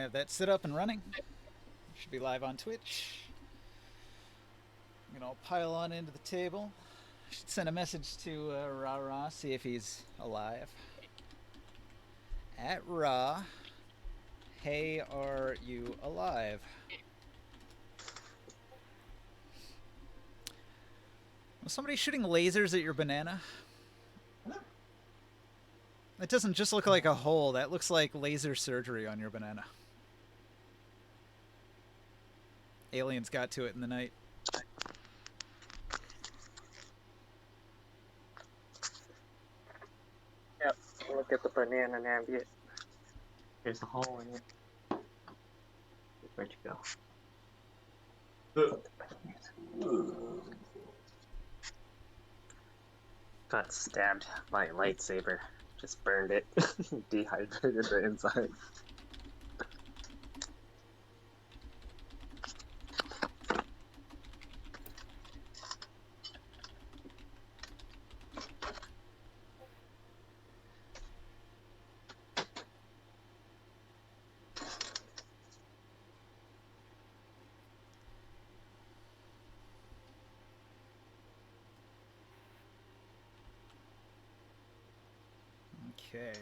have that set up and running. Should be live on Twitch. I'm gonna pile on into the table. Should send a message to Ra, see if he's alive. At Ra, hey, are you alive? Was somebody shooting lasers at your banana? That doesn't just look like a hole. That looks like laser surgery on your banana. Aliens got to it in the night. Yep, look at the banana navigate. There's a hole in it. Where'd you go? Got stabbed by a lightsaber. Just burned it. Dehydrated the inside. Okay.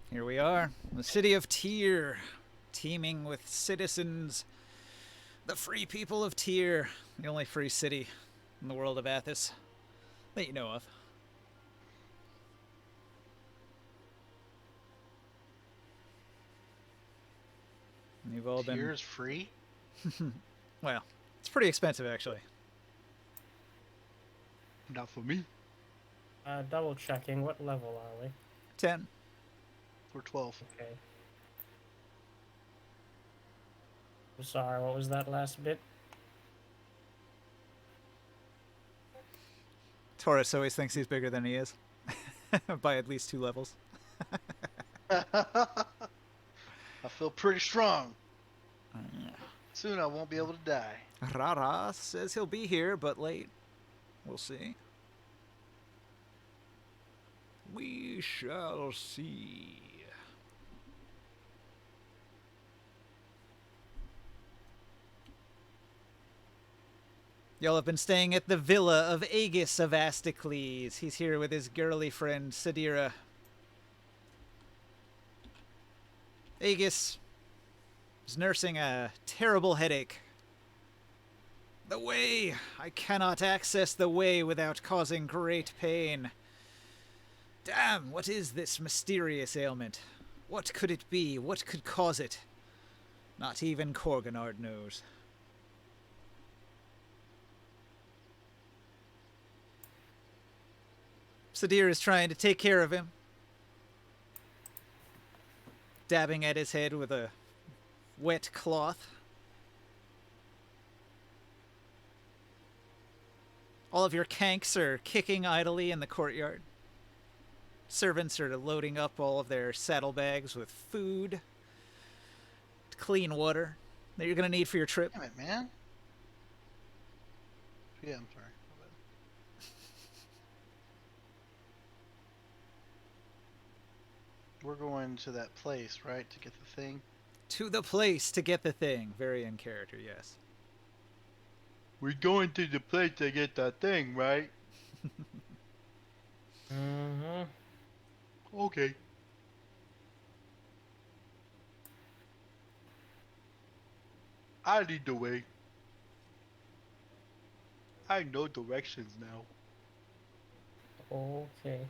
Here we are, the city of Tyr, teeming with citizens. The free people of Tyr, the only free city in the world of Athos that you know of. You've all been... Tyr's free? Well, it's pretty expensive, actually. Not for me. Double checking, what level are we? 10. We're 12. Okay. I'm sorry, what was that last bit? Taurus always thinks he's bigger than he is. By at least 2 levels. I feel pretty strong. Soon I won't be able to die. Rara says he'll be here, but late. We'll see. We shall see. Y'all have been staying at the villa of Aegis of Asticles. He's here with his girly friend, Sadira. Aegis is nursing a terrible headache. The way! I cannot access the way without causing great pain. Damn, what is this mysterious ailment? What could it be? What could cause it? Not even Corganard knows. Sadir is trying to take care of him. Dabbing at his head with a wet cloth. All of your kanks are kicking idly in the courtyard. Servants are loading up all of their saddlebags with food, clean water that you're going to need for your trip. Damn it, man. Yeah, I'm sorry. My bad. We're going to that place, right, to get the thing? To the place to get the thing. Very in character, yes. We're going to the place to get that thing, right? Mm-hmm. Okay. I lead the way. I know directions now. Okay.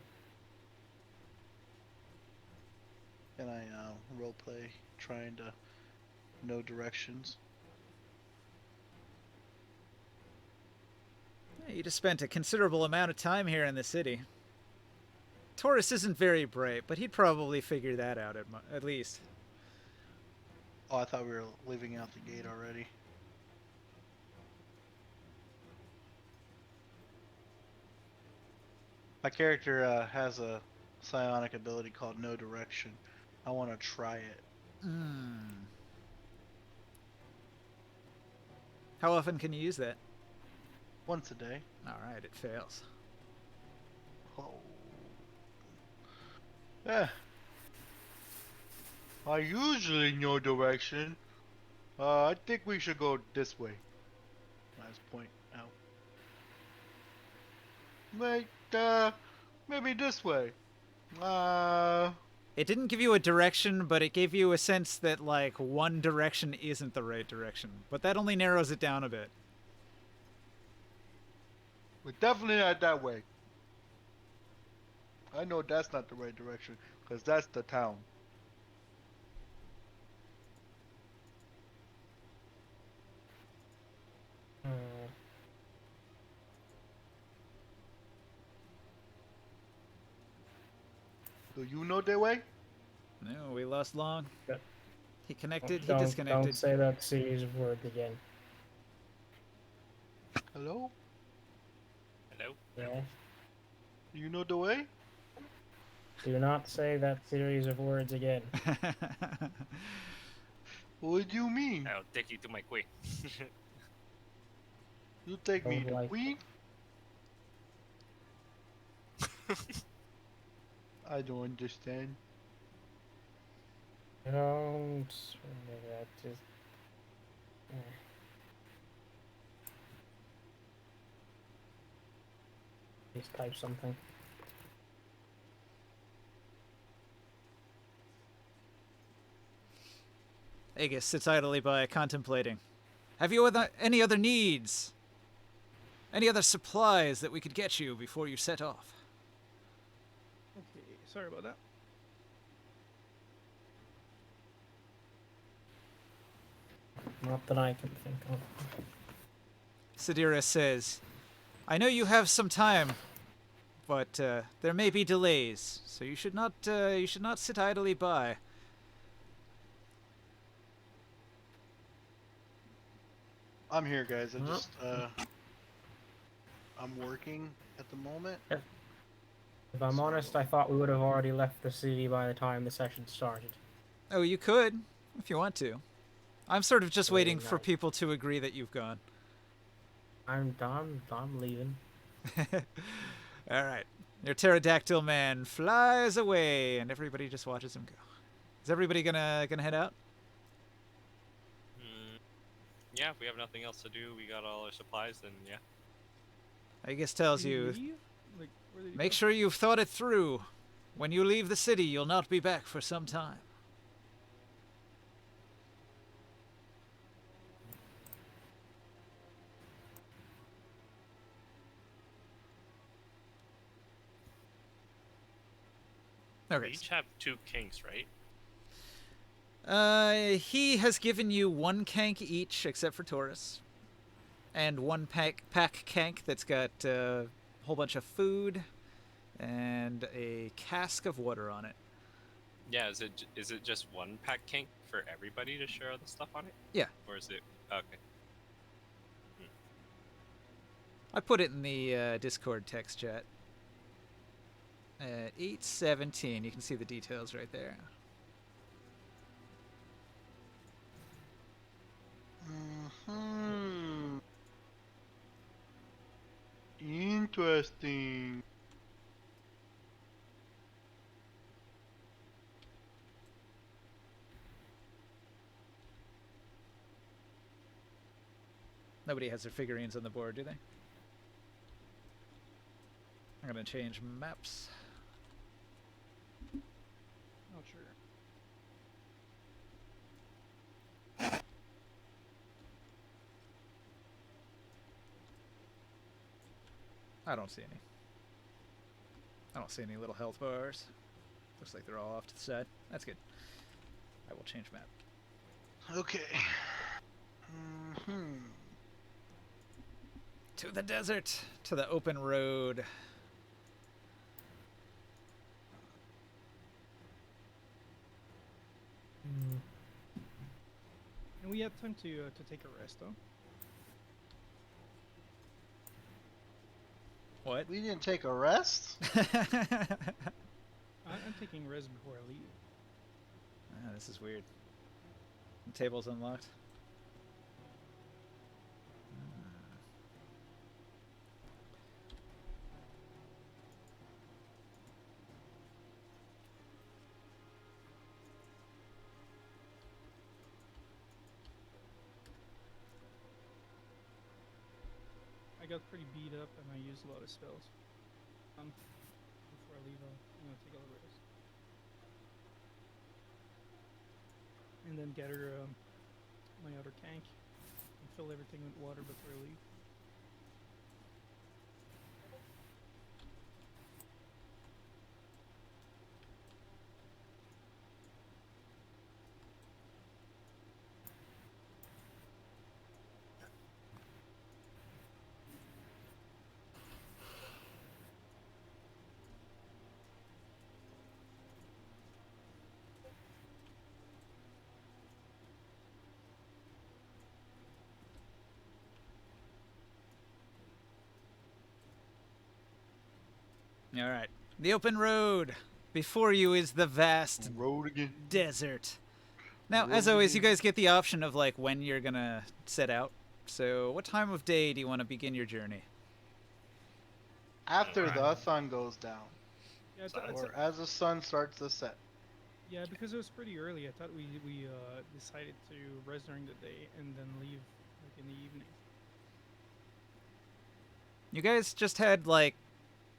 And I roleplay trying to know directions. You just spent a considerable amount of time here in the city. Taurus isn't very bright, but he'd probably figure that out at least. Oh, I thought we were leaving out the gate already. My character has a psionic ability called No Direction. I want to try it. How often can you use that? Once a day. Alright, it fails. Oh. Yeah. I usually know direction. I think we should go this way. Last point out. Wait, maybe this way. It didn't give you a direction, but it gave you a sense that, like, one direction isn't the right direction. But that only narrows it down a bit. We're definitely not that way. I know that's not the right direction, because that's the town. Hmm. Do you know the way? No, we lost Long. Yep. He connected, he Don't disconnected. say that series of words again. Hello? Hello? Yeah. You know the way? Do not say that series of words again. What do you mean? I'll take you to my queen. You take me Don't to like Queen? I don't understand. Don't. That just. Please type something. Aegis sits idly by, contemplating. Have you any other needs? Any other supplies that we could get you before you set off? Okay, sorry about that. Not that I can think of. Sidira says, I know you have some time, but there may be delays, so you should not sit idly by. I'm here, guys. I'm working at the moment. If I'm honest, I thought we would have already left the city by the time the session started. Oh, you could, if you want to. I'm sort of just waiting for nice. people to agree that you've gone. I'm leaving. All right. Your pterodactyl man flies away, and everybody just watches him go. Is everybody gonna head out? Yeah, if we have nothing else to do, we got all our supplies, then yeah. Aegis tells Did he you, leave? Like, where did he make go? sure you've thought it through. When you leave the city, you'll not be back for some time. We Okay. each have 2 kinks, right? He has given you 1 kank each, except for Taurus, and 1 pack kank that's got a whole bunch of food and a cask of water on it. Yeah, is it just 1 pack kink for everybody to share all the stuff on it? Yeah. Or is it... Okay. I put it in the Discord text chat. 8:17. You can see the details right there. Hmm. Interesting. Nobody has their figurines on the board, do they? I'm gonna change maps. Oh, sure. I don't see any. I don't see any little health bars. Looks like they're all off to the side. That's good. I will change map. Okay. To the desert, to the open road. And we had time to take a rest, though. What? We didn't take a rest? I'm taking rest before I leave. Ah, this is weird. The table's unlocked. got pretty beat up and I used a lot of spells. Before I leave, I'll take a little rest. And then gather my other tank and fill everything with water before I leave. All right. The open road. Before you is the vast Road again. desert. Now, Road as always, you again. guys get the option of like when you're gonna set out. So, what time of day do you want to begin your journey? After the sun goes down, Yeah, or as the sun starts to set. yeah, because it was pretty early. I thought we decided to rest during the day and then leave like in the evening. You guys just had like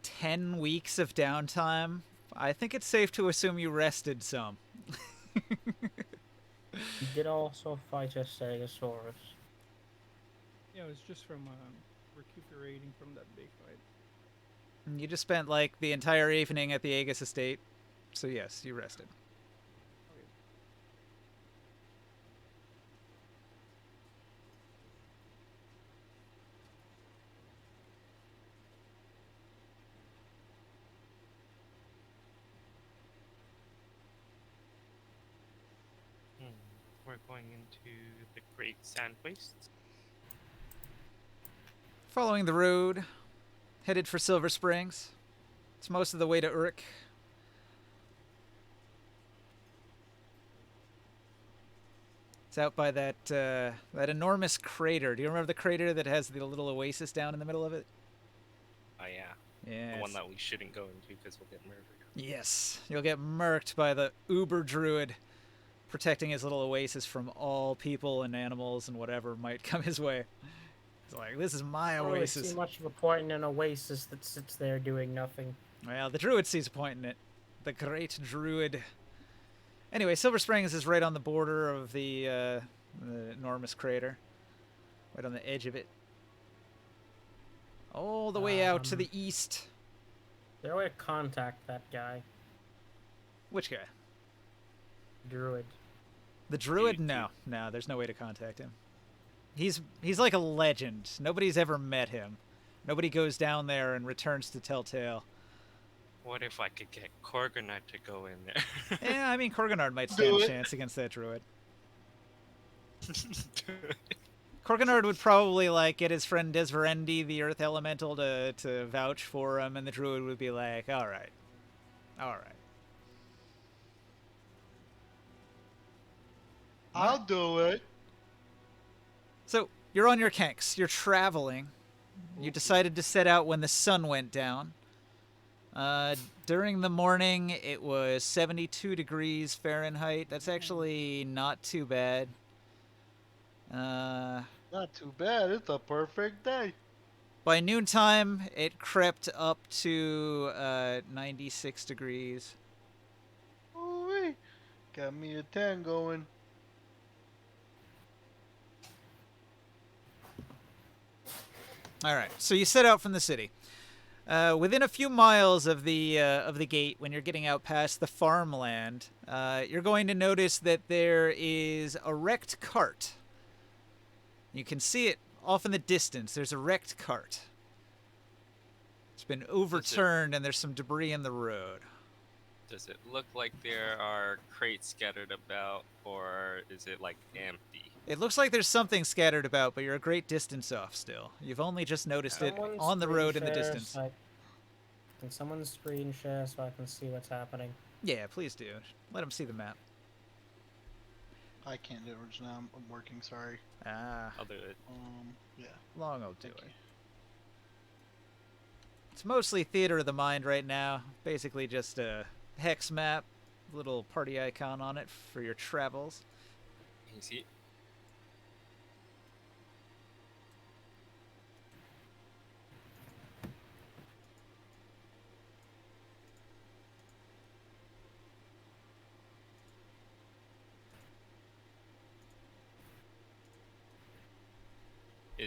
10 weeks of downtime. I think it's safe to assume you rested some. We did also fight a Stegosaurus. Yeah, it was just from recuperating from that big fight. You just spent like the entire evening at the Aegis estate. So, yes, you rested. Okay. We're going into the Great Sand Wastes. Following the road, headed for Silver Springs. It's most of the way to Uruk. It's out by that that enormous crater. Do you remember the crater that has the little oasis down in the middle of it? Oh yeah, Yeah. the one that we shouldn't go into because we'll get murdered. Yes, you'll get murked by the uber druid protecting his little oasis from all people and animals and whatever might come his way. It's like, this is my I don't really oasis. see much of a point in an oasis that sits there doing nothing. Well, the druid sees a point in it. The great druid. Anyway, Silver Springs is right on the border of the enormous crater. Right on the edge of it. All the way out to the east. Is there a way to contact that guy? Which guy? Druid. The druid? Dude, No, no, there's no way to contact him. He's like a legend. Nobody's ever met him. Nobody goes down there and returns to tell tale. What if I could get Korganite to go in there? Yeah, I mean, Korganard might stand Do a it. chance against that druid. Korganard would probably like get his friend Desverendi, the Earth Elemental, to vouch for him, and the druid would be like, "All right, all right." I'll do it. So you're on your Kenks. You're traveling. You decided to set out when the sun went down. During the morning, it was 72 degrees Fahrenheit. That's actually not too bad. Not too bad. It's a perfect day. By noontime, it crept up to 96 degrees. Ooh-wee. Got me a 10 going. All right, so you set out from the city. Within a few miles of the gate, when you're getting out past the farmland, you're going to notice that there is a wrecked cart. You can see it off in the distance. There's a wrecked cart. It's been overturned, and there's some debris in the road. Does it look like there are crates scattered about, or is it like empty? It looks like there's something scattered about, but you're a great distance off still. You've only just noticed it Someone on the screen road in the share distance. so can someone screen share so I can see what's happening? Yeah, please do. Let them see the map. I can't do it right now. I'm working. Sorry. Ah, I'll do it. Yeah. long will do Thank it. you. It's mostly theater of the mind right now. Basically just a hex map, little party icon on it for your travels. Can you see it?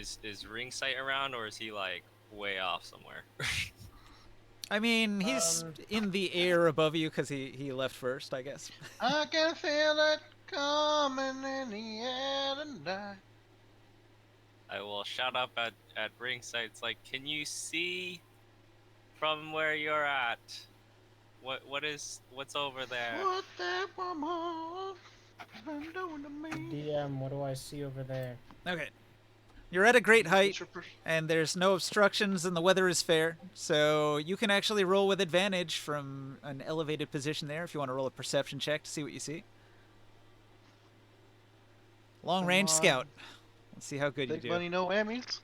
Is Ringside around, or is he like way off somewhere? I mean, he's in the air above you because he left first, I guess. I can feel it coming in the air tonight. I will shout up at Ringside. It's like, can you see from where you're at? What's over there? What that woman been doing to me? DM, what do I see over there? Okay. You're at a great height, It's your and there's no obstructions, and the weather is fair, so you can actually roll with advantage from an elevated position there if you want to roll a perception check to see what you see. Long range Come on. scout. Let's see how good Big you do. money, no whammies.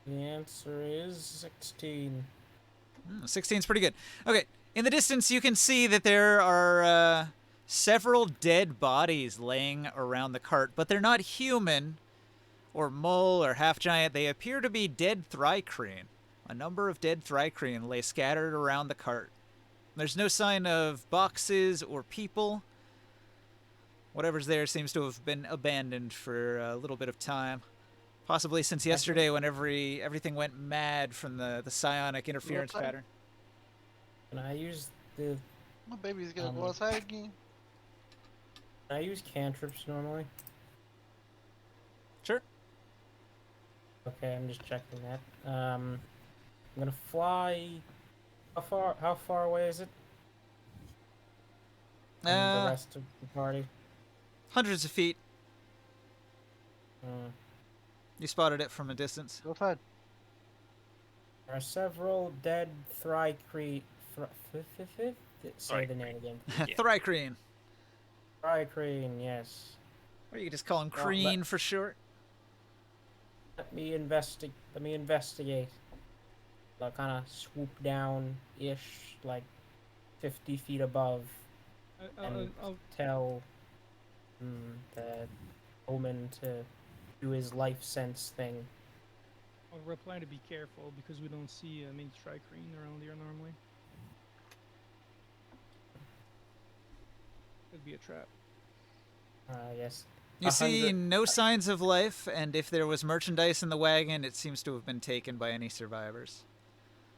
The answer is 16. 16's pretty good. Okay, in the distance you can see that there are several dead bodies laying around the cart, but they're not human or mole or half-giant. They appear to be dead thrycreen. A number of dead thrycreen lay scattered around the cart. There's no sign of boxes or people. Whatever's there seems to have been abandoned for a little bit of time. Possibly since yesterday when everything went mad from the psionic interference Okay. pattern. Can I use the... My baby's gonna go outside again. Can I use cantrips normally? Sure. Okay, I'm just checking that. I'm gonna fly... How far away is it from the rest of the party? Hundreds of feet. Uh, You spotted it from a distance. Go outside. There are several dead thrycreen... Say the name again. Yeah. Thrycreen. Thrycreen, yes. Or you could just call him Well, Creen for short. Let me investigate. I'll kind of swoop down-ish, like 50 feet above, and I'll tell the omen to do his life sense thing. reply to be careful because we don't see many tricrine around here normally. Could be a trap. Yes. You see 100 no signs of life, and if there was merchandise in the wagon, it seems to have been taken by any survivors.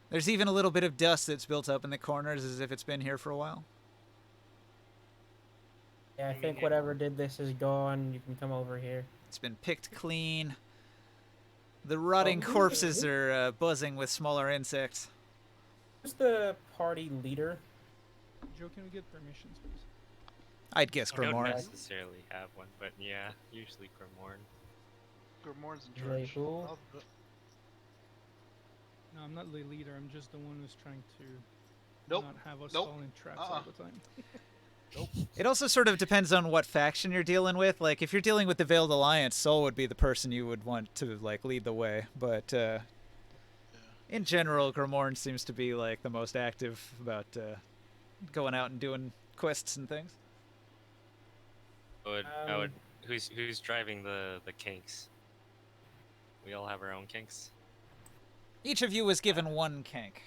There's even a little bit of dust that's built up in the corners as if it's been here for a while. Yeah, I think whatever did this is gone. You can come over here. It's been picked clean. The rotting corpses are buzzing with smaller insects. Who's the party leader? Joe, can we get permissions, please? I'd guess I don't Grimoire. necessarily have one, but yeah, usually Grimorn. Grimorn's in Ray charge. who? No, I'm not the leader. I'm just the one who's trying to Nope. not have us Nope. fall in traps all the time. It also sort of depends on what faction you're dealing with. Like, if you're dealing with the Veiled Alliance, Sol would be the person you would want to, like, lead the way. But, in general, Grimoire seems to be, like, the most active about going out and doing quests and things. I would. Who's driving the kinks? We all have our own kinks. Each of you was given one kink.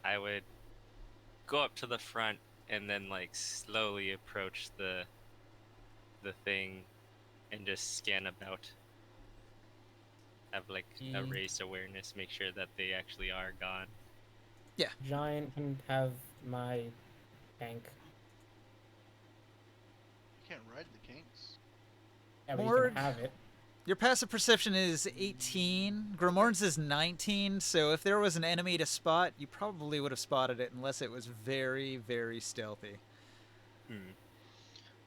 I would go up to the front and then like slowly approach the thing and just scan about. Have like a raised awareness, make sure that they actually are gone. Giant can have my tank. You can't ride the kinks. Yeah, but you Mord. can have it. Your passive perception is 18. Grimoire's is 19, so if there was an enemy to spot, you probably would have spotted it unless it was very, very stealthy.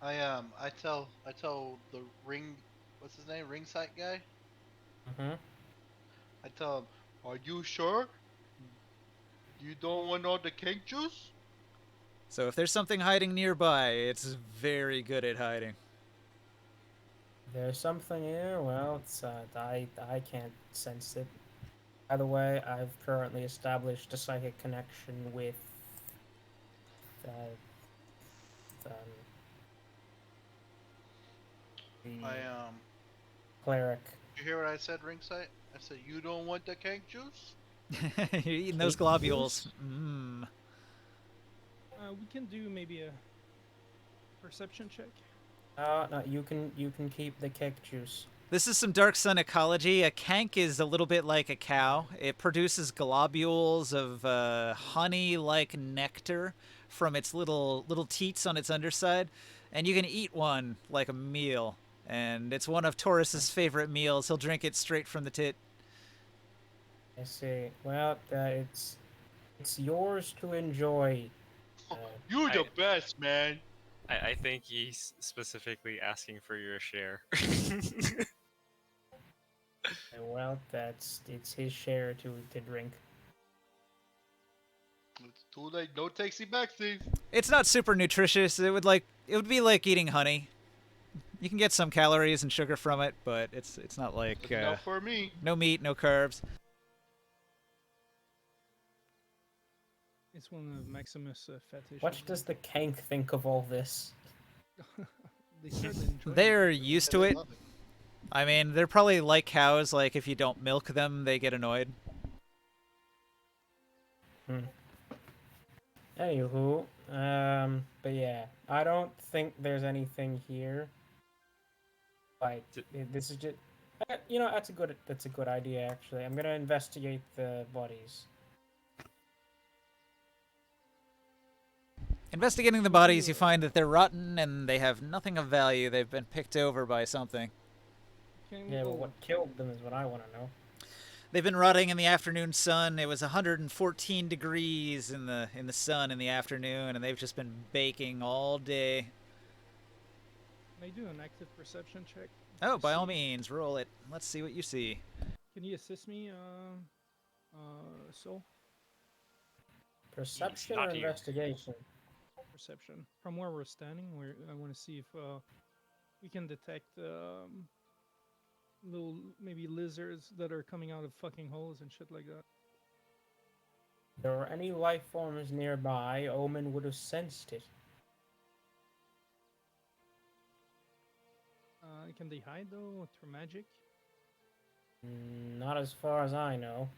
I tell the what's his name, ring sight guy. I tell him, are you sure? You don't want all the kink juice? So if there's something hiding nearby, it's very good at hiding. There's something here. Well, it's I can't sense it. By the way, I've currently established a psychic connection with the cleric. Did you hear what I said, ring sight? I said you don't want the kink juice? You're eating those globules. Mmm. We can do maybe a perception check. No, you can keep the cake juice. This is some Dark Sun ecology. A kank is a little bit like a cow. It produces globules of honey-like nectar from its little teats on its underside, and you can eat one like a meal. And it's one of Taurus's favorite meals. He'll drink it straight from the tit. I see. Well, it's yours to enjoy. You're the I- best, man. I think he's specifically asking for your share. Well, it's his share to drink. It's too late. No takesy backsies. It's not super nutritious. It would be like eating honey. You can get some calories and sugar from it, but it's not like That's enough for me. no meat, no carbs. It's one of Maximus' fetishes. What does the kank think of all this? They certainly enjoy it. They're used to it. Love it. I mean, they're probably like cows. Like if you don't milk them, they get annoyed. Anywho, but yeah, I don't think there's anything here. Like this is just, you know, that's a good idea actually. I'm gonna investigate the bodies. Investigating the bodies, you find that they're rotten and they have nothing of value. They've been picked over by something. Can we Yeah, go- but what killed them is what I want to know. They've been rotting in the afternoon sun. It was 114 degrees in the sun in the afternoon, and they've just been baking all day. Can I do an active perception check? Oh, to by all see- means, roll it. Let's see what you see. Can you assist me, Soul? Perception not or here. investigation? Perception. From where we're standing, where I want to see if we can detect little maybe lizards that are coming out of fucking holes and shit like that. If there were any life forms nearby, Omen would have sensed it. Can they hide though through magic? Not as far as I know.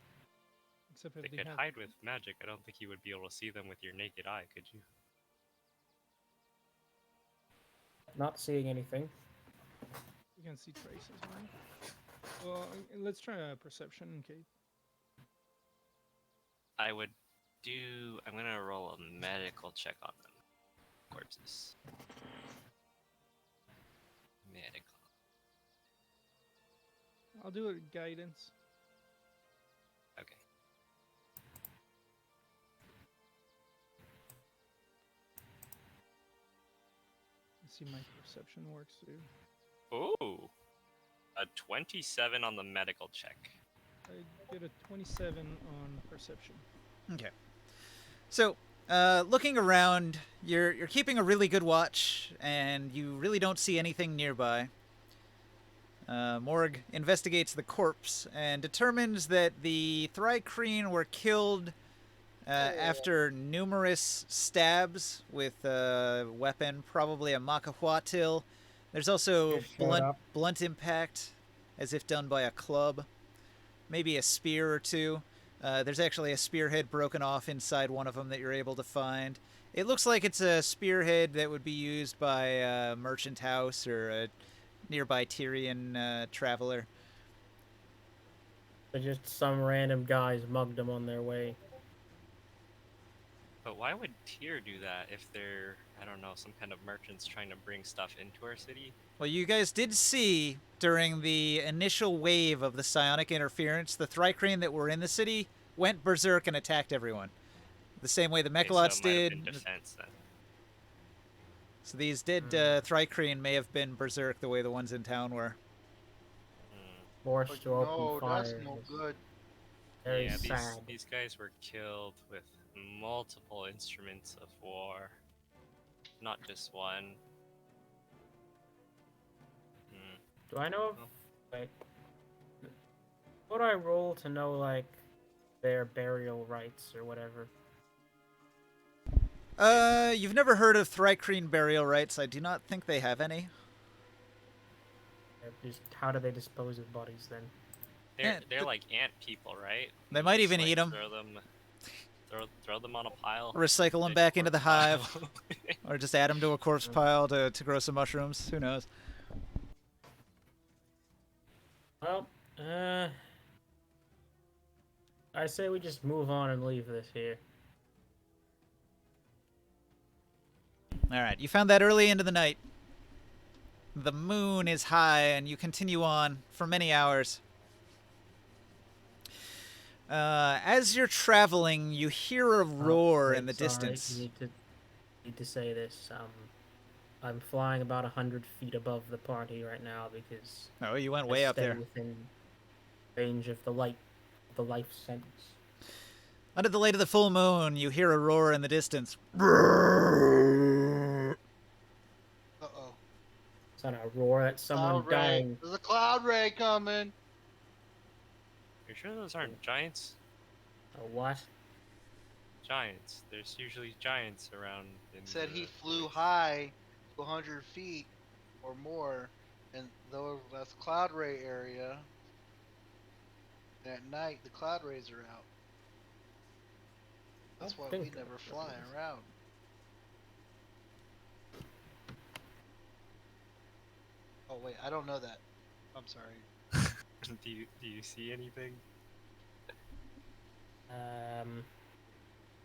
Except They if they could have. hide with magic. I don't think you would be able to see them with your naked eye, could you? Not seeing anything. You can see traces, right? Well, let's try a perception, Kate. I'm gonna roll a medical check on them. Corpses. Medical. I'll do a guidance. Okay. Let's see if my perception works too. Ooh. A 27 on the medical check. I get a 27 on perception. Okay. So, looking around, you're keeping a really good watch, and you really don't see anything nearby. Morg investigates the corpse and determines that the Thrycreen were killed after numerous stabs with a weapon, probably a Makahuatil. There's also Just showed up. blunt impact, as if done by a club. Maybe a spear or two. There's actually a spearhead broken off inside one of them that you're able to find. It looks like it's a spearhead that would be used by a merchant house or a nearby Tyrian traveler. But just some random guys mugged them on their way. But why would Tyr do that if they're, I don't know, some kind of merchants trying to bring stuff into our city? Well, you guys did see during the initial wave of the psionic interference, the Thrycreen that were in the city went berserk and attacked everyone. The same way the Okay, so Mechalots it might have did. been defense then. So these dead Thrycreen may have been berserk the way the ones in town were. Hmm. Forced Like, to open no, fire. that's no good. Very Yeah, sad. these guys were killed with multiple instruments of war, not just one. Hmm. Do I know if, Oh. like, what do I roll to know, like, their burial rites or whatever? You've never heard of Thrycreen burial rites. I do not think they have any. Just how do they dispose of bodies then? They're Yeah, they're like ant people, right? They might Just, even like, eat 'em. Throw them. Throw them on a pile. Recycle them Big back into the corpse pile. hive. Or just add them to a corpse pile to grow some mushrooms. Who knows? Well, I say we just move on and leave this here. Alright, you found that early into the night. The moon is high, and you continue on for many hours. As you're traveling, you hear a roar in the distance. Need to say this. I'm flying about 100 feet above the party right now because Oh, you went I way up stay there. within range of the life sense. Under the light of the full moon, you hear a roar in the distance. Uh-oh. It's not a roar. That's someone Cloud ray. dying. There's a cloud ray coming. You sure those aren't giants? A what? Giants. There's usually giants around. Said he flew high to 100 feet or more, and though that's cloud ray area, at night the cloud rays are out. That's Don't why we think never of fly those. around. Oh wait, I don't know that. I'm sorry. do you see anything?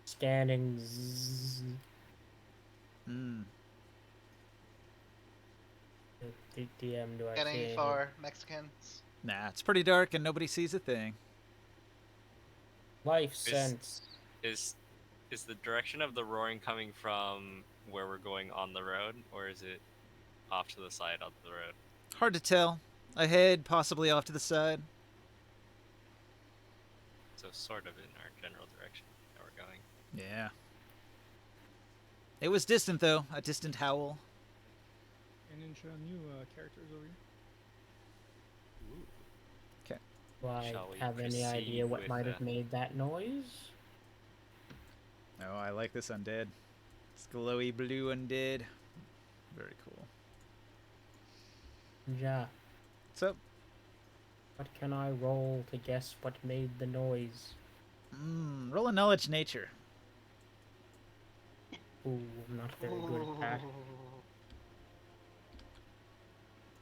Scanning. Zzz. Hmm. DM, do I Getting see far Mexicans. Nah, it's pretty dark and nobody sees a thing. Life sense? Is the direction of the roaring coming from where we're going on the road, or is it off to the side of the road? Hard to tell. Ahead, possibly off to the side. So sort of in our general direction that we're going. Yeah. It was distant, though. A distant howl. And then show new characters over here. Ooh. Do I Shall we have any proceed idea what with, might have made that noise? Oh, I like this undead. This glowy blue undead. Very cool. Yeah. So, What can I roll to guess what made the noise? roll a knowledge nature. Ooh, I'm not very good at that.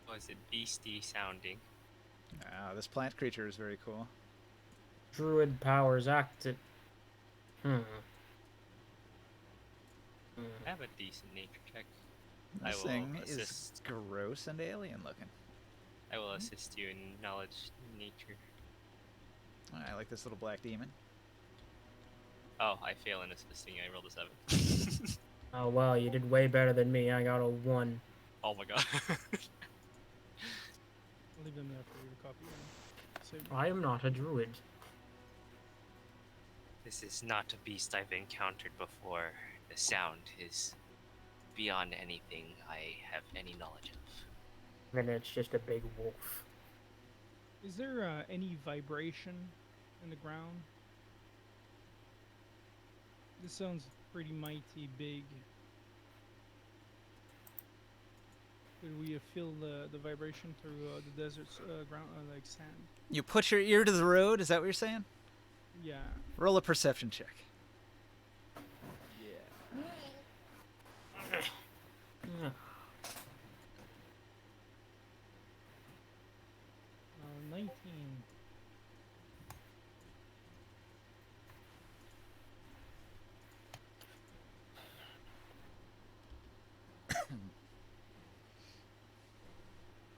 Was it beastie sounding? Ah, this plant creature is very cool. Druid powers acted. I have a decent nature check. I This will thing is assist. gross and alien looking. I will assist you in knowledge nature. I like this little black demon. Oh, I fail in assisting. I rolled a 7. Oh well, you did way better than me. I got a 1. Oh my god. I'll leave them there for you to copy. And save. I am not a druid. This is not a beast I've encountered before. The sound is beyond anything I have any knowledge of. And it's just a big wolf. Is there any vibration in the ground? This sounds pretty mighty big. Could we feel the vibration through the desert's ground, like sand? You put your ear to the road, is that what you're saying? Yeah. Roll a perception check. Yeah. 19.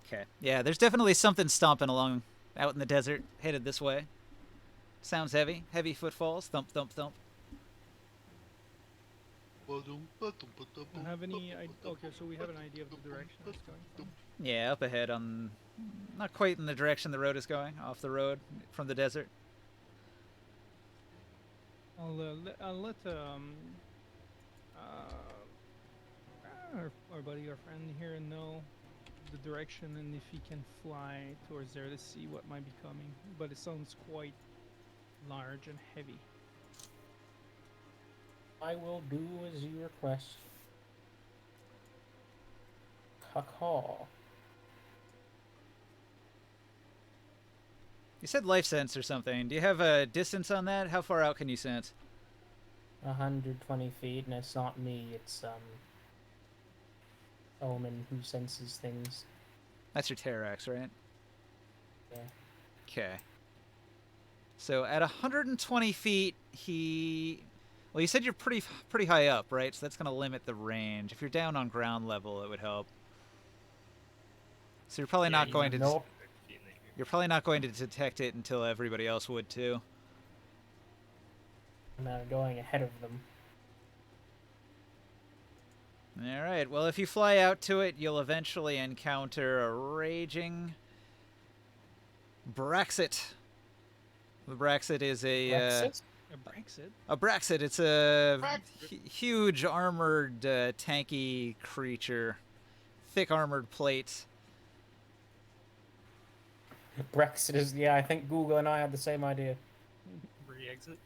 Okay. Yeah, there's definitely something stomping along out in the desert, headed this way. Sounds heavy. Heavy footfalls. Thump, thump, thump. Have any? Okay, so we have an idea of the direction it's going from. Yeah, up ahead on... Not quite in the direction the road is going. Off the road from the desert. I'll let our buddy, our friend here know the direction and if he can fly towards there to see what might be coming. But it sounds quite large and heavy. I will do as you request. Caw. You said life sense or something. Do you have a distance on that? How far out can you sense? 120 feet, and it's not me, it's Omen who senses things. That's your Terrax, right? Yeah. Okay. So at 120 feet, he... Well, you said you're pretty high up, right? So that's going to limit the range. If you're down on ground level, it would help. So you're probably Yeah, not you going can to... Nope. feet in the air. You're probably not going to detect it until everybody else would, too. I'm going ahead of them. Alright, well, if you fly out to it, you'll eventually encounter a raging Braxit. The Braxit is Brexit? A Brexit. a Braxit. It's a huge armored, tanky creature. Thick armored plate. Brexit is, yeah, I think Google and I had the same idea. Re-exit.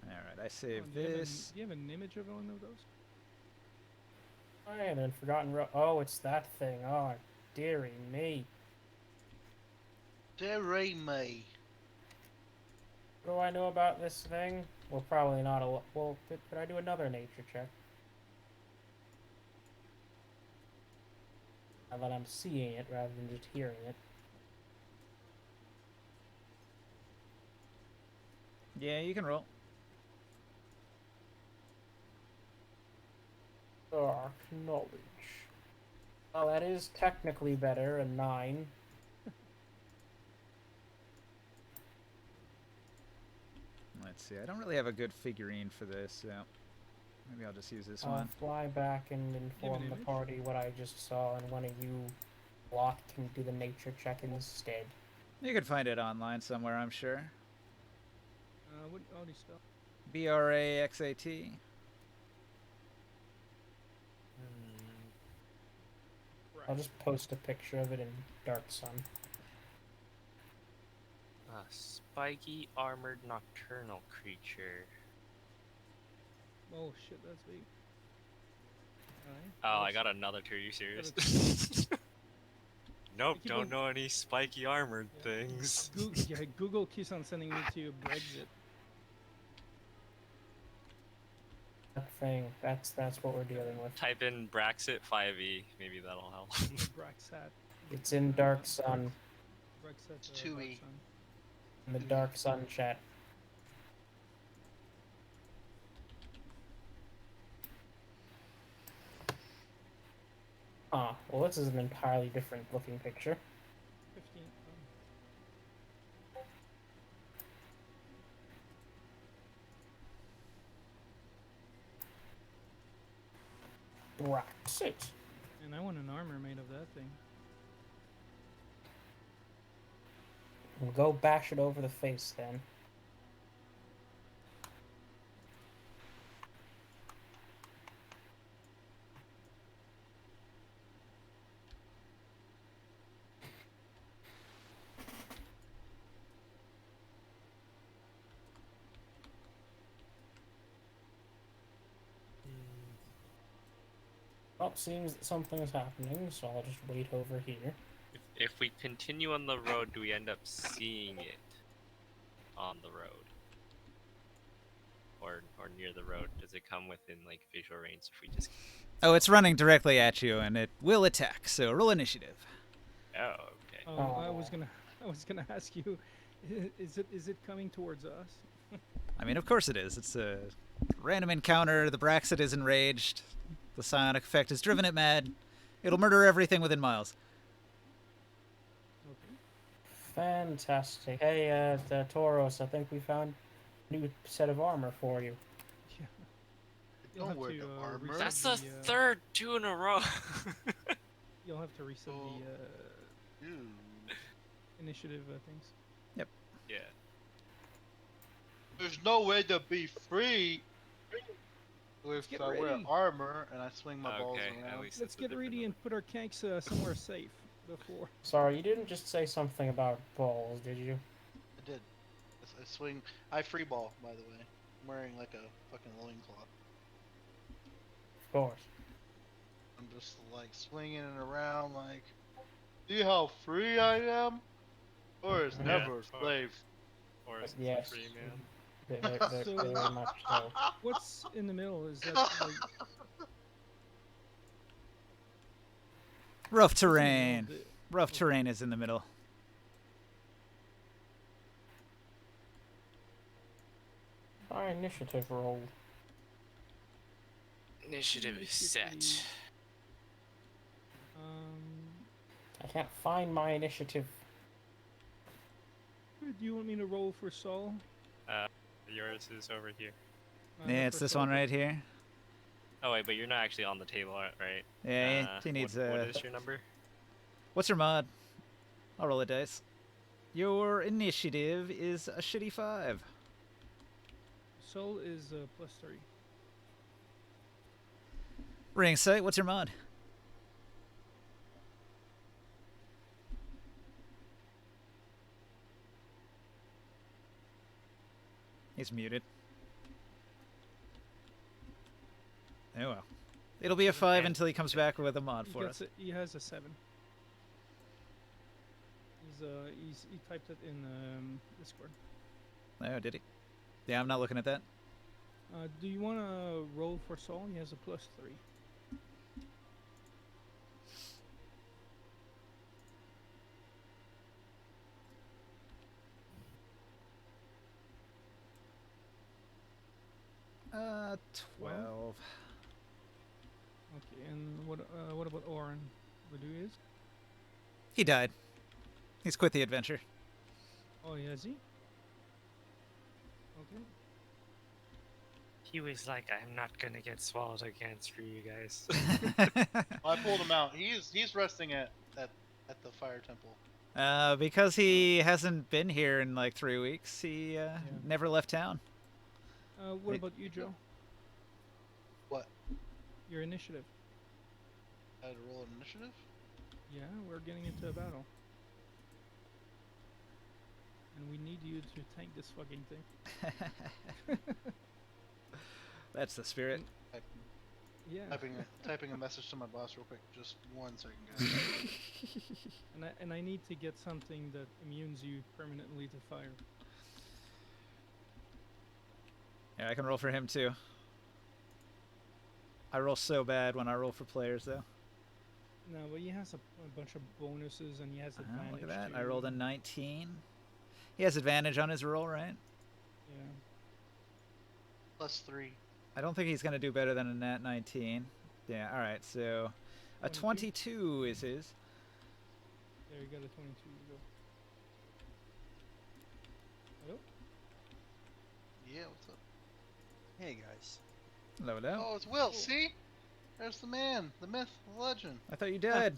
Alright, I Oh, saved do you have this. do you have an image of one of those? Oh, yeah, then Forgotten Oh, it's that thing. Oh, dearie me. Deary me. What do I know about this thing? Well, probably not a lot. Well, could I do another nature check? Now that I'm seeing it rather than just hearing it. Yeah, you can roll. Dark knowledge. Well, that is technically better, a 9. Let's see. I don't really have a good figurine for this, so maybe I'll just use this I'll one. fly back and an inform the image? party what I just saw, and one of you lot can do the nature check instead. You can find it online somewhere, I'm sure. What? How do you spell? Braxat. I'll just post a picture of it in Dark Sun. A spiky armored nocturnal creature. Oh shit, that's big. Alright. Oh, I Yes. got another two. Are you serious? Got Nope, keep don't on- know any spiky armored Yeah. things. Google keeps on sending me to Brexit. That thing, that's what we're dealing with. Type in Braxit 5e, maybe that'll help. Braxat. It's in Dark Sun, Brexit. It's 2E. in the Dark Sun chat. Ah, well, this is an entirely different looking picture. 15. Brexit. And I want an armor made of that thing. We'll go bash it over the face then. Well, seems that something is happening, so I'll just wait over here. If we continue on the road, do we end up seeing it on the road? Or near the road? Does it come within like visual range if we just... Oh, it's running directly at you, and it will attack, so roll initiative. Oh, okay. Oh, I Oh. was gonna ask you, is it coming towards us? I mean, of course it is. It's a random encounter. The Braxit is enraged. The psionic effect has driven it mad. It'll murder everything within miles. Okay. Fantastic. Hey, Tauros, I think we found a new set of armor for you. Yeah. You'll Don't have wear to, the armor. reset That's the the, third 2 in a row. You'll have to reset Oh. the Ew. initiative things. Yeah. There's no way to be free if get I wear ready. armor and I swing my balls Okay, at around. least Let's it's a get different ready and put our kanks somewhere safe before. Sorry, you didn't just say something about balls, did you? I did. I swing. I free ball, by the way. I'm wearing like a fucking loincloth. Of course. I'm just like swinging it around like See how free I am? Or is Yeah, never a slave. Forest is Yes. a free man. Very So- much so. What's in the middle? Is that like Rough what's in the middle terrain. of the- Rough okay. terrain is in the middle. Our initiative roll. Initiative is set. Initiative. Um, I can't find my initiative. do you want me to roll for Saul? Yours is over here. Yeah, it's for this Saul? one right here. Oh wait, but you're not actually on the table, right? Yeah, he needs what a. is your number? What's your mod? I'll roll a dice. Your initiative is a shitty 5. Saul is +3. Ring sight, what's your mod? He's muted. Oh well. It'll be a 5 until he comes back with a mod for us. He has a 7. He typed it in Discord. Oh, did he? Yeah, I'm not looking at that. Do you want to roll for Saul? He has a +3. Uh, 12. Okay, and what about Oren? What do he is? He died. He's quit the adventure. Oh, yeah, is he? Okay. He was like, I'm not gonna get swallowed again, screw you guys. I pulled him out. He's resting at the fire temple. Because he hasn't been here in like 3 weeks, he never left town. What Hey. about you, Joe? What? Your initiative. I had to roll an initiative? Yeah, we're getting into a battle. And we need you to tank this fucking thing. That's the spirit. Type- Yeah. Typing a message to my boss real quick. Just 1 second, guys. And I need to get something that immunes you permanently to fire. Yeah, I can roll for him too. I roll so bad when I roll for players though. No, but he has a bunch of bonuses and he has advantage. Look at that. too. I rolled a 19. He has advantage on his roll, right? Yeah. +3. I don't think he's going to do better than a nat 19. Yeah, alright, so a 22 is his. There, you got a 22. Go. Hello? Yeah, what's up? Hey guys. Hello, hello. Oh, it's Will. See? There's the man, the myth, the legend. I thought you died.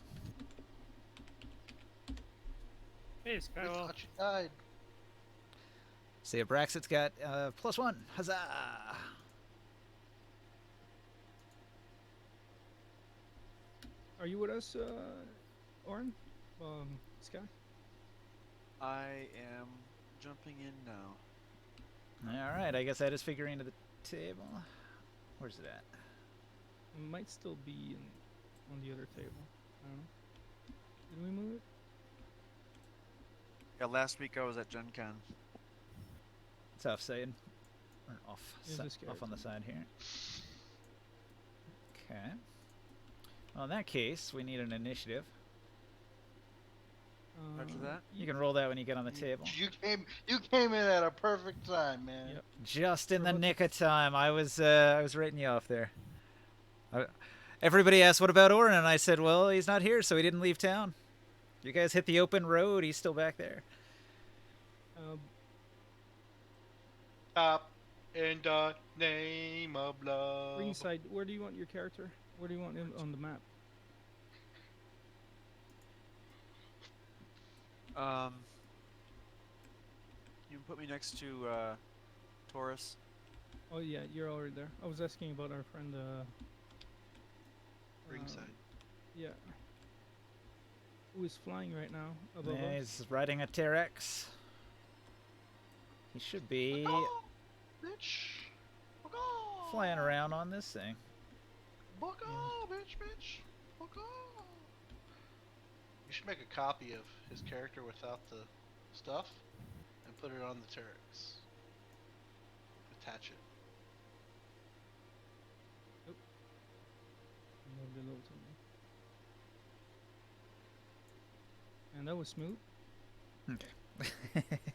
Hey, I Skywell. thought you died. See, Braxit's got +1. Huzzah! Are you with us, Oren? Sky? I am jumping in now. Alright, I guess I just figure into the table. Where's it at? It might still be on the other table. I don't know. Did we move it? Yeah, last week I was at Gen Con. It's off side. Or off, Here's this off on the character. side here. Okay. Well, in that case, we need an initiative. After that? You can roll that when you get on the table. You came in at a perfect time, man. Yep. Just in What the about nick of time. I was rating you off there. Everybody asked, "What about Oren?" And I said, "Well, he's not here, so he didn't leave town. You guys hit the open road. He's still back there." Top in the name of love. Ringside, where do you want your character? Where do you want him on the map? You can put me next to Taurus. Oh yeah, you're already there. I was asking about our friend. Ringside. Yeah. Who is flying right now above Yeah, us? he's riding a T-Rex. He should be Bitch. Fuck off. flying around on this thing. Fuck off, bitch. Fuck off. You should make a copy of his character without the stuff and put it on the turrets. Attach it. Load the loads on me. And that was smooth. Okay.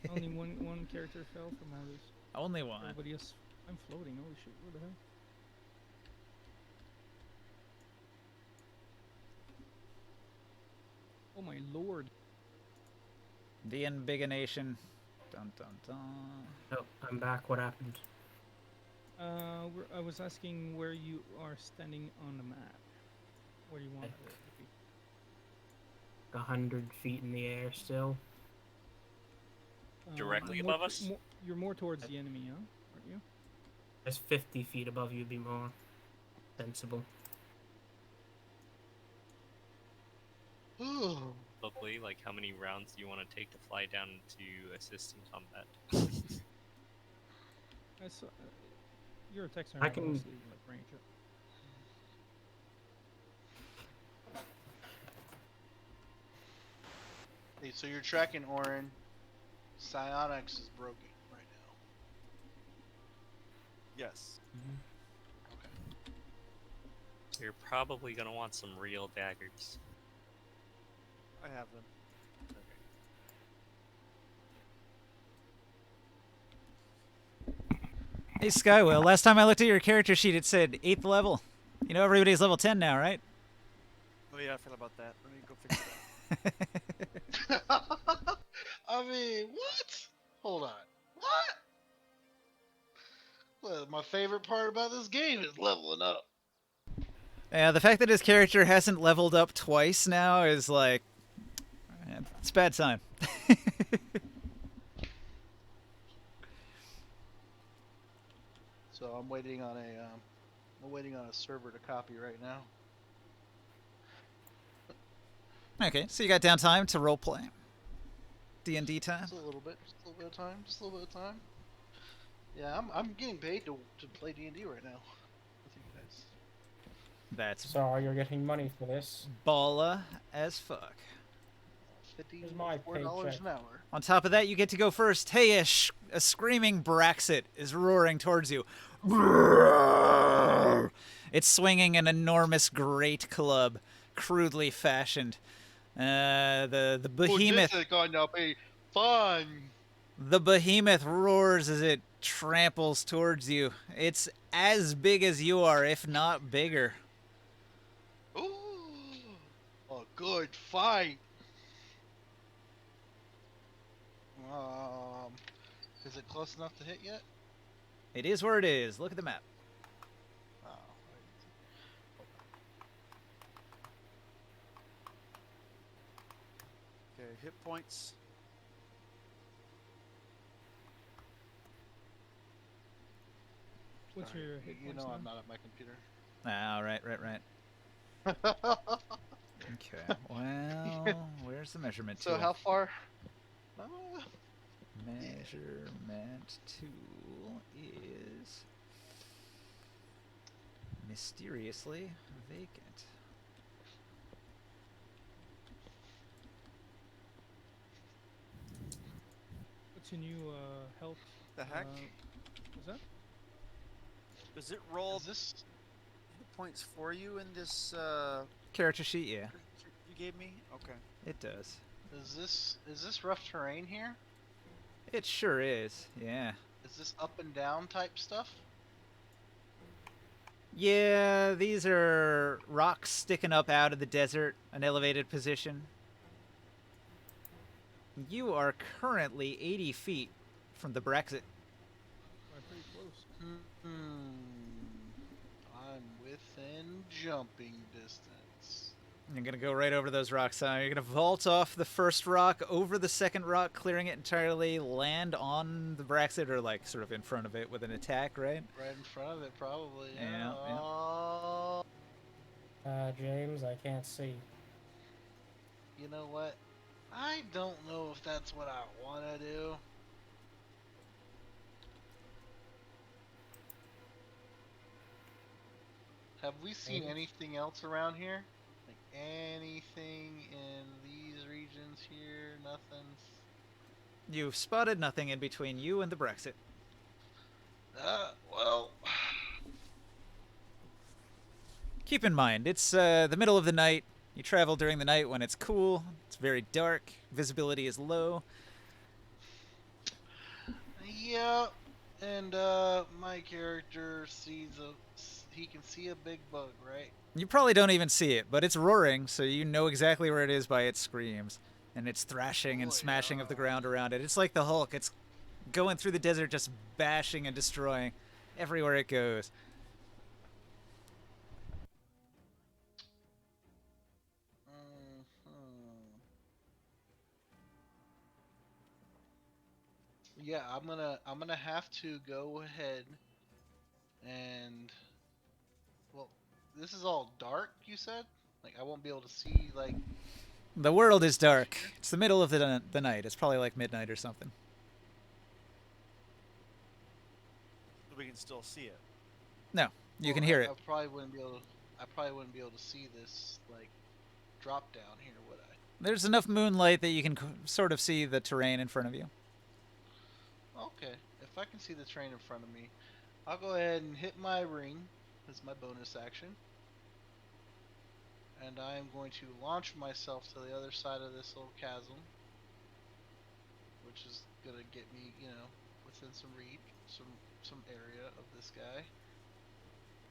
Only one character fell from all this. Only one. Everybody else. I'm floating. Holy shit! What the hell? Oh my lord! The Inbigonation. Dun dun dun. Oh, I'm back. What happened? I was asking where you are standing on the map. Where do you want it to be? 100 feet in the air still. Directly more above us? You're more towards the enemy, huh? Aren't you? There's 50 feet above you would be more sensible. Probably, like, how many rounds do you want to take to fly down to assist in combat? I saw, your attacks are I can- mostly like range up. Hey, so you're tracking Orin. Psionics is broken right Yes. now. Okay. So you're probably gonna want some real daggers. I have them. Hey Skywell, last time I looked at your character sheet it said 8th level. You know everybody's level 10 now, right? Oh yeah, I forgot about that. Let me go fix that. I mean, what? Hold on. What? Well, my favorite part about this game is leveling up. Yeah, the fact that his character hasn't leveled up twice now is like... it's a bad sign. So I'm waiting on a server to copy right now. Okay, so you got downtime to roleplay. D&D time. Just a little bit of time. Just a little bit of time. Yeah, I'm getting paid to play D&D right now with you guys. That's So you're getting money for this? balla as fuck. Here's my $54 paycheck. an hour. On top of that, you get to go first. Hey, a screaming Braxit is roaring towards you. It's swinging an enormous great club, crudely fashioned. The behemoth. This is gonna be fun. The behemoth roars as it tramples towards you. It's as big as you are, if not bigger. Ooh, a good fight. Is it close enough to hit yet? It is where it is. Look at the map. Oh, Okay, hit points. What's sorry. your hit You points know now? I'm not at my computer. Ah, right. Okay, well, where's the measurement tool? So how far? Measurement tool is mysteriously vacant. What's your new health? The heck? What's that? Does it roll Is this? hit points for you in this Character sheet, yeah, you gave me? Okay. it does. Is this rough terrain here? It sure is, yeah. Is this up and down type stuff? Yeah, these are rocks sticking up out of the desert, an elevated position. You are currently 80 feet from the Brexit. We're pretty close. I'm within jumping distance. You're gonna go right over those rocks. You're gonna vault off the first rock, over the second rock, clearing it entirely, land on the Brexit, or like sort of in front of it with an attack, right? Right in front of it, probably. Yeah, yeah. Oh, James, I can't see. you know what? I don't know if that's what I want to do. Have we seen Maybe. anything else around here? Like anything in these regions here? Nothing. You've spotted nothing in between you and the Brexit. Well. Keep in mind, it's the middle of the night. You travel during the night when it's cool. It's very dark. Visibility is low. Yeah, and my character sees he can see a big bug, right? You probably don't even see it, but it's roaring, so you know exactly where it is by its screams. And it's thrashing and Oh, smashing of the yeah. ground around it. It's like the Hulk. It's going through the desert just bashing and destroying everywhere it goes. Mhm. Yeah, I'm gonna have to go ahead and well, this is all dark. You said like I won't be able to see like The world is stuff dark. here? It's the middle of the night. It's probably like midnight or something. We can still see it. No, you Well, can hear I it. probably wouldn't be able to. I probably wouldn't be able to see this like drop down here, would I? There's enough moonlight that you can sort of see the terrain in front of you. Okay, if I can see the train in front of me, I'll go ahead and hit my ring as my bonus action. And I am going to launch myself to the other side of this little chasm, which is gonna get me, within some reach, some area of this guy.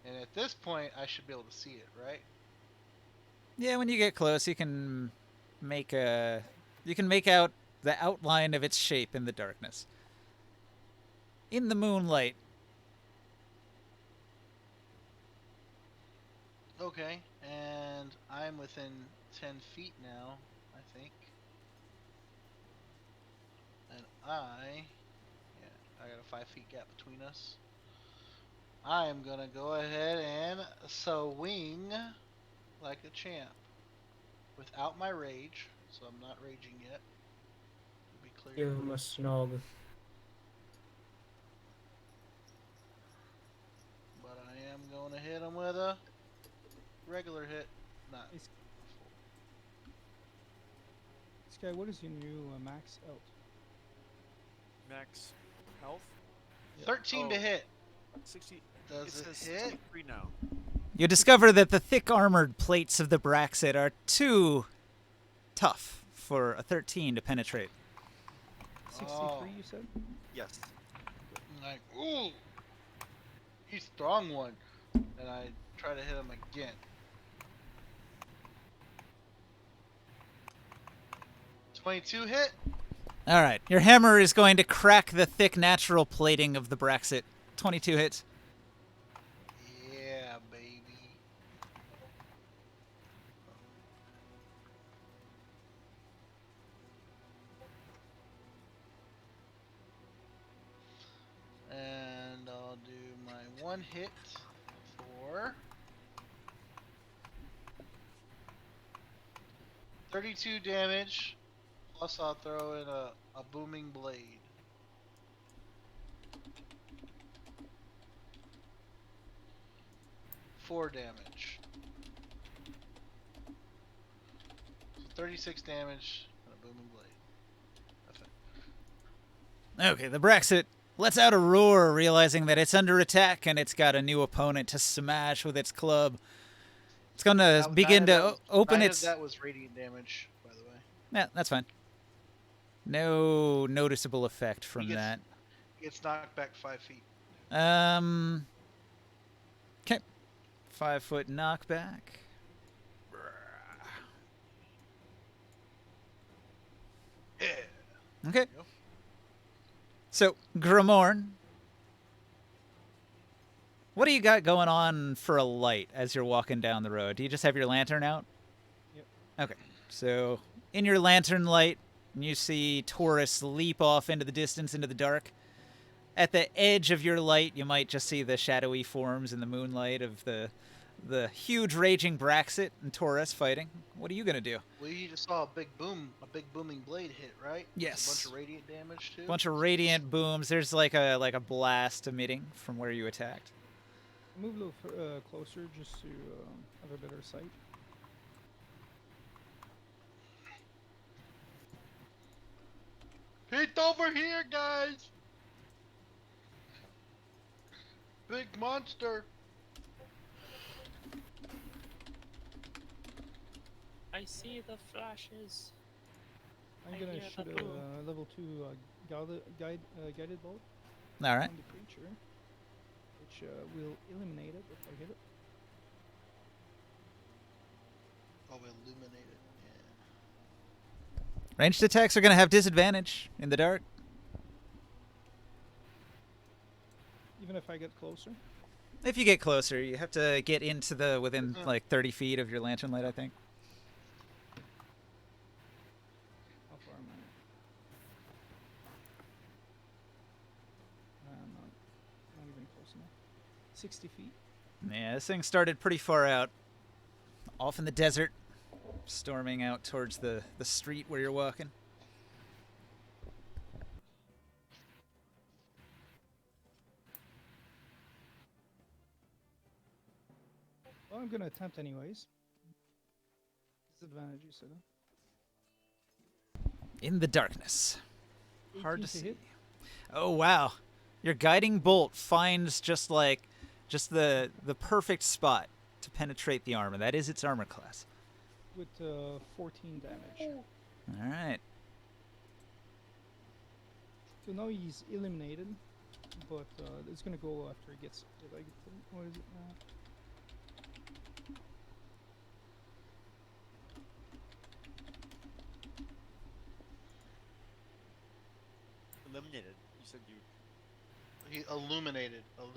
And at this point, I should be able to see it, right? Yeah, when you get close, you can make out the outline of its shape in the darkness. In the moonlight. Okay, and I'm within 10 feet now, I think. And yeah, I got a 5 feet gap between us. I am gonna go ahead and swing like a champ without my rage, so I'm not raging yet. To be clear. Give him a snog. But I am going to hit him with a regular hit. Not. Is- Sky, what is your new max out? Max health. 13 to Oh. hit. 60. Does it it says hit? 63 now. You discover that the thick armored plates of the Braxit are too tough for a 13 to penetrate. 63, Oh. you said? Yes. I'm like, ooh, he's strong one. And I try to hit him again. .22 hit. All right, your hammer is going to crack the thick natural plating of the Braxit. 22 hits. Yeah, baby. And I'll do my one hit for 32 damage. Plus, I'll throw in a booming blade. Four damage. So 36 damage and a booming blade. That's it. Okay, the Braxit lets out a roar, realizing that it's under attack and it's got a new opponent to smash with its club. It's going to begin to open its... That was radiant damage, by the way. Yeah, that's fine. No noticeable effect from He gets- that. He gets knocked back 5 feet. Okay. 5 foot knockback. Yeah. Okay. Go. So, Grimorn, what do you got going on for a light as you're walking down the road? Do you just have your lantern out? Yep. Okay. So, in your lantern light, you see Taurus leap off into the distance, into the dark. At the edge of your light, you might just see the shadowy forms in the moonlight of the huge raging Braxit and Taurus fighting. What are you gonna do? Well, you just saw a big booming blade hit, right? Yes. A bunch of radiant damage too. Bunch of radiant booms. There's like a blast emitting from where you attacked. Move a little closer just to have a better sight. Get over here, guys! Big monster! I see the flashes. I'm I gonna hear shoot the a boom. level 2 guided bolt All right. on the creature, which will eliminate it if I hit it. Oh, illuminated. Yeah. Ranged attacks are going to have disadvantage in the dark. Even if I get closer. If you get closer, you have to get into the within like 30 feet of your lantern light, I think. How far am I? Not even close enough. 60 feet. Yeah, this thing started pretty far out, off in the desert, storming out towards the street where you're walking. Well, I'm gonna attempt anyways. Disadvantage, you said. In the darkness. Hard 18 to see. hit. Oh, wow. Your guiding bolt finds just the perfect spot to penetrate the armor. That is its armor class. With 14 damage. All right. So now he's eliminated, but it's gonna go after he gets hit. What is it now? Eliminated. You said you. He illuminated. Oh,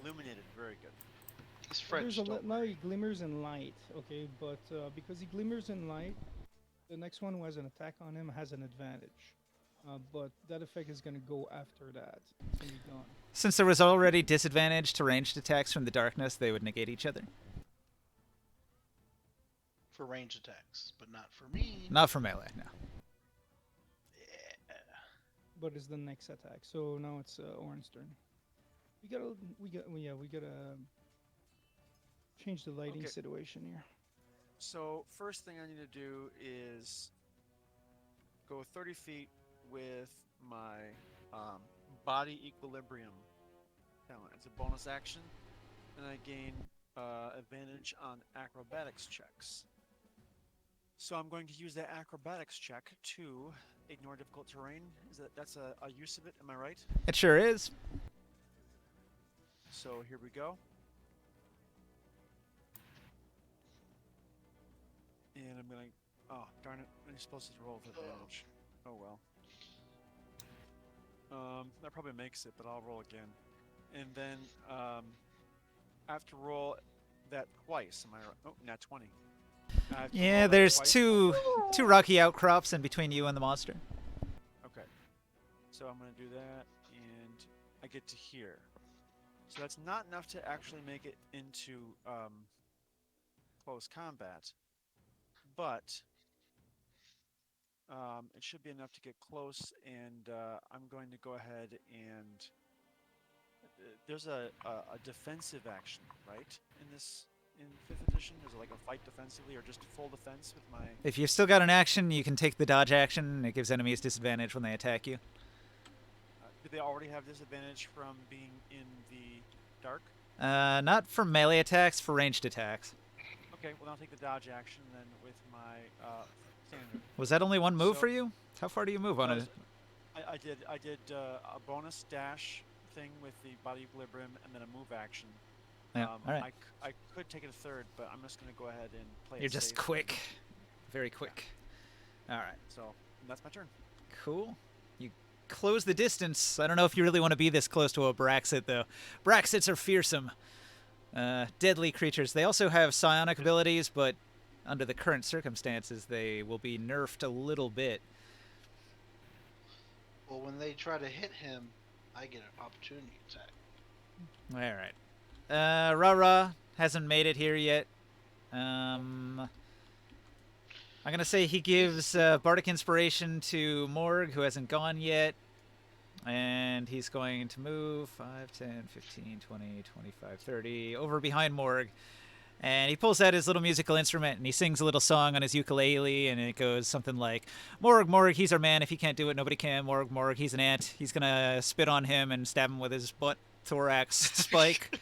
illuminated. Very good. He's Well, French. now he glimmers in light, okay, but because he glimmers in light, the next one who has an attack on him has an advantage. But that effect is gonna go after that. It's gonna be gone. Since there was already disadvantage to ranged attacks from the darkness, they would negate each other. For range attacks, but not for me. Not for melee, no. Yeah. But it's the next attack. So now it's Orin's turn. We gotta change the lighting Okay. situation here. So first thing I need to do is go 30 feet with my body equilibrium talent. It's a bonus action, and I gain advantage on acrobatics checks. So I'm going to use that acrobatics check to ignore difficult terrain. That's a use of it? Am I right? It sure is. So here we go. And I'm gonna. Oh darn it! I'm supposed to roll with advantage. Oh well. That probably makes it, but I'll roll again. And then I have to roll that twice. Am I right? Oh, not 20. I have to Yeah, roll that there's twice. two rocky outcrops in between you and the monster. Okay. So I'm gonna do that, and I get to here. So that's not enough to actually make it into close combat, but it should be enough to get close. And I'm going to go ahead and there's a defensive action, right? In 5th edition, is it like a fight defensively or just full defense with my? If you've still got an action, you can take the dodge action. It gives enemies disadvantage when they attack you. Do they already have disadvantage from being in the dark? Not for melee attacks, for ranged attacks. Okay, well, I'll take the dodge action then with my standard. Was that only one move So- for you? How far do you move on it? I did a bonus dash thing with the body equilibrium and then a move action. Yeah, all right. I could take it a third, but I'm just going to go ahead and play You're it just safe. quick. Very quick. All right. So that's my turn. Cool. You close the distance. I don't know if you really want to be this close to a Braxit, though. Braxits are fearsome. Deadly creatures. They also have psionic abilities, but under the current circumstances, they will be nerfed a little bit. Well, when they try to hit him, I get an opportunity attack. All right. Ra-Ra hasn't made it here yet. I'm going to say he gives Bardic Inspiration to Morg, who hasn't gone yet. And he's going to move 5, 10, 15, 20, 25, 30, over behind Morg. And he pulls out his little musical instrument and he sings a little song on his ukulele, and it goes something like, Morg, Morg, he's our man. If he can't do it, nobody can. Morg, Morg, he's an ant. He's gonna spit on him and stab him with his butt thorax spike.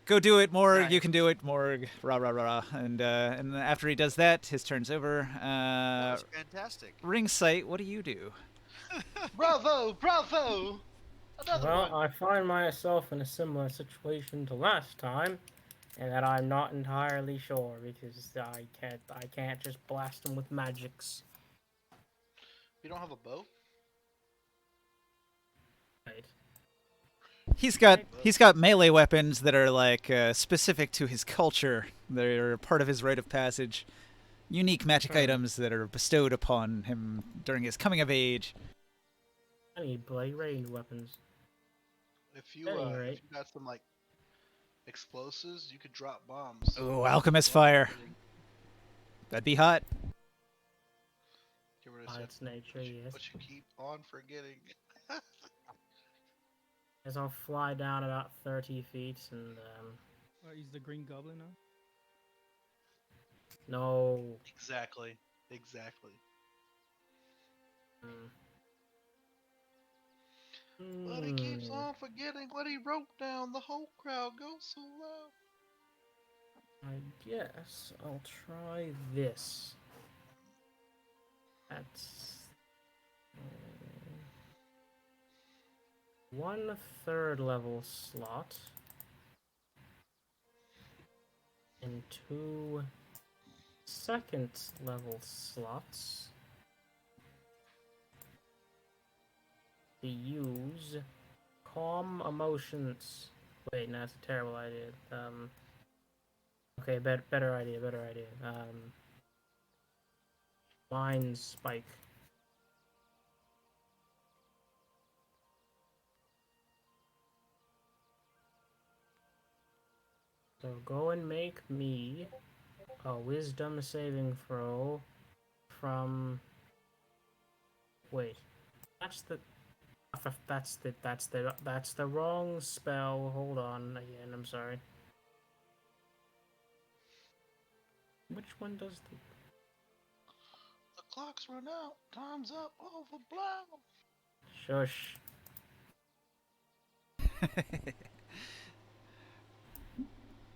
Go do it, Morg. Nice. You can do it, Morg. Rah, rah, rah. And after he does that, his turn's over. That was fantastic. Ring Sight, what do you do? Bravo, bravo! Another Well, one. I find myself in a similar situation to last time, and that I'm not entirely sure because I can't just blast them with magics. You don't have a bow? Right. He's got melee weapons that are like specific to his culture. They're part of his rite of passage. Unique magic items that are bestowed upon him during his coming of age. I need blade range weapons. If you Anyway. if you got some like explosives, you could drop bombs. Ooh, alchemist fire. That'd be hot. Get rid By of its nature, yes. but you keep on forgetting. As I'll fly down about 30 feet and He's the Green Goblin now. no. Exactly. But he keeps on forgetting what he wrote down. The whole crowd goes so loud. I guess I'll try this. That's 1/3 level slot and 2 second level slots to use calm emotions. Wait, no, that's a terrible idea. Okay, better idea. Mind spike. So go and make me a wisdom saving throw from. Wait, that's the wrong spell. Hold on again. I'm sorry. Which one does the? The clock's run out. Time's up. Over blow. Shush.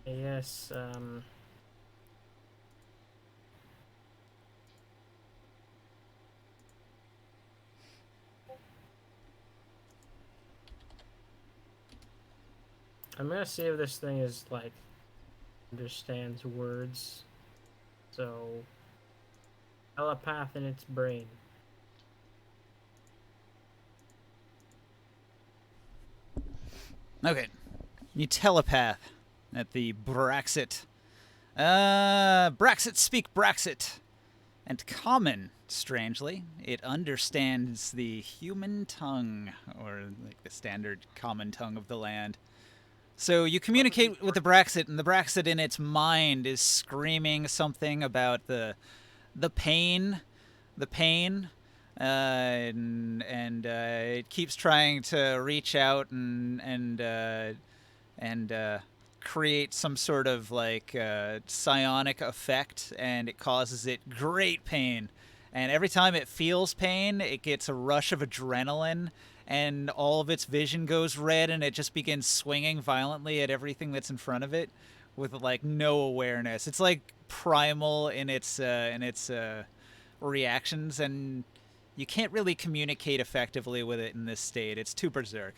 Yes. I'm gonna see if this thing is like understands words. So telepath in its brain. Okay. You telepath at the Braxit. Braxit speak Braxit. And common, strangely. It understands the human tongue, or like the standard common tongue of the land. So you communicate with the Braxit, and the Braxit in its mind is screaming something about the pain, and it keeps trying to reach out and create some sort of like psionic effect, and it causes it great pain. And every time it feels pain, it gets a rush of adrenaline, and all of its vision goes red, and it just begins swinging violently at everything that's in front of it with like no awareness. It's like primal in its reactions, and you can't really communicate effectively with it in this state. It's too berserk.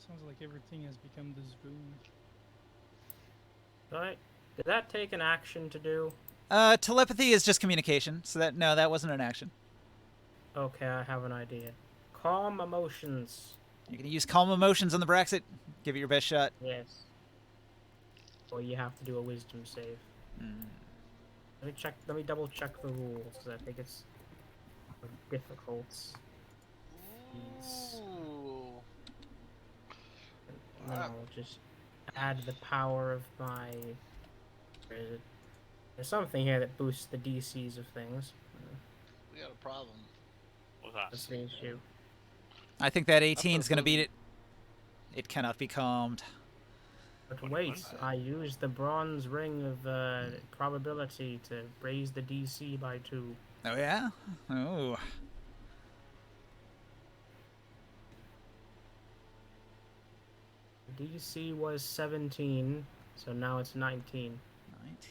Sounds like everything has become the spoon. Right? Did that take an action to do? Telepathy is just communication, so that wasn't an action. Okay, I have an idea. Calm emotions. You're gonna use calm emotions on the Braxit. Give it your best shot. Yes. Well, you have to do a wisdom save. Let me double check the rules, because I think it's difficult. Jeez. Ooh. And then I'll just add the power of my. Where is it? There's something here that boosts the DCs of things. We got a problem. That's the issue. I think that 18 is gonna beat it. It cannot be calmed. But 21. wait, I used the bronze ring of probability to raise the DC by 2. Oh, yeah? Oh. DC was 17, so now it's 19.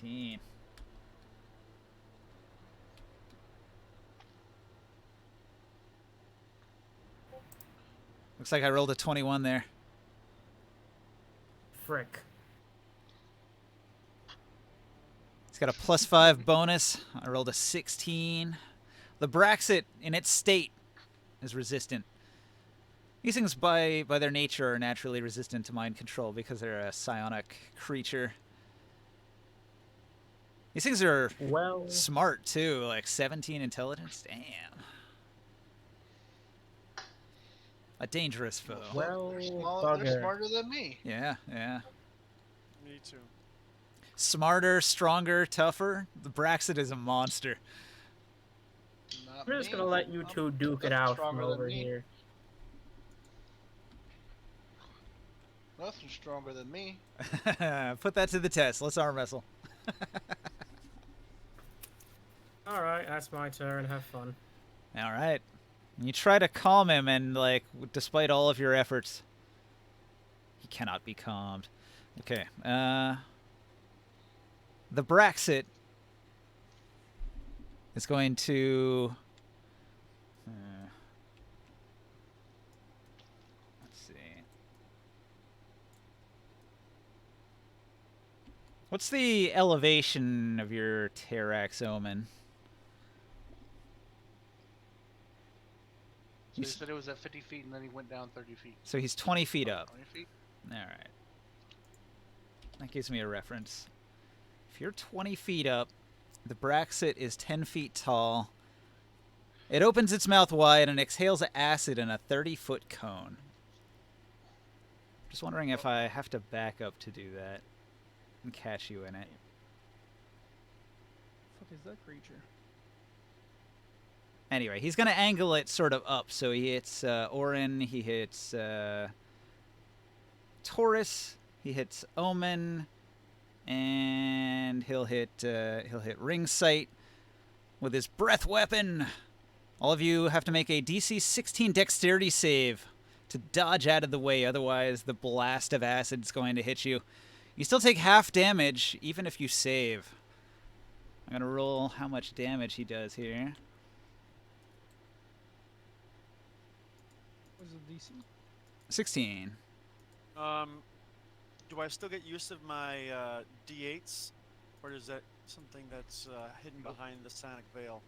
19. Looks like I rolled a 21 there. Frick. It's got a +5 bonus. I rolled a 16. The Braxit, in its state, is resistant. These things, by their nature, are naturally resistant to mind control because they're a psionic creature. These things are Well, smart, too. Like 17 intelligence. Damn. A dangerous foe. well, They're bugger. smarter than me. Yeah, yeah. Me too. Smarter, stronger, tougher. The Braxit is a monster. Not I'm just me. gonna let you two duke it Nothing out from stronger than over me. here. Nothing stronger than me. Put that to the test. Let's arm wrestle. Alright, that's my turn. Have fun. All right. You try to calm him, and, like, despite all of your efforts, he cannot be calmed. Okay. The Braxit is going to... let's see. What's the elevation of your Terrax Omen? So he said it was at 50 feet, and then he went down 30 feet. So he's 20 feet up. 20 feet? All right. That gives me a reference. If you're 20 feet up, the Braxit is 10 feet tall. It opens its mouth wide and exhales acid in a 30-foot cone. Just wondering if I have to back up to do that and catch you in it. Fuck is that creature? Anyway, he's going to angle it sort of up. So he hits Orin, he hits Taurus, he hits Omen, and he'll hit Ring Sight with his breath weapon. All of you have to make a DC 16 dexterity save to dodge out of the way, otherwise the blast of acid is going to hit you. You still take half damage, even if you save. I'm going to roll how much damage he does here. What's the DC? 16. Do I still get use of my D8s, or is that something that's hidden behind the sonic veil?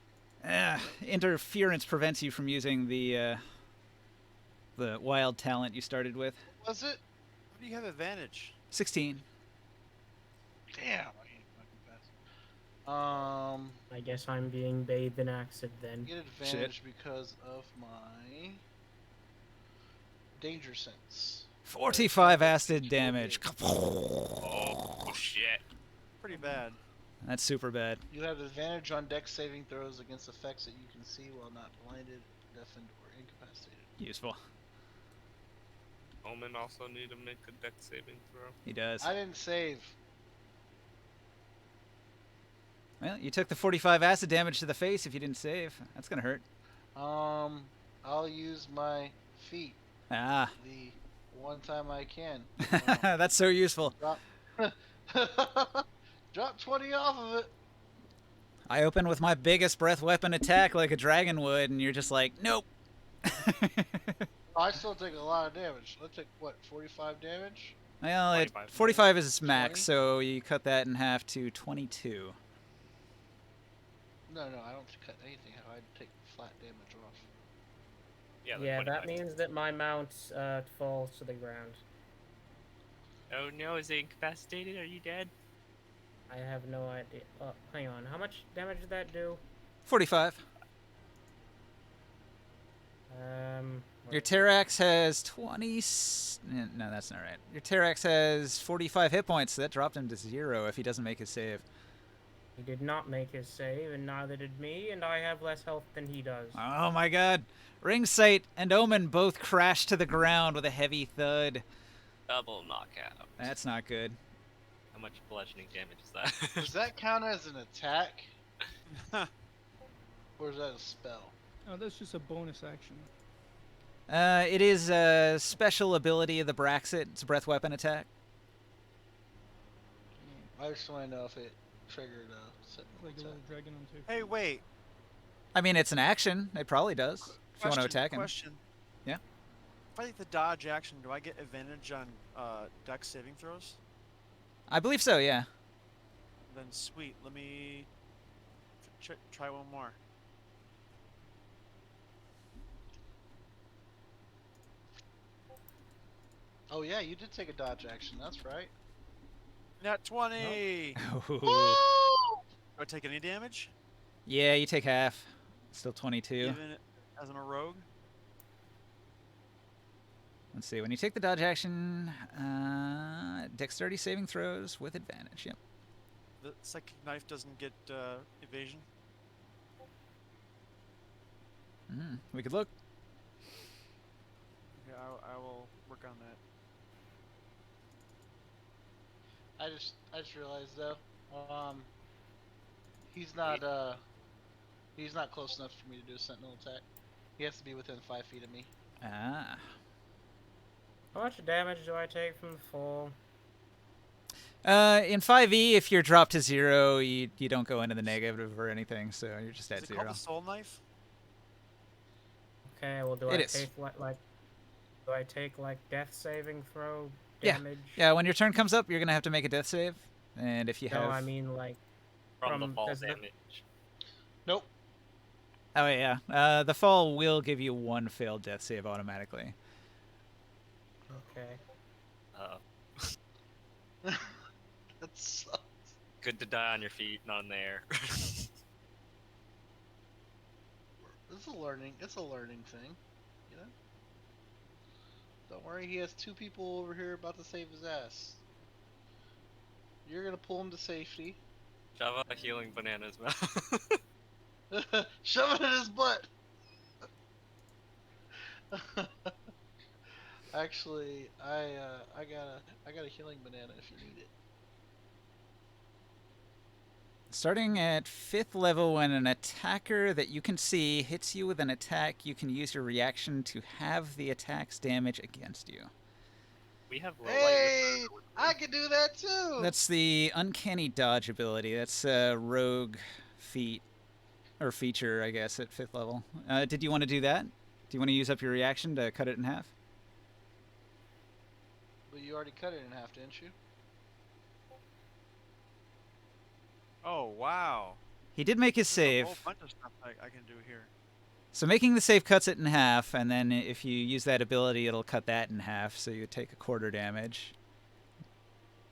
Interference prevents you from using the wild talent you started with. Was it? How do you have advantage? 16. Damn, I ain't fucking fast. I guess I'm being bathed in acid then. Get advantage because of my danger sense. 45 acid damage. Oh shit. Pretty bad. That's super bad. You have advantage on dex saving throws against effects that you can see while not blinded, deafened, or incapacitated. Useful. Omen also need to make a dex saving throw. He does. I didn't save. Well, you took the 45 acid damage to the face if you didn't save. That's going to hurt. I'll use my feet Ah. the one time I can. That's so useful. Drop 20 off of it. I open with my biggest breath weapon attack like a dragon would, and you're just like, nope. I still take a lot of damage. I take, what, 45 damage? Well, 25. 45 is its max, 20? so you cut that in half to 22. No, I don't cut anything. I take flat damage off. Yeah, like Yeah, that 25. means that my mount falls to the ground. Oh no, is it incapacitated? Are you dead? I have no idea. Oh, hang on. How much damage did that do? 45. Your Terrax has 20... No, that's not right. Your Terrax has 45 hit points, so that dropped him to 0 if he doesn't make his save. He did not make his save, and neither did me, and I have less health than he does. Oh my god. Ring Sight and Omen both crash to the ground with a heavy thud. Double knockout. That's not good. How much bludgeoning damage is that? Does that count as an attack? Or is that a spell? Oh, that's just a bonus action. It is a special ability of the Braxit. It's a breath weapon attack. I just want to know if it triggered a sentinel Like a attack. little dragon on 2 feet. Hey, wait. I mean, it's an action. It probably does. If you want to Question, attack him. Question. Yeah. If I take the dodge action, do I get advantage on dex saving throws? I believe so, yeah. Then sweet. Let me try one more. Oh yeah, you did take a dodge action. That's right. Nat 20. Ooh. Do I take any damage? Yeah, you take half. Still 22. Even as I'm a rogue? Let's see. When you take the dodge action, dexterity saving throws with advantage. Yep. The psychic knife doesn't get evasion? We could look. Okay, I will work on that. I just realized though, he's not close enough for me to do a sentinel attack. He has to be within 5 feet of me. Ah. How much damage do I take from the fall? In 5e, if you're dropped to 0, you don't go into the negative or anything, so you're just Is at it 0. called the soul knife? Okay, well, do It I is. take do I take like death saving throw Yeah. damage? Yeah, when your turn comes up, you're going to have to make a death save. And if you No, have... I mean like From the From- fall does the- damage. Nope. Oh, yeah. The fall will give you 1 failed death save automatically. okay. That sucks. Good to die on your feet, not in the air. It's a learning thing, you know? Don't worry, he has 2 people over here about to save his ass. You're gonna pull him to safety. Shove a healing banana as well. Shove it in his butt! Actually, I got a healing banana if you need it. Starting at 5th level, when an attacker that you can see hits you with an attack, you can use your reaction to have the attack's damage against you. We have low Hey! I can do that too! That's the Uncanny Dodge ability. That's a rogue feat, or feature, I guess, at 5th level. Did you want to do that? Do you want to use up your reaction to cut it in half? But you already cut it in half, didn't you? Oh, wow. He did make his There's a save. whole bunch of stuff I can do here. So making the save cuts it in half, and then if you use that ability, it'll cut that in half, so you take a quarter damage.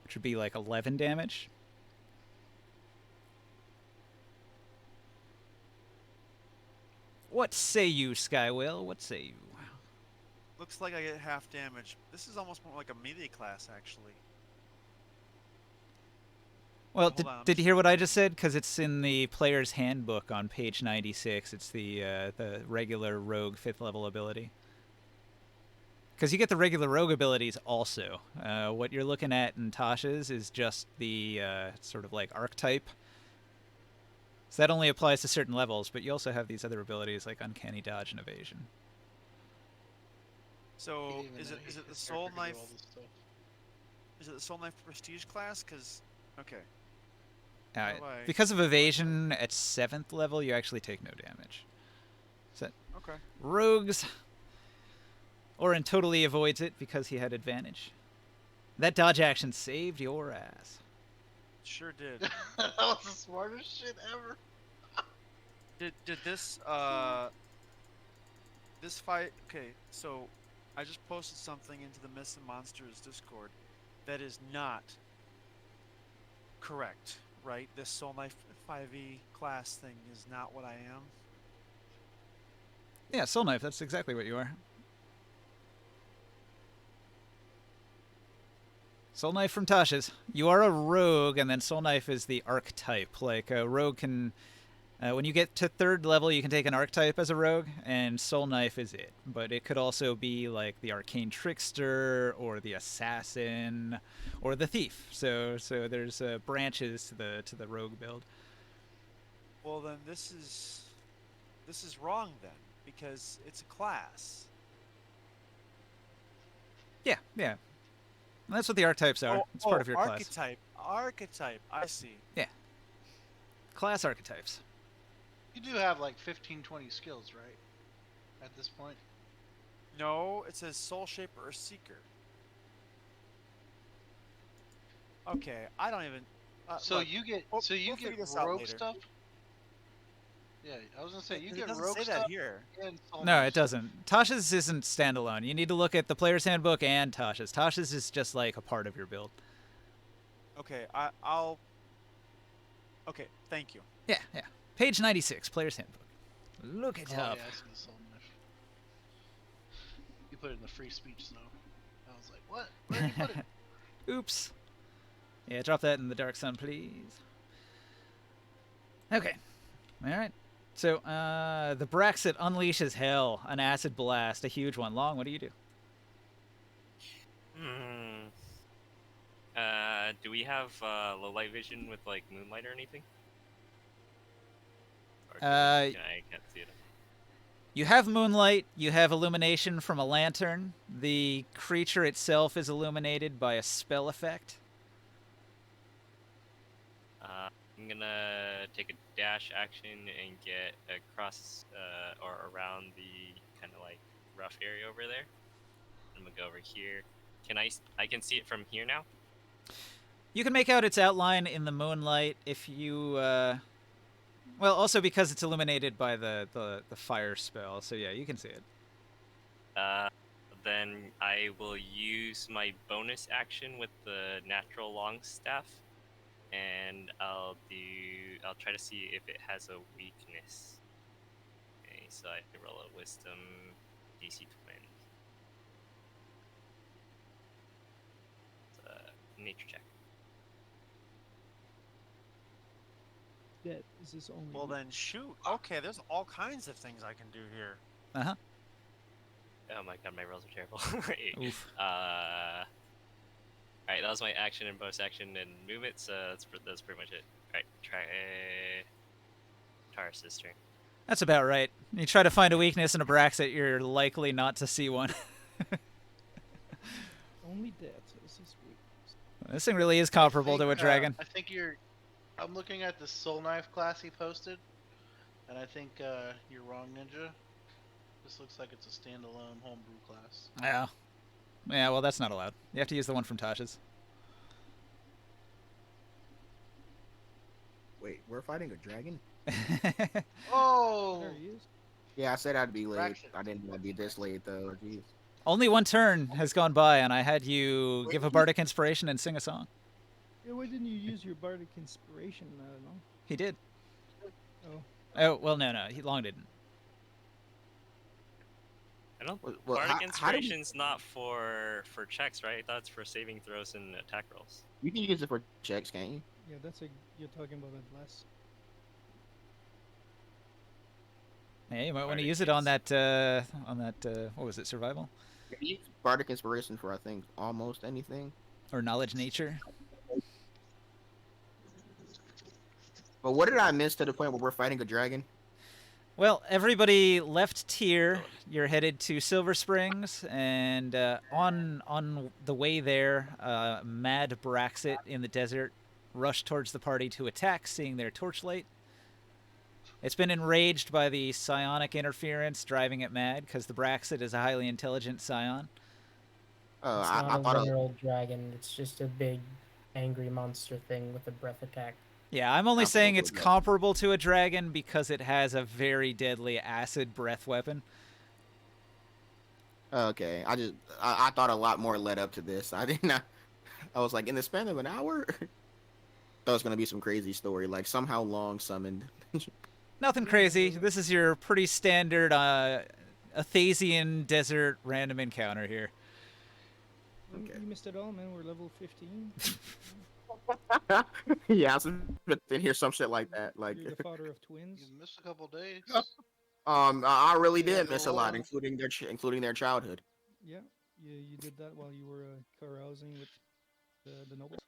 Which would be like 11 damage. What say you, Skywell? What say you? Looks like I get half damage. This is almost more like a melee class, actually. Well, Hold did, on, I'm did you hear what I just said? Because it's in the player's handbook on page 96. It's the regular rogue 5th level ability. Because you get the regular rogue abilities also. What you're looking at in Tasha's is just the sort of like archetype. So that only applies to certain levels, but you also have these other abilities like Uncanny Dodge and Evasion. So, He didn't even know is it the his soul character could do knife? all this stuff. Is it the soul knife prestige class? Because, okay. Uh, How do I- because of Evasion at 7th level, you actually take no damage. So Okay. rogues, Orin totally avoids it because he had advantage. That dodge action saved your ass. Sure did. That was the smartest shit ever. Did this this fight? Okay, so I just posted something into the Myths and Monsters Discord that is not correct, right? This Soul Knife 5e class thing is not what I am. Yeah, Soul Knife, that's exactly what you are. Soul Knife from Tasha's. You are a rogue, and then Soul Knife is the archetype. Like, a rogue can When you get to 3rd level, you can take an archetype as a rogue, and Soul Knife is it. But it could also be like the Arcane Trickster, or the Assassin, or the Thief. So there's branches to the rogue build. Well, then this is wrong then, because it's a class. Yeah. And that's what the archetypes are. It's part of your class. Archetype. I see. Yeah. Class archetypes. You do have like 15, 20 skills, right? At this point. No, it says Soul Shaper or Seeker. Okay, I don't even. So look, you get we'll get figure this out rogue later. stuff. Yeah, I was gonna say you It get doesn't rogue say stuff. that here. And Soul No, Knife it stuff. doesn't. Tasha's isn't standalone. You need to look at the player's handbook and Tasha's. Tasha's is just like a part of your build. Okay, I'll. Okay, thank you. Yeah. Page 96, player's handbook. Look it Oh up. yeah, I see the Soul Knife. You put it in the free speech zone. I was like, what? Where did you put it? Oops. Yeah, drop that in the Dark Sun, please. Okay. All right. So, the Braxit unleashes hell, an acid blast, a huge one. Long, what do you do? Do we have low light vision with like moonlight or anything? Or I can't see it. You have moonlight, you have illumination from a lantern. The creature itself is illuminated by a spell effect. I'm gonna take a dash action and get across or around the kind of like rough area over there. I'm gonna go over here. I can see it from here now? You can make out its outline in the moonlight if you, well, also because it's illuminated by the fire spell, so yeah, you can see it. Then I will use my bonus action with the natural long staff, and I'll try to see if it has a weakness. Okay, so I can roll a wisdom DC 20. It's a nature check. That is this only. Well then, shoot. Okay, there's all kinds of things I can do here. Uh-huh. Oh my god, my rolls are terrible. Oof. Alright, that was my action and bonus action and movement, so that's pretty much it. Alright, try Taurus's turn. That's about right. You try to find a weakness in a Braxit, you're likely not to see one. Only that is his weakness. This thing really is comparable to a dragon. I think I'm looking at the Soul Knife class he posted, and I think you're wrong, Ninja. This looks like it's a standalone homebrew class. Yeah. Yeah, well, that's not allowed. You have to use the one from Tasha's. Wait, we're fighting a dragon? Oh! There he is. Yeah, I said I'd be late. Fraction. I didn't want to be this late, though. Jeez. Only one turn has gone by, and I had you give a bardic inspiration and sing a song. Yeah, why didn't you use your bardic inspiration? I don't know. He did. Oh. Oh, well, no, he long didn't. I don't. Well, Bardic how do we- Inspiration's not for checks, right? I thought it's for saving throws and attack rolls. You can use it for checks, can't you? Yeah, you're talking about that last. Yeah, you might want to Bardic use it on that, what was it, survival? You can use Bardic Inspiration for, I think, almost anything. Or knowledge nature? But what did I miss to the point where we're fighting a dragon? Well, everybody left Tier. You're headed to Silver Springs, and on the way there, Mad Braxit in the desert rushed towards the party to attack, seeing their torchlight. It's been enraged by the psionic interference, driving it mad, because the Braxit is a highly intelligent psion. Oh, It's I not thought a it literal dragon. It's just a big, angry monster thing with a breath attack. Yeah, I'm only saying Comparable it's to that. comparable to a dragon because it has a very deadly acid breath weapon. Okay, I thought a lot more led up to this. I was like, in the span of an hour? Thought it was gonna be some crazy story, like somehow long summoned. Nothing crazy. This is your pretty standard Athasian desert random encounter here. You missed it all, man. We're level 15. Yeah, I was expecting to hear some shit like that. Like, You're the father of twins. You missed a couple days. I really Yeah, did miss a lot, including their childhood. Yeah, you did that while you were carousing with the nobles.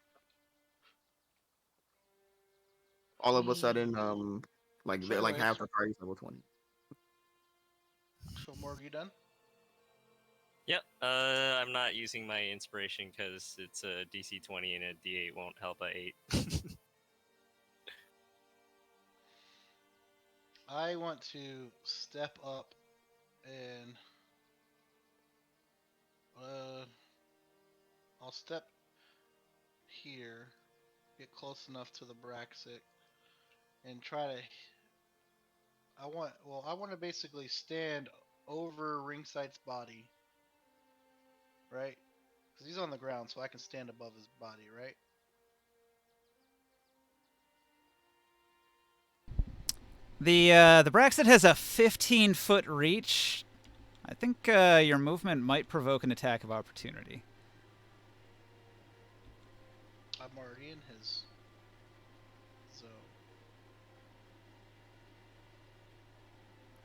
All of a sudden, like So they're like anyways, half the party's level 20. so Morg, you done? Yep. I'm not using my inspiration because it's a DC 20 and a D8 won't help a 8. I want to step up and I'll step here, get close enough to the Braxic, and try to. I want to basically stand over Ringside's body, right? Because he's on the ground, so I can stand above his body, right? The Braxton has a 15-foot reach. I think your movement might provoke an attack of opportunity. I'm already in his zone.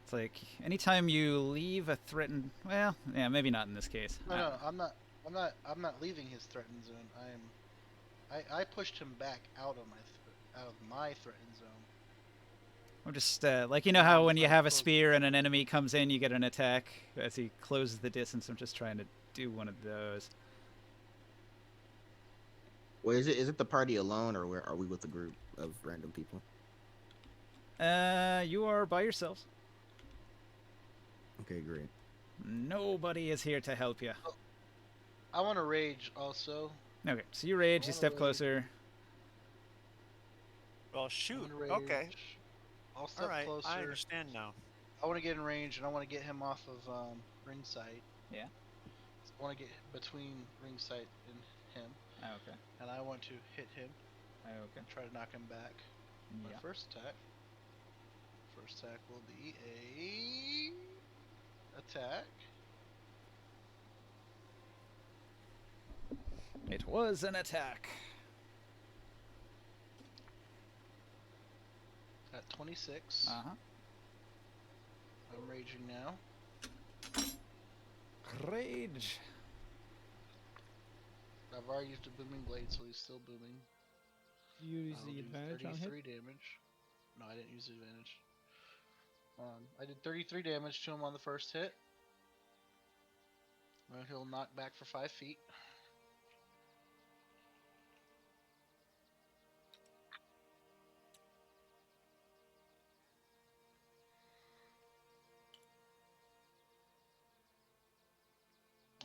It's like anytime you leave a threatened. Well, yeah, maybe not in this case. No, I'm not. I'm not leaving his threatened zone. I pushed him back out of my threatened zone. I'm just like you know how when you have a spear and an enemy comes in, you get an attack as he closes the distance. I'm just trying to do one of those. Well, is it the party alone, or where are we with a group of random people? You are by yourselves. Okay, great. Nobody is here to help you. I want to rage also. Okay, so you rage. You step rage. closer. Well, I shoot. wanna rage. Okay. I'll step All right. closer. I understand now. I want to get in range and I want to get him off of ringside. Yeah. I want to get between ringside and him, Okay. and I want to hit him. Okay. Try to knock him back. My Yeah. first attack. First attack will be a attack. It was an attack. At 26. Uh huh. I'm raging now. Rage. I've already used a booming blade, so he's still booming. You use I'll the do advantage on hit. 33 damage. No, I didn't use the advantage. I did 33 damage to him on the first hit. He'll knock back for 5 feet.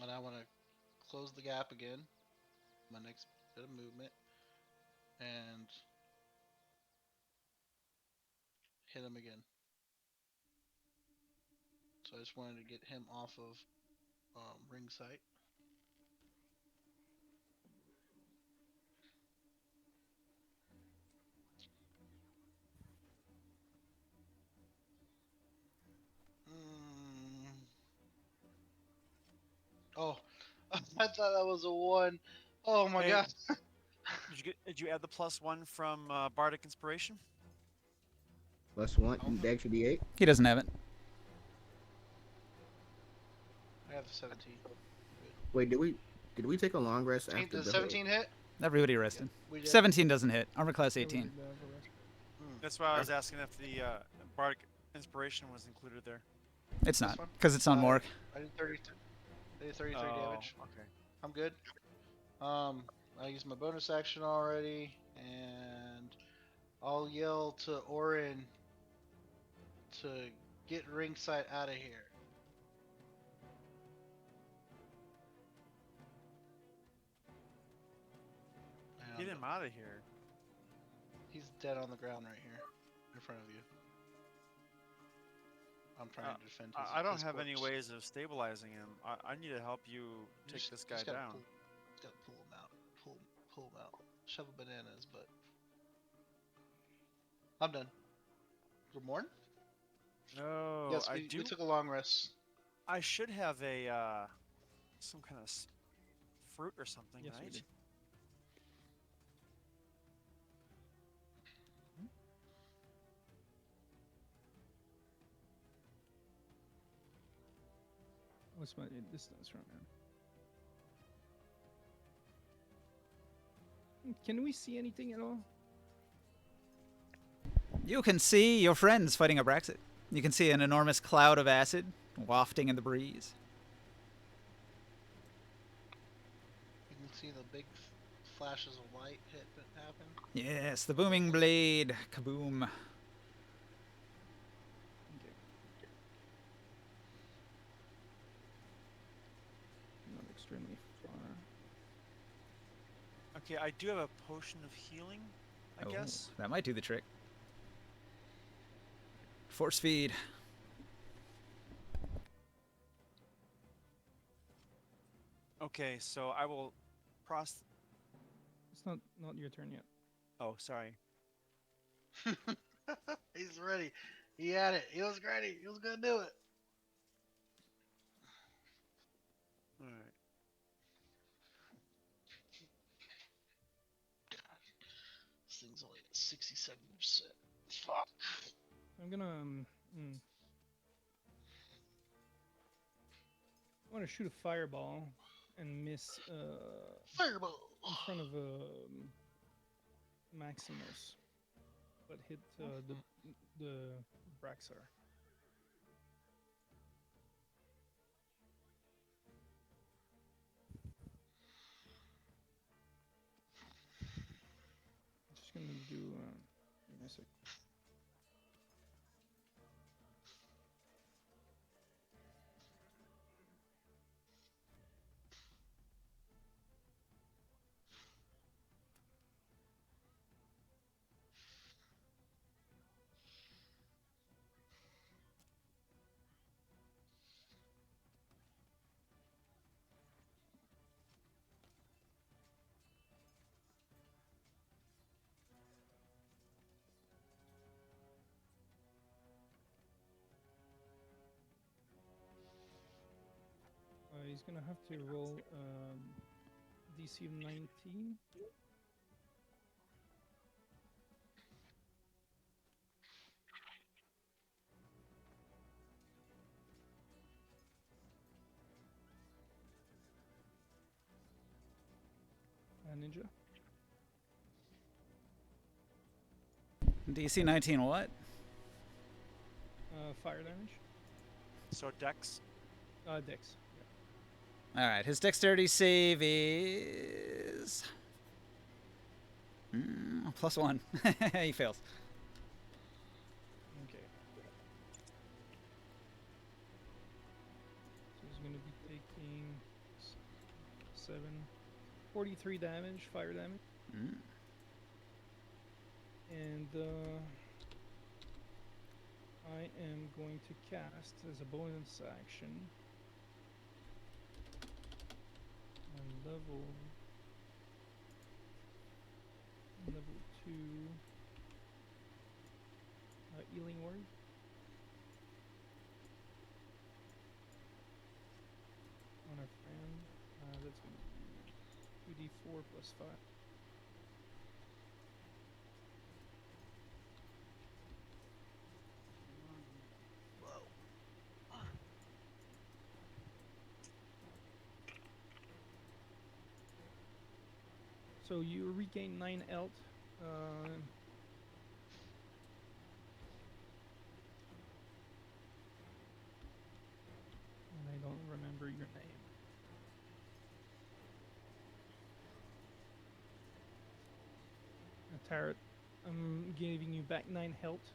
And I want to close the gap again. My next bit of movement. And hit him again. So I just wanted to get him off of ring sight. Oh, I thought that was a 1. Oh my Hey. god. Did you add the +1 from Bardic Inspiration? +1, dex should be 8. He doesn't have it. I have 17. Wait, did we take a long rest after Does the 17 hit? Everybody rested. We did. 17 doesn't hit. Armor class 18. That's why I was asking if the Bardic Inspiration was included there. It's not, one? because it's on Mork. I did 33. I did 33 damage. Okay. I'm good. I used my bonus action already, and I'll yell to Orin to get ringside out of here. Get him out of here. He's dead on the ground right here, in front of you. I'm trying to defend his I don't his have any corpse. ways of stabilizing him. I need to help you take this guy down. Just gotta pull him out. Pull him out. Shovel bananas, but I'm done. Good morning. No, Yes, I we do. took a long rest. I should have a some kind of fruit or something, Yes, we right? did. What's my distance from here? Can we see anything at all? You can see your friends fighting a Brexit. You can see an enormous cloud of acid wafting in the breeze. You can see the big flashes of light happen. Yes, the booming blade. Kaboom. Okay. Not extremely far. Okay, I do have a potion of healing, I guess. That might do the trick. Force feed. Okay, so I will It's not your turn yet. Oh, sorry. He's ready. He had it. He was ready. He was gonna do it. All right. This thing's only at 67%. Fuck. I'm gonna I want to shoot a fireball and miss Fireball. in front of Maximus, but hit the Braxar. Just gonna do. Give me a sec. He's gonna have to roll DC of 19. Ninja. DC 19 what? Fire damage. So Dex. Dex. Alright, his dexterity save is... +1. He fails. Okay. So he's going to be taking 43 damage, fire damage. And I am going to cast as a bonus action level 2 healing word. On our friend, that's going to be 2d4 plus 5. So you regain 9 health. And I don't remember your name. Tarot, I'm giving you back 9 health.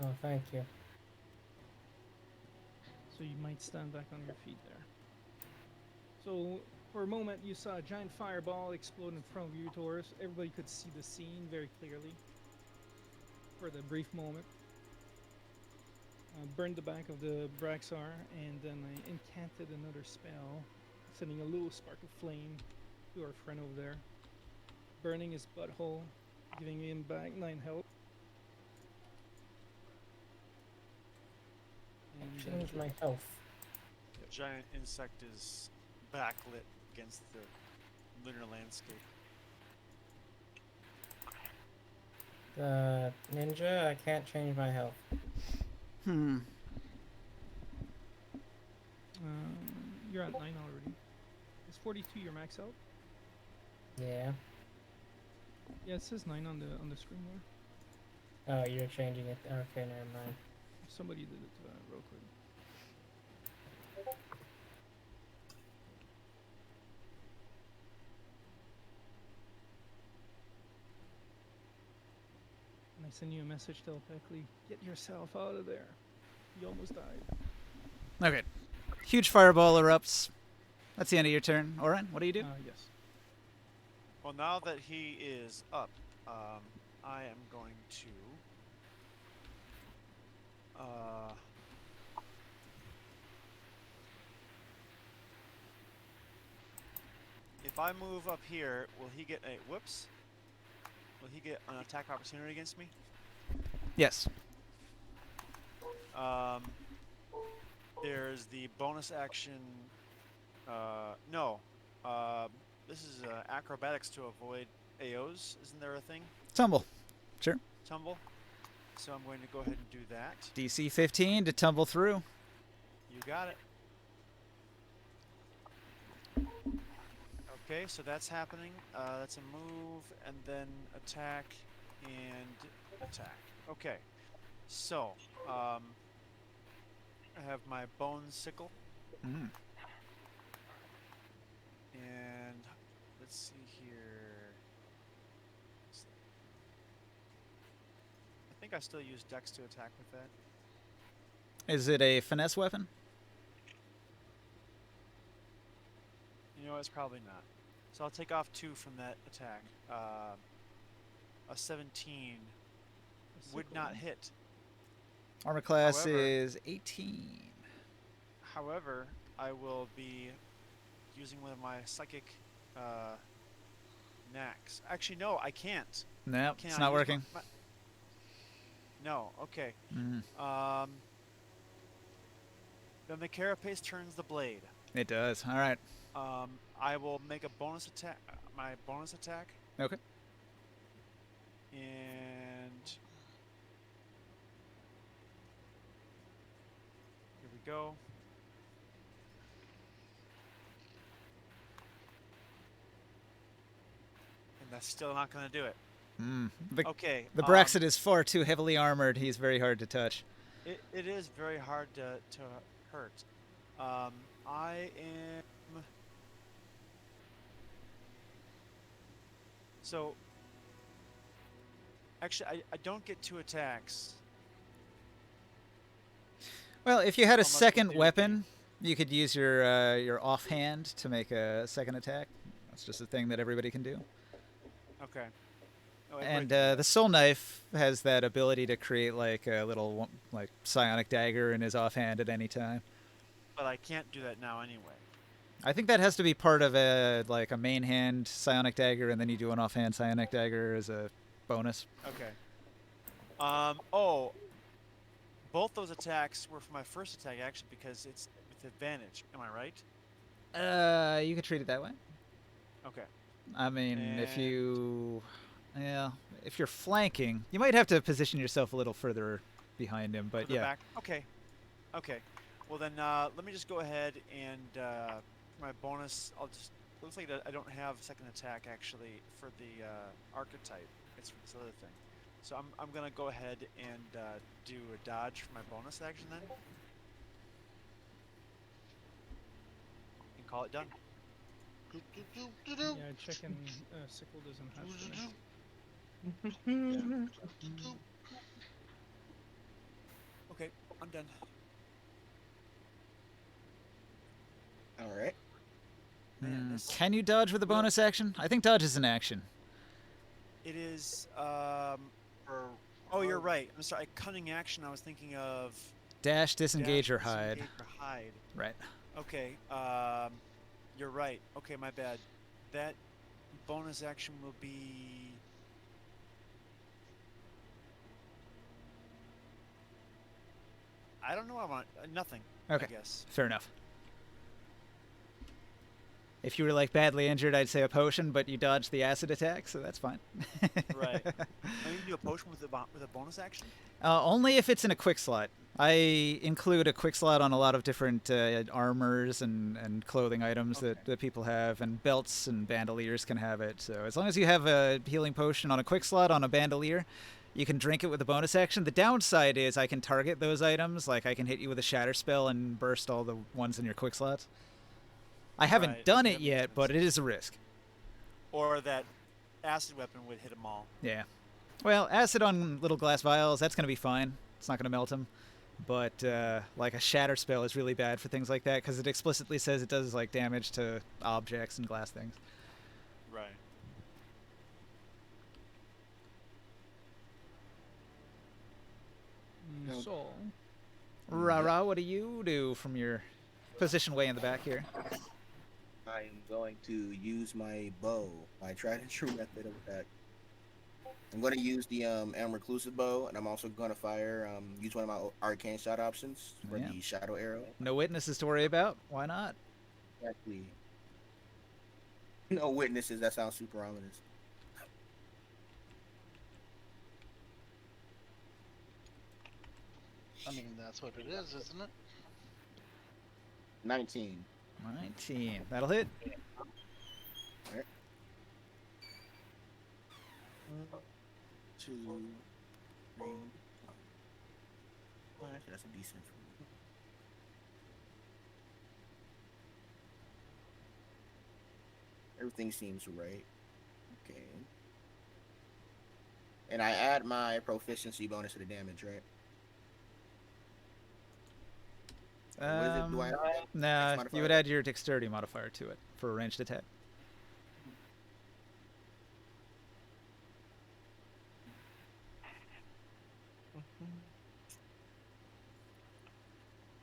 Oh, thank you. So you might stand back on your feet there. So for a moment, you saw a giant fireball explode in front of you, Taurus. Everybody could see the scene very clearly for the brief moment. Burned the back of the Braxar, and then I incanted another spell, sending a little spark of flame to our friend over there, burning his butthole, giving him back 9 health. And Change my health. The giant insect is backlit against the lunar landscape. Ninja, I can't change my health. You're at 9 already. Is 42 your max out? Yeah. Yeah, it says 9 on the screen there. Oh, you're changing it. Okay, never mind. Somebody did it real quick. And I send you a message telepathically. Get yourself out of there. You almost died. Okay. Huge fireball erupts. That's the end of your turn. Oren, what do you do? Yes. Well, now that he is up, I am going to. If I move up here, will he get a whoops? Will he get an attack opportunity against me? Yes. There's the bonus action. No. This is acrobatics to avoid AOs. Isn't there a thing? Tumble. Sure. Tumble. So I'm going to go ahead and do that. DC 15 to tumble through. You got it. Okay, so that's happening. That's a move, and then attack, and attack. Okay, so I have my bone sickle, Mm. and let's see here. I think I still use Dex to attack with that. Is it a finesse weapon? You know, it's probably not. So I'll take off 2 from that attack. A 17 would not hit. Armor class However- is 18. However, I will be using one of my psychic knacks. Actually, no, I can't. No, Can it's I not use working. No, okay. Mm. Then the carapace turns the blade. It does. All right. I will make a bonus attack. My bonus attack. Okay. And here we go. And that's still not going to do it. Mm. The Okay. Brexit is far too heavily armored. He's very hard to touch. It is very hard to hurt. I am. So. Actually, I don't get 2 attacks. Well, if you had a Unless it's second duty. weapon, you could use your offhand to make a second attack. That's just a thing that everybody can do. Okay. Oh, And everybody the soul knife has that ability to create like a little like psionic dagger in his offhand at any time. but I can't do that now anyway. I think that has to be part of a main hand psionic dagger, and then you do an offhand psionic dagger as a bonus. Okay. Oh, both those attacks were for my first attack actually because it's with advantage. Am I right? You could treat it that way. Okay. I mean, if And- you, yeah, if you're flanking, you might have to position yourself a little further behind him. But Further yeah, back. Okay. Okay. Well then, let me just go ahead and for my bonus, I'll just. Looks like I don't have a second attack actually for the archetype. It's for this other thing. So I'm gonna go ahead and do a dodge for my bonus action then, and call it done. Yeah, checking sickle doesn't have finish. Okay, I'm done. All right. Man, this- can you dodge with a bonus action? I think dodge is an action. It is. Oh, you're right. I'm sorry. Cunning action. I was thinking of. Dash, disengage, dash, or hide. disengage or hide. Right. Okay. You're right. Okay, my bad. That bonus action will be. I don't know. I want nothing. Okay. I guess. Fair enough. If you were like badly injured, I'd say a potion, but you dodged the acid attack, so that's fine. Right. I mean, you do a potion with a bonus action. Only if it's in a quick slot. I include a quick slot on a lot of different armors and clothing items that people have, and belts and bandoliers can have it. So as long as you have a healing potion on a quick slot on a bandolier, you can drink it with a bonus action. The downside is I can target those items, like I can hit you with a shatter spell and burst all the ones in your quick slots. I haven't Right, done okay, it that makes yet, sense. but it is a risk. Or that acid weapon would hit them all. Yeah. Well, acid on little glass vials, that's going to be fine. It's not going to melt them. But, like, a shatter spell is really bad for things like that, because it explicitly says it does, like, damage to objects and glass things. Right. So, Rara, what do you do from your position way in the back here? I am going to use my bow, my tried and true method of attack. I'm going to use the reclusive bow, and I'm also going to use one of my arcane shot options for Yeah. the shadow arrow. No witnesses to worry about. Why not? Exactly. No witnesses. That sounds super ominous. I mean, that's what it is, isn't it? 19. 19. That'll hit. Alright. 2, 3. Well, actually, that's a decent. Everything seems right. Okay. And I add my proficiency bonus to the damage, right? What is it? Do I add? Nah, Dex you would modifier? add your dexterity modifier to it for a ranged attack.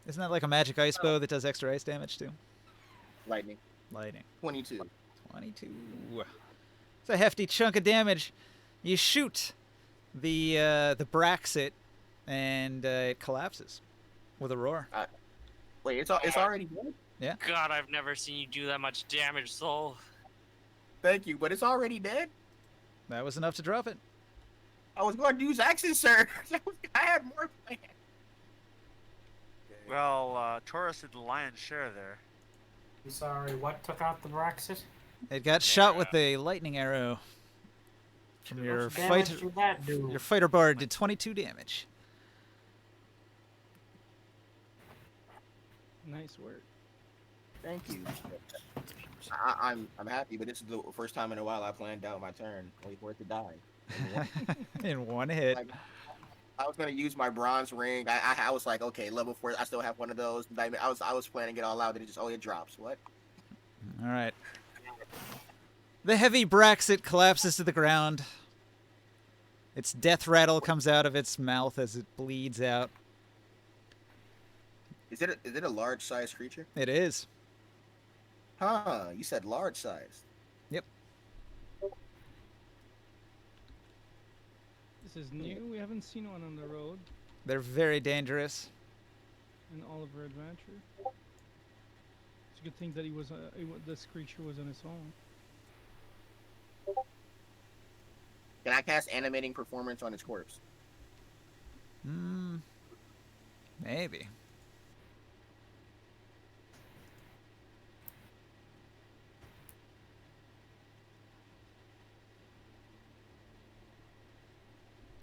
Isn't that like a magic ice bow that does extra ice damage too? Lightning. Lightning. 22. 22. It's a hefty chunk of damage. You shoot the Braxit, and it collapses with a roar. Wait, it's already dead? God, I've never seen you do that much damage, Soul. Thank you, but it's already dead? That was enough to drop it. I was going to use axes, sir. I had more planned. Well, Taurus did the lion's share there. I'm sorry, what took out the Braxit? It got shot with a lightning arrow from your What damage fighter. did that do? Your fighter bard did 22 damage. nice work. Thank you. I'm happy, but this is the first time in a while I planned out my turn, only for it to die. In one hit. Like, I was gonna use my bronze ring. I was like, okay, level 4. I still have one of those. I was planning it all out, and it just it drops. What? All right. The heavy Braxit collapses to the ground. Its death rattle comes out of its mouth as it bleeds out. Is it a large sized creature? It is. Huh? You said large size. Yep. This is new. We haven't seen one on the road They're very dangerous. in all of our adventure. It's a good thing that this creature was on its own. Can I cast animating performance on its corpse? Maybe.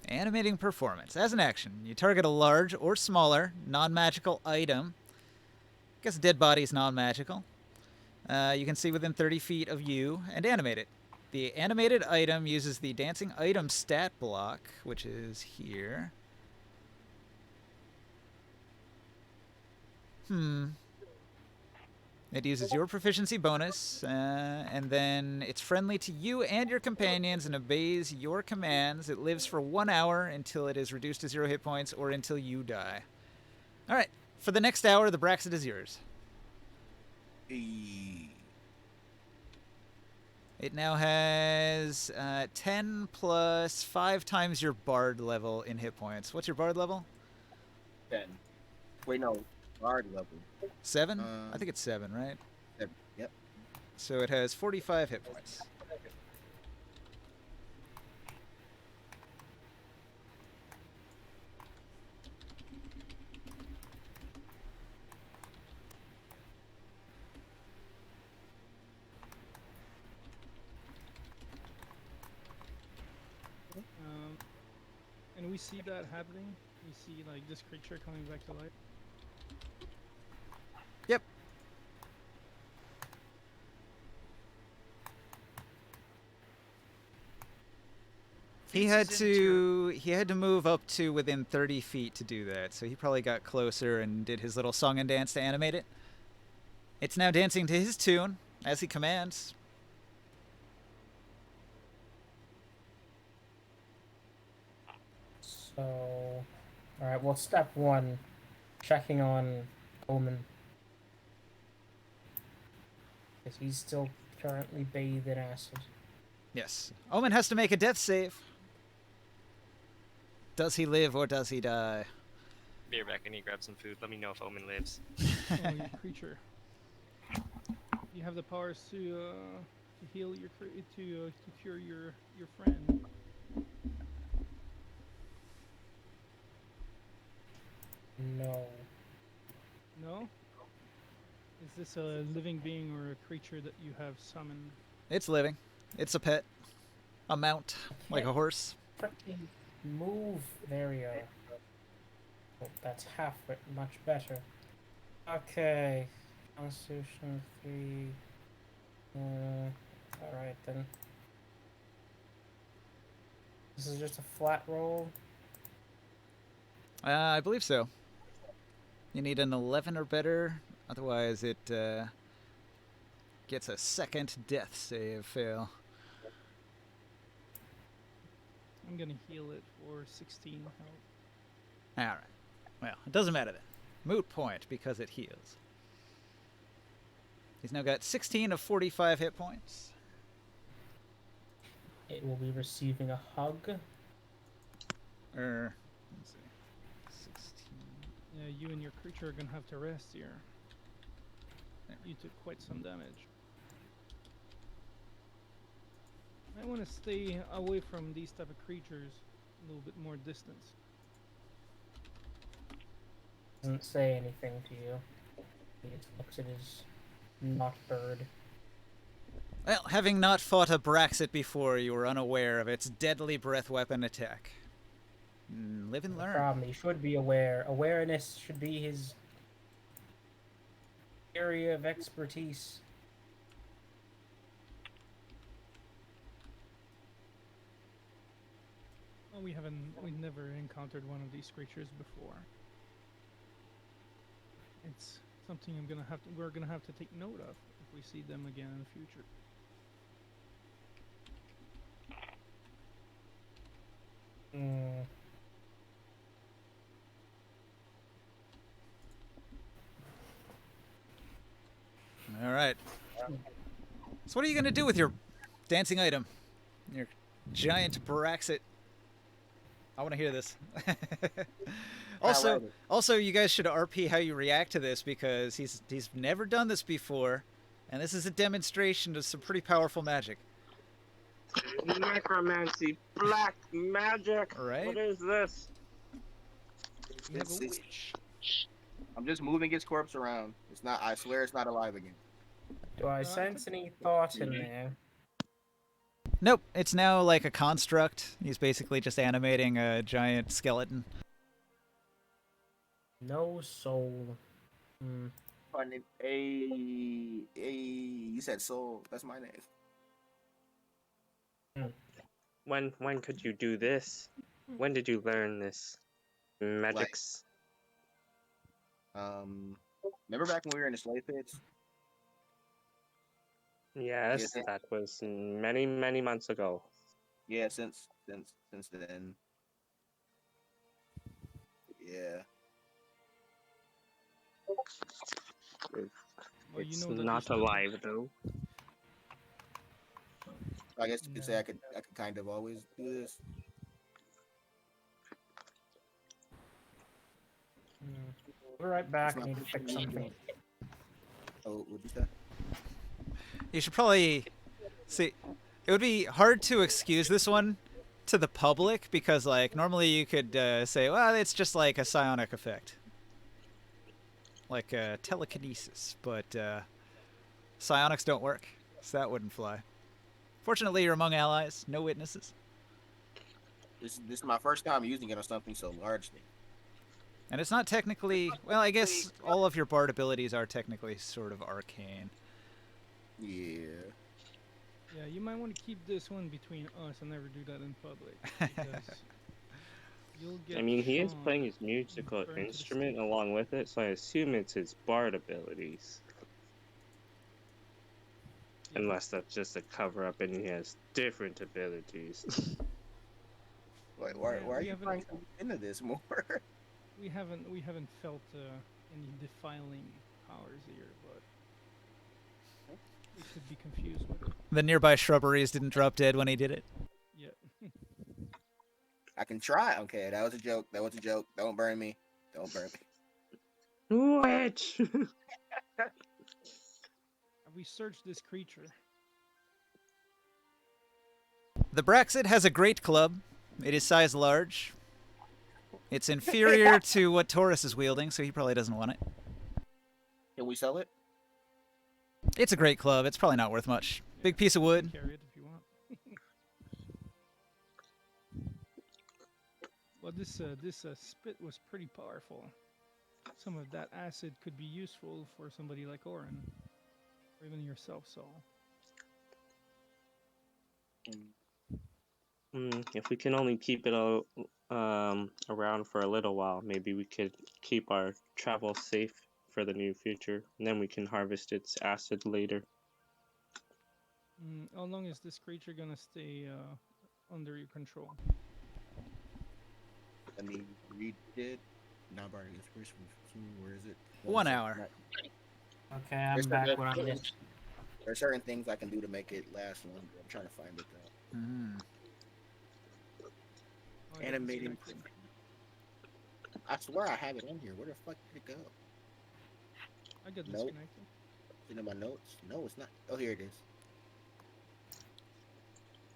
Animating performance. As an action, you target a large or smaller non-magical item. I guess a dead body is non-magical. You can see within 30 feet of you and animate it. The animated item uses the dancing item stat block, which is here. It uses your proficiency bonus, and then it's friendly to you and your companions and obeys your commands. It lives for 1 hour until it is reduced to 0 hit points or until you die. All right, for the next hour, the Braxit is yours. It now has 10 plus 5 times your bard level in hit points. What's your bard level? 10. Wait, no. Guard level. 7? I think it's 7, right? 7. Yep. So it has 45 hit points. And we see that happening. We see like this creature coming back to life. Yep. He had to move up to within 30 feet to do that, so he probably got closer and did his little song and dance to animate it. It's now dancing to his tune, as he commands. So, alright, well, step one, checking on Omen. Because he's still currently bathed in acid. Yes. Omen has to make a death save. Does he live or does he die? Be right back. I need to grab some food. Let me know if Omen lives. Oh, your creature. You have the powers to heal your to cure your friend. No. No? Is this a living being or a creature that you have summoned? It's living. It's a pet. A mount, like a horse. Freaking move. There we go. Oh, that's half it. Much better. Okay. Constitution 3. Alright then. This is just a flat roll. I believe so. You need an 11 or better, otherwise it gets a second death save fail. I'm gonna heal it for 16 health. Alright. Well, it doesn't matter then. Moot point, because it heals. He's now got 16 of 45 hit points. It will be receiving a hug. Let's see. 16. Yeah, you and your creature are gonna have to rest here. You took quite some damage. I want to stay away from these type of creatures, a little bit more distance. Doesn't say anything to you. It looks at his not bird. Well, having not fought a Braxit before, you were unaware of its deadly breath weapon attack. Live and The learn. problem, he should be aware. Awareness should be his area of expertise. Well, we've never encountered one of these creatures before. It's something we're gonna have to take note of if we see them again in the future. Hmm. All right. So what are you going to do with your dancing item? Your giant Braxit. I want to hear this. Also, you guys should RP how you react to this because he's never done this before, and this is a demonstration of some pretty powerful magic. Necromancy, black magic. Right? What is this? We have a It's- witch. I'm just moving his corpse around. It's not. I swear it's not alive again. Do I sense any thought in there? Nope, it's now like a construct. He's basically just animating a giant skeleton. No soul. Hmm. Funny. You said soul. That's my name. When could you do this? When did you learn this magics? Remember back when we were in the slave pits? Yes, Yeah. that was many, many months ago. Yeah, since then. Yeah. Well, It's you know that not there's alive though. I guess you could say I could kind of always do this. We're right back. I need to fix something. Oh, what'd you say? You should probably see. It would be hard to excuse this one to the public because, like, normally you could say, well, it's just like a psionic effect, like telekinesis, but psionics don't work, so that wouldn't fly. Fortunately, you're among allies, no witnesses. This is my first time using it on something so large. And it's not technically, well, I guess all of your bard abilities are technically sort of arcane. Yeah. Yeah, you might want to keep this one between us and never do that in public. Because you'll get I mean, he is Sean playing his musical burned to the instrument stake. along with it, so I assume it's his bard abilities. Yeah. Unless that's just a cover up and he has different abilities. Why Yeah, are we you haven't- trying to look into this more? We haven't felt any defiling powers here, but we could be confused with it. The nearby shrubberies didn't drop dead when he did it. Yeah. I can try. Okay, that was a joke. That was a joke. Don't burn me. Don't burn me. Witch! Have we searched this creature? The Braxit has a great club. It is size large. It's inferior to what Taurus is wielding, so he probably doesn't want it. Can we sell it? It's a great club. It's probably not worth much. Big piece of wood. Carry it if you want. Well, this spit was pretty powerful. Some of that acid could be useful for somebody like Orin, or even yourself, Saul. If we can only keep it all, around for a little while, maybe we could keep our travel safe for the near future, and then we can harvest its acid later. How long is this creature gonna stay under your control? I mean, read it. Not burning inspiration. Where is it? 1 hour. Okay, I'm There's back certain- when I'm this. There are certain things I can do to make it last longer. I'm trying to find it though. Mm. Oh, I got Animating. disconnected. I swear I have it in here. Where the fuck did it go? I got Nope. disconnected. Is it in my notes? No, it's not. Oh, here it is.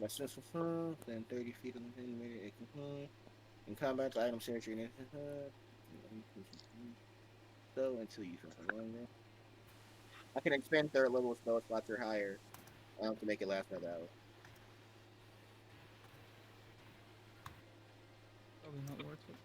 My sense of then 30 feet on the animated. In combat, the item search your so until you feel longer. I can expend third level spell slots or higher to make it last another hour. Probably not worth it.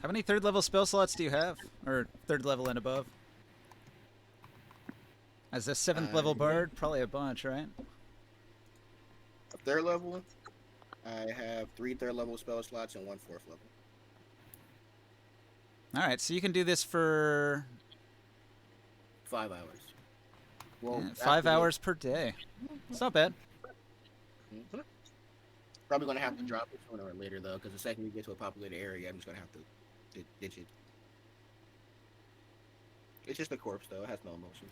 How many third level spell slots do you have? Or third level and above? As a 7th level bard, probably a bunch, right? A third level, I have 3 third level spell slots and 1 fourth level. Alright, so you can do this for 5 hours. Well, 5 after hours per day. It's not bad. this- Probably gonna have to drop it sooner or later though, because the second we get to a populated area, I'm just gonna have to ditch it. It's just a corpse though; it has no emotions.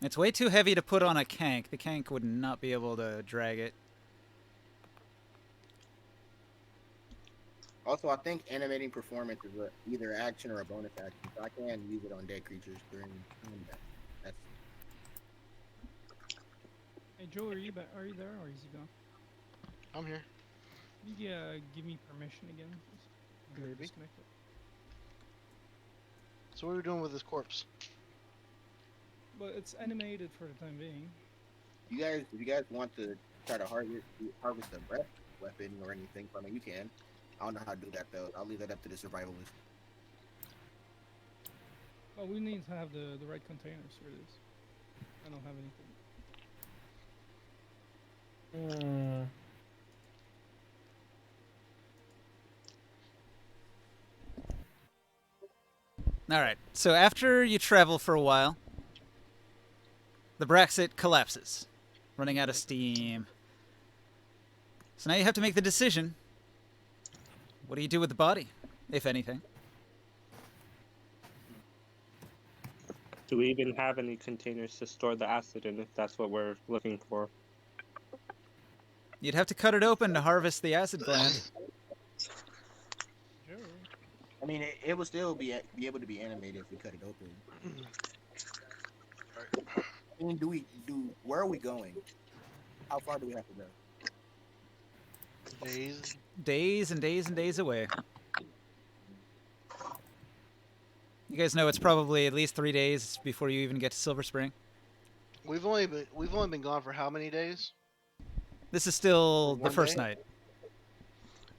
It's way too heavy to put on a kank. The kank would not be able to drag it. Also, I think animating performance is either action or a bonus action, so I can use it on dead creatures during combat. That's Hey Joe, are you there or is he gone? I'm here. Can you give me permission again, please? I'm Maybe. disconnected. So what are we doing with this corpse? But it's animated for the time being. if you guys want to try to harvest a breath weapon or anything from it, you can. I don't know how to do that though. I'll leave that up to the survivalist. Well, we need to have the right containers for this. I don't have anything. Alright, so after you travel for a while, the Braxit collapses, running out of steam. So now you have to make the decision. What do you do with the body, if anything? Do we even have any containers to store the acid in if that's what we're looking for? You'd have to cut it open to harvest the acid gland. Joe. I mean, it would still be able to be animated if we cut it open. I mean, where are we going? How far do we have to go? Days. Days and days and days away. You guys know it's probably at least 3 days before you even get to Silver Spring. We've only been gone for how many days? This is still For the one first day? night.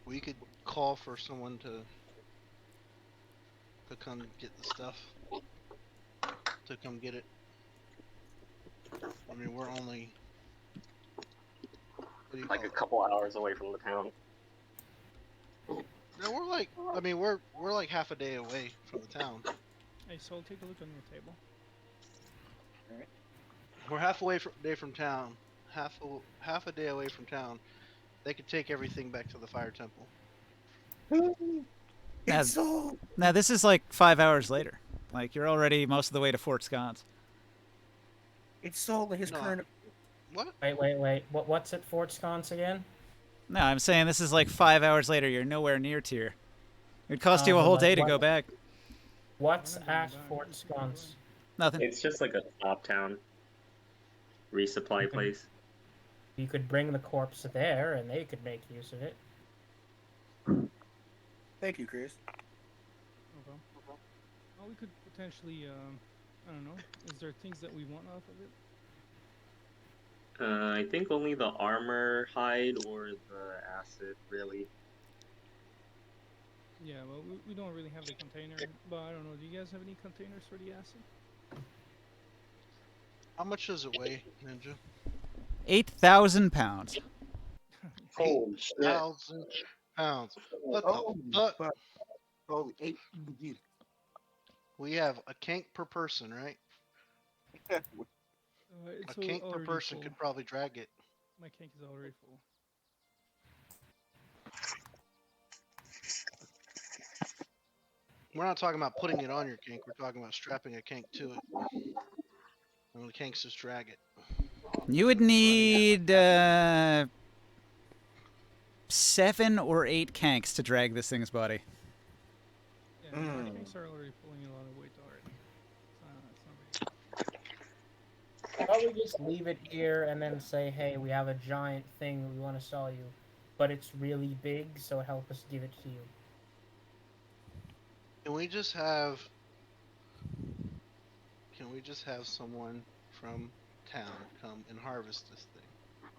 We could call for someone to come get the stuff. To come get it. I mean, we're only. What do you Like call a couple hours away from the town. it? No, we're like. I mean, we're like half a day away from the town. Hey, Soul, take a look on your table. We're halfway day from town. Half a day away from town. They could take everything back to the fire temple. It's so. Now, this is like 5 hours later. Like, you're already most of the way to Fort Scots. It's sold in his No. current. What? Wait. What's at Fort Sconce again? No, I'm saying this is like 5 hours later. You're nowhere near Tyr. It'd cost you a whole day to go back. What's I'm at going back. Fort Sconce? Nothing. It's just like a top town resupply Okay. place. You could bring the corpse there, and they could make use of it. Thank you, Chris. Okay. Well, we could potentially, I don't know. Is there things that we want off of it? I think only the armor hide or the acid, really. Yeah, well, we don't really have the container, but I don't know. Do you guys have any containers for the acid? How much does it weigh, Ninja? 8,000 pounds. Holy shit. 1,000 pounds. What Oh, the fuck? fuck. Holy 8. We have a kank per person, right? It's A kank per already person full. could probably drag it. My tank is already full. We're not talking about putting it on your kank. We're talking about strapping a kank to it. And the kanks just drag it. You would need 7 or 8 kanks to drag this thing's body. Yeah, my tanks are already pulling a lot of weight already. It's not really... Why don't we just leave it here and then say, hey, we have a giant thing we want to sell you, but it's really big, so help us give it to you. Can we just have someone from town come and harvest this thing?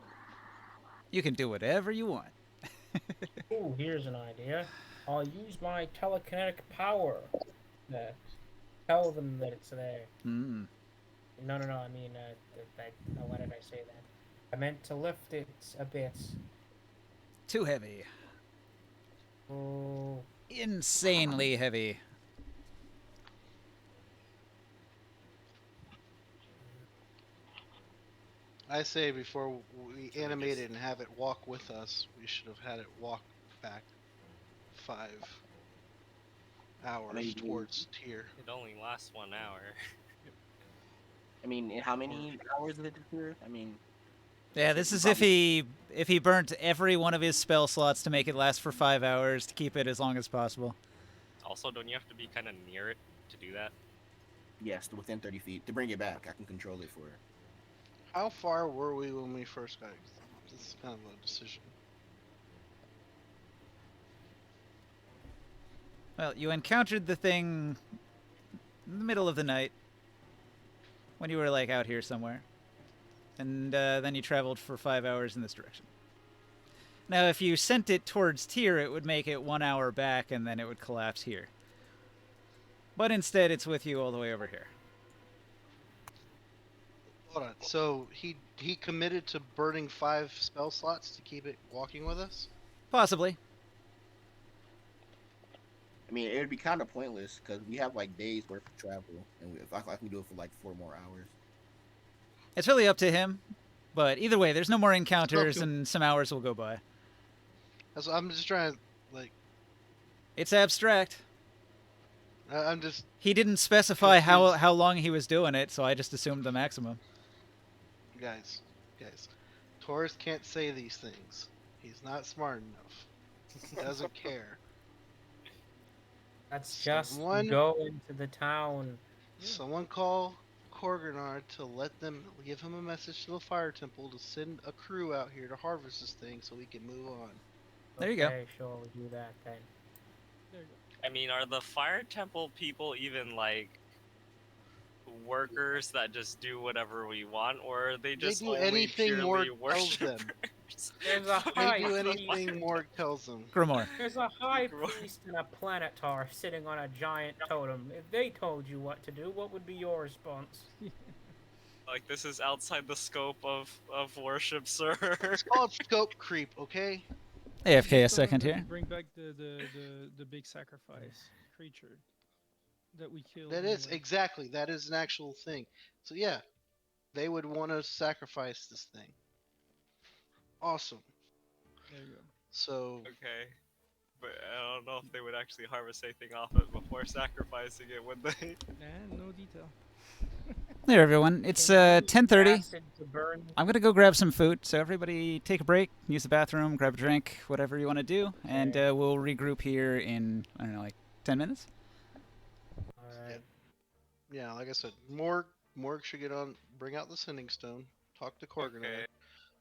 You can do whatever you want. Ooh, here's an idea. I'll use my telekinetic power. Tell them that it's there. Hmm. No, I mean, why did I say that? I meant to lift it a bit. Too heavy. Oh, Insanely heavy. I say before we animate it and have it walk with us, we should have had it walk back 5 hours Maybe. towards Tyr. It only lasts 1 hour. I mean, how many hours is it here? I mean, Yeah, this is if he burnt every one of his spell slots to make it last for 5 hours to keep it as long as possible. Also, don't you have to be kind of near it to do that? yes, within 30 feet. To bring it back, I can control it for it. How far were we when we first got? This is kind of a decision. Well, you encountered the thing in the middle of the night when you were like out here somewhere, and then you traveled for 5 hours in this direction. Now, if you sent it towards Tyr, it would make it 1 hour back, and then it would collapse here. But instead, it's with you all the way over here. Hold on. So he committed to burning 5 spell slots to keep it walking with us? Possibly. I mean, it would be kind of pointless because we have like days worth of travel, and if I can do it for like 4 more hours. It's really up to him. But either way, there's no more encounters, Okay. and some hours will go by. I'm just trying to like. It's abstract. I'm just He didn't specify confused. how long he was doing it, so I just assumed the maximum. Guys. Taurus can't say these things. He's not smart enough. He doesn't care. Let's just Someone, go into the town. someone call Korganard to let them give him a message to the fire temple to send a crew out here to harvest this thing so we can move on. There you go. Okay, sure, we'll do that then. There you go. I mean, are the fire temple people even like workers that just do whatever we want, or are they just do only anything Morg purely tells them. worshippers? There's a They high do priest. anything Morg tells them. Grimoire. There's a high Grimoire. priest and a planetar sitting on a giant totem. If they told you what to do, what would be your response? Like, this is outside the scope of worship, sir. It's called scope creep, okay? AFK a Just tell them second to here. Bring back the big sacrifice creature that we killed. That in is the- exactly that is an actual thing. So yeah, they would want to sacrifice this thing. Awesome. There you go. So Okay. But I don't know if they would actually harvest anything off it before sacrificing it, would they? And no detail. There, everyone. It's Can we use 10:30. acid to burn? I'm gonna go grab some food. So everybody, take a break, use the bathroom, grab a drink, whatever you want to do, and Okay. we'll regroup here in I don't know, like 10 minutes. Alright. yeah, like I said, Morg should bring out the sending stone, talk to Korganard, Okay.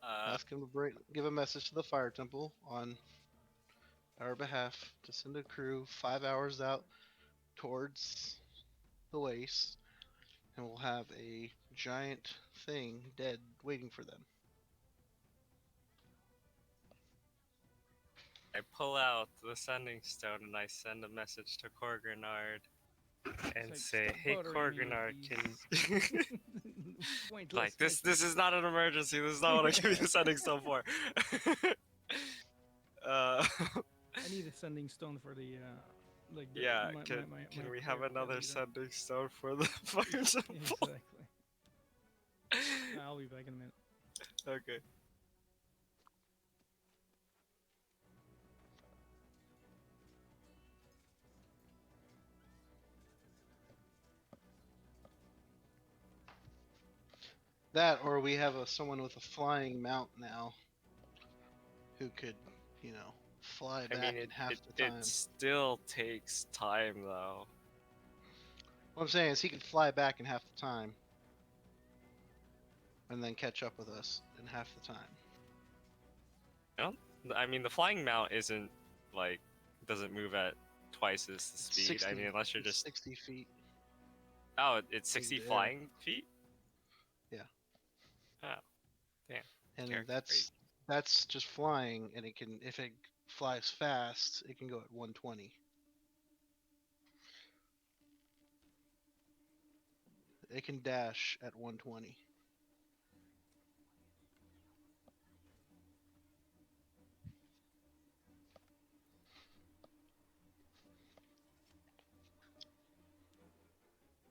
ask him to give a message to the fire temple on our behalf to send a crew 5 hours out towards the waste, and we'll have a giant thing dead waiting for them. I pull out the sending stone and I send a message to Korganard and like, say, "Stop "Hey, bothering me with Korganard, these." can Pointless like this message. is not an emergency. This is not what I give you the sending stone for." I need a sending stone for the like. The, yeah. my, Can my we have prayer to another do that. sending stone for the fire temple? Exactly. I'll be back in a minute. Okay. That, or we have someone with a flying mount now, who could, fly I back mean, in half the time. it still takes time though. What I'm saying is he could fly back in half the time, and then catch up with us in half the time. I mean, the flying mount isn't like doesn't move at twice as the speed. 60, I mean, unless you're it's just 60 feet. it's 60 the air. flying feet. Yeah. Oh, And character that's just flying, and it can, if it flies fast, it can go at 120. It can dash at 120.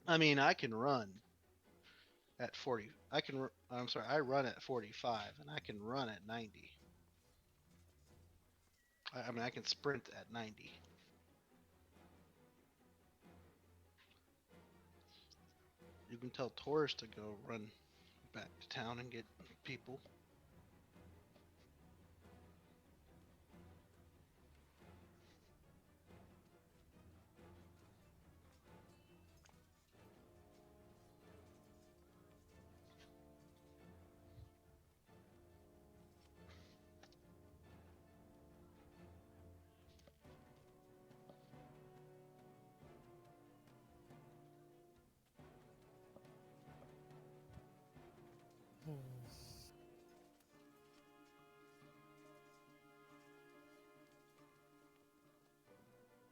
I mean, I can run at 40. I run at 45, and I can run at 90. I mean, I can sprint at 90. You can tell Taurus to go run back to town and get people.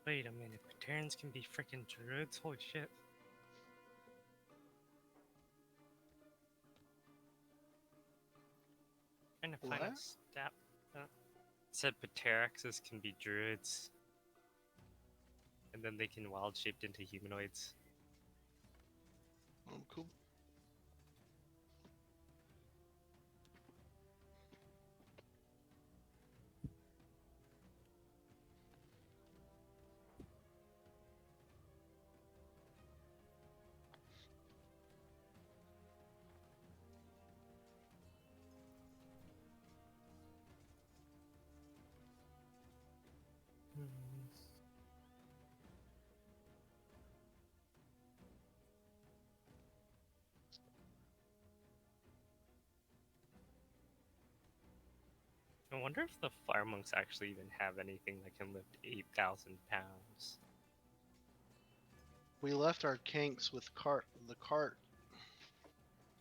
Wait a minute, Terrans can be freaking druids? Holy shit. Trying to find a What? stat. It said Pteraxes can be druids. And then they can wild shaped into humanoids. Cool. I wonder if the fire monks actually even have anything that can lift 8,000 pounds. We left our kinks with the cart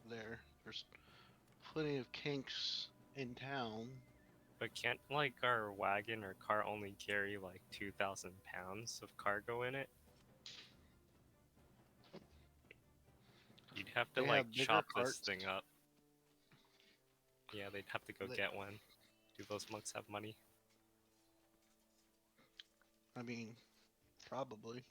there. There's plenty of kinks in town. But can't like our wagon or car only carry like 2,000 pounds of cargo in it? You'd have to They like have bigger chop this carts. thing up. Yeah, they'd have to go They- get one. Do those monks have money? I mean, probably.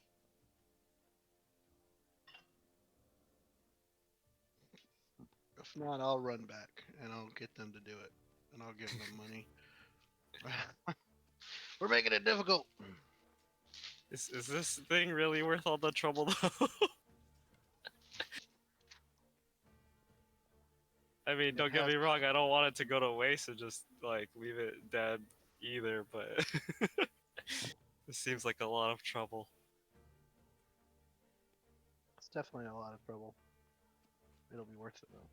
If not, I'll run back and I'll get them to do it, and I'll give them money. We're making it difficult. Is this thing really worth all the trouble though? I mean, It don't get has me wrong, I don't want it to go to waste and just like leave it dead either, but it seems like a lot of trouble. It's definitely a lot of trouble. It'll be worth it though.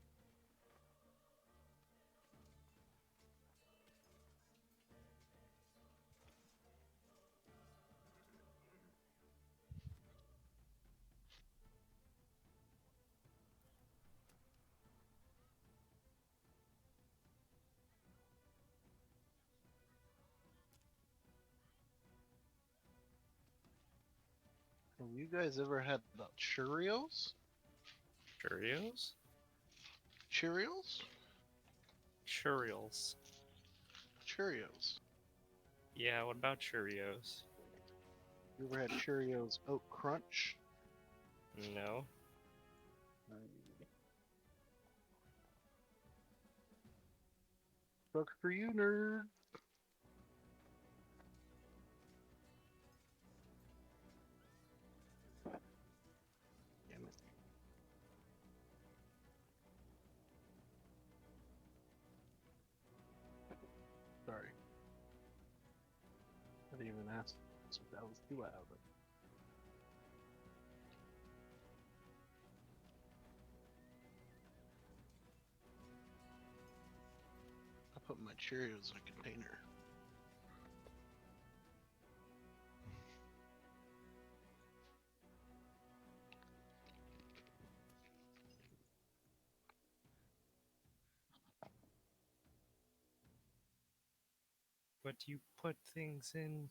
Have you guys ever had the Cheerios? Cheerios? Cheerios? Cheerios. Cheerios. Yeah, what about Cheerios? You ever had Cheerios Oat Crunch? No. Sucks for you, nerd. Damn it. Sorry. I didn't even ask if that was too loud. But... I put my Cheerios in a container. But you put things in.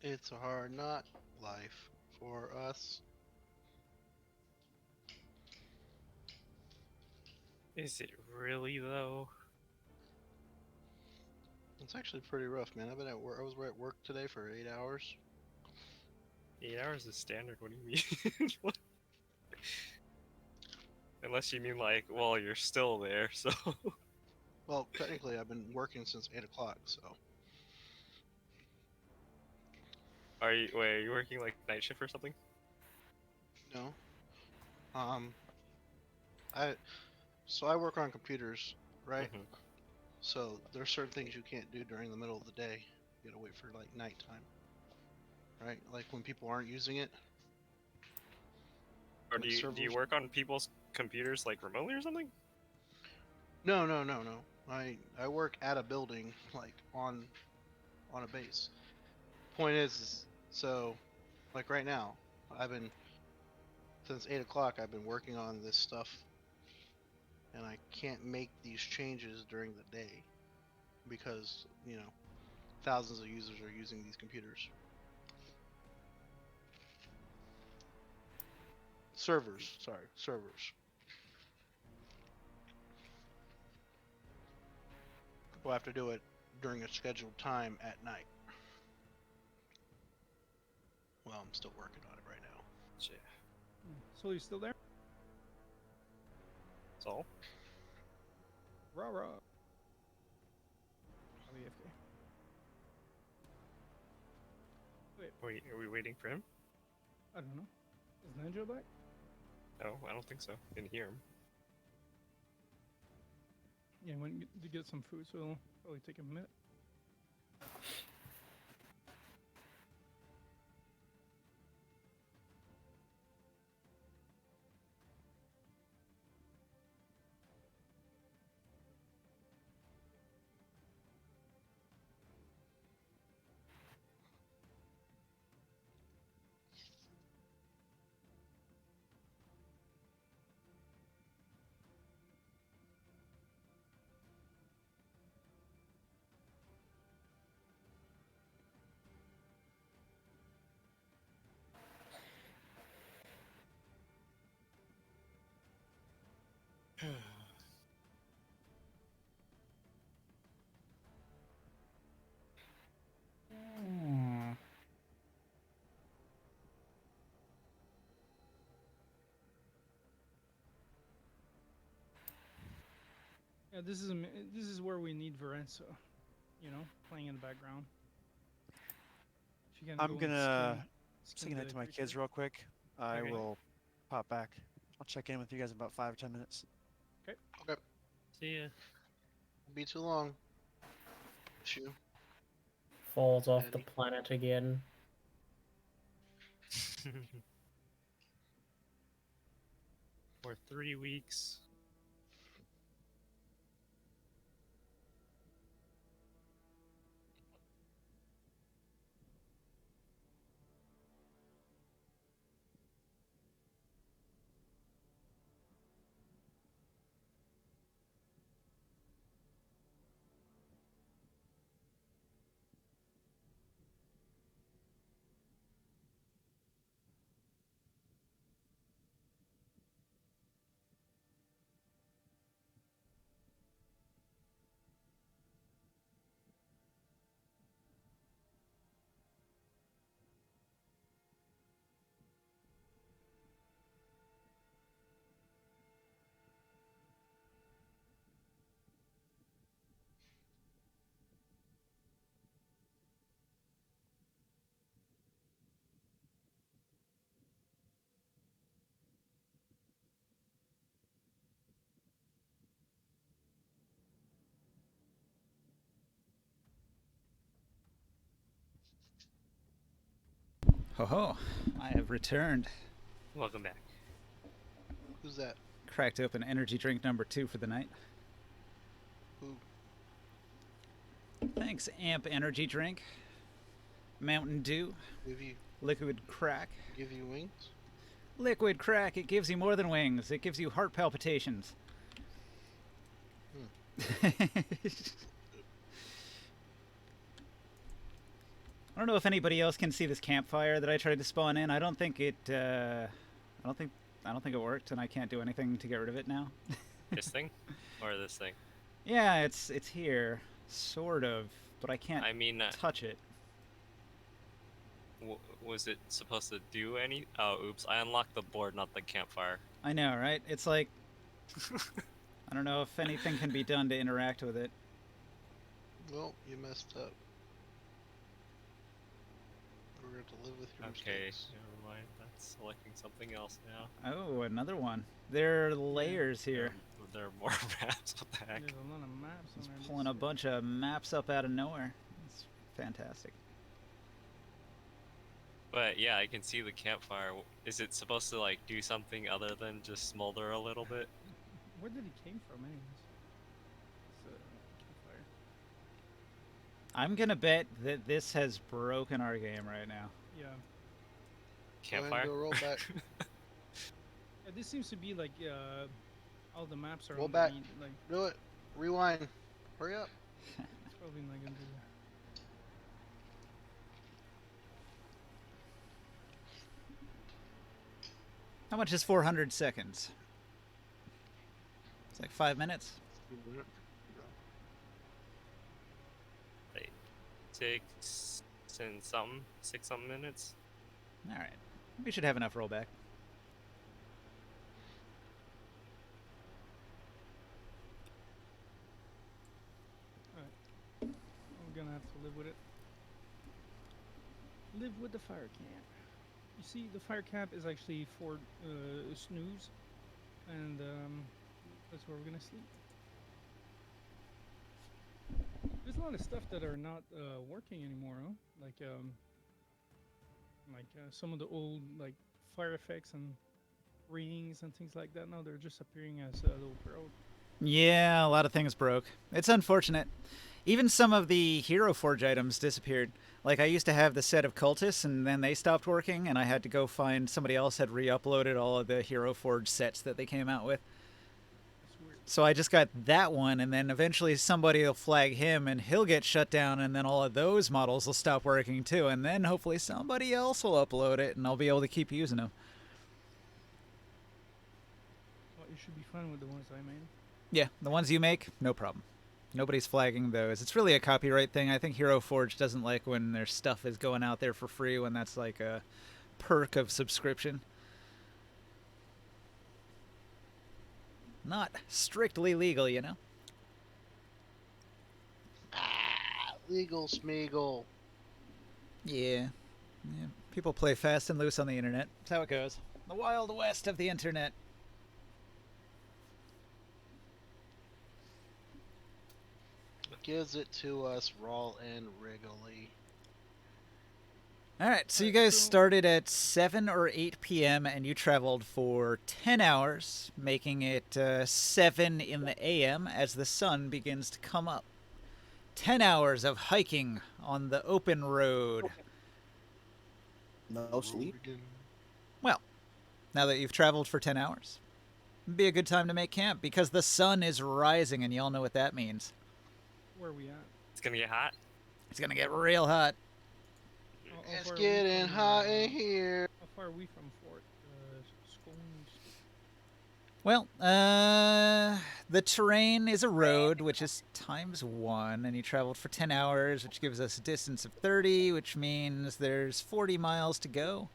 It's a hard not life for us. Is it really though? It's actually pretty rough, man. I've been at work. I was at work today for 8 hours. 8 hours is standard, what do you mean? What? Unless you mean like, well, you're still there, so. Well, technically, I've been working since 8 o'clock, so. Are you working like night shift or something? No. Um, I I work on computers, right? Mm-hmm. So there's certain things you can't do during the middle of the day. You gotta wait for like nighttime, right? Like when people aren't using it. Or When do you servers. work on people's computers like remotely or something? No, no, no, no. I work at a building, like on a base. Point is, so like right now, I've been since 8 o'clock. I've been working on this stuff, and I can't make these changes during the day because thousands of users are using these computers. Servers, sorry, servers. We'll have to do it during a scheduled time at night. Well, I'm still working on it right now. Shit. So you still there? So, Rah rah. AFK. are we waiting for him? I don't know. Is Ninja back? No, I don't think so. Didn't hear him. Yeah, he went to get some food, so it'll probably take a minute. Yeah, this is where we need Varenza, playing in the background. She can I'm go and gonna skin sing it the to my creature. kids real quick. I Okay. will pop back. I'll check in with you guys in about 5 or 10 minutes. Okay, See ya. won't be too long. Shoot. Falls off the Eddie. planet again. For 3 weeks. Ho ho! I have returned. Welcome back. Who's that? Cracked open energy drink number 2 for the night. Who? Thanks, Amp Energy Drink. Mountain Dew. Give you Liquid Crack. wings? Liquid Crack, it gives you more than wings. It gives you heart palpitations. I don't know if anybody else can see this campfire that I tried to spawn in. I don't think it worked, and I can't do anything to get rid of it now. This thing? Or this thing? Yeah, it's here, sort of, but I can't I mean, touch it. was it supposed to do any? Oh, oops. I unlocked the board, not the campfire. I know, right? It's like I don't know if anything can be done to interact with it. Well, you messed up. We're going to live with your Okay, mistakes. never mind. That's selecting something else now. Oh, another one. There are layers here. There are more maps. What the heck? There's a lot of maps on Just there. pulling a bunch of maps up out of nowhere. It's fantastic. But yeah, I can see the campfire. Is it supposed to like do something other than just smolder a little bit? Where did he came from, anyways? I'm gonna bet that this has broken our game right now. Yeah. Go ahead Campfire. and do a roll back. Yeah, this seems to be like all the maps are Roll on back. the like. Do it. Rewind. Hurry up. It's probably not gonna do that. How much is 400 seconds? It's like 5 minutes. Like 6 something minutes. All right, we should have enough rollback. I'm gonna have to live with it. Live with the fire camp. You see, the fire camp is actually for snooze, and that's where we're gonna sleep. There's a lot of stuff that are not working anymore, huh? Like some of the old like fire effects and rings and things like that. Now they're just appearing as little pro. Yeah, a lot of things broke. It's unfortunate. Even some of the Hero Forge items disappeared. Like, I used to have the set of cultists, and then they stopped working, and I had to go find somebody else had re-uploaded all of the Hero Forge sets that they came out with. It's weird. So I just got that one, and then eventually somebody will flag him, and he'll get shut down, and then all of those models will stop working too, and then hopefully somebody else will upload it, and I'll be able to keep using them. Well, you should be fine with the ones I made. Yeah, the ones you make, no problem. Nobody's flagging those. It's really a copyright thing. I think Hero Forge doesn't like when their stuff is going out there for free when that's like a perk of subscription. Not strictly legal, you know? Ah, legal smeagol. Yeah. People play fast and loose on the internet. That's how it goes. The wild west of the internet. Gives it to us raw and wriggly. Alright, so you guys started at 7 or 8 p.m. and you traveled for 10 hours, making it 7 in the a.m. as the sun begins to come up. 10 hours of hiking on the open road. No sleep. Well, now that you've traveled for 10 hours, it'd be a good time to make camp because the sun is rising and you all know what that means. Where are we at? It's gonna get hot. It's gonna get real hot. How It's far are we getting from, hot in here. How far are we from Fort Scones? Well, the terrain is a road, which is ×1, and you traveled for 10 hours, which gives us a distance of 30, which means there's 40 miles to go.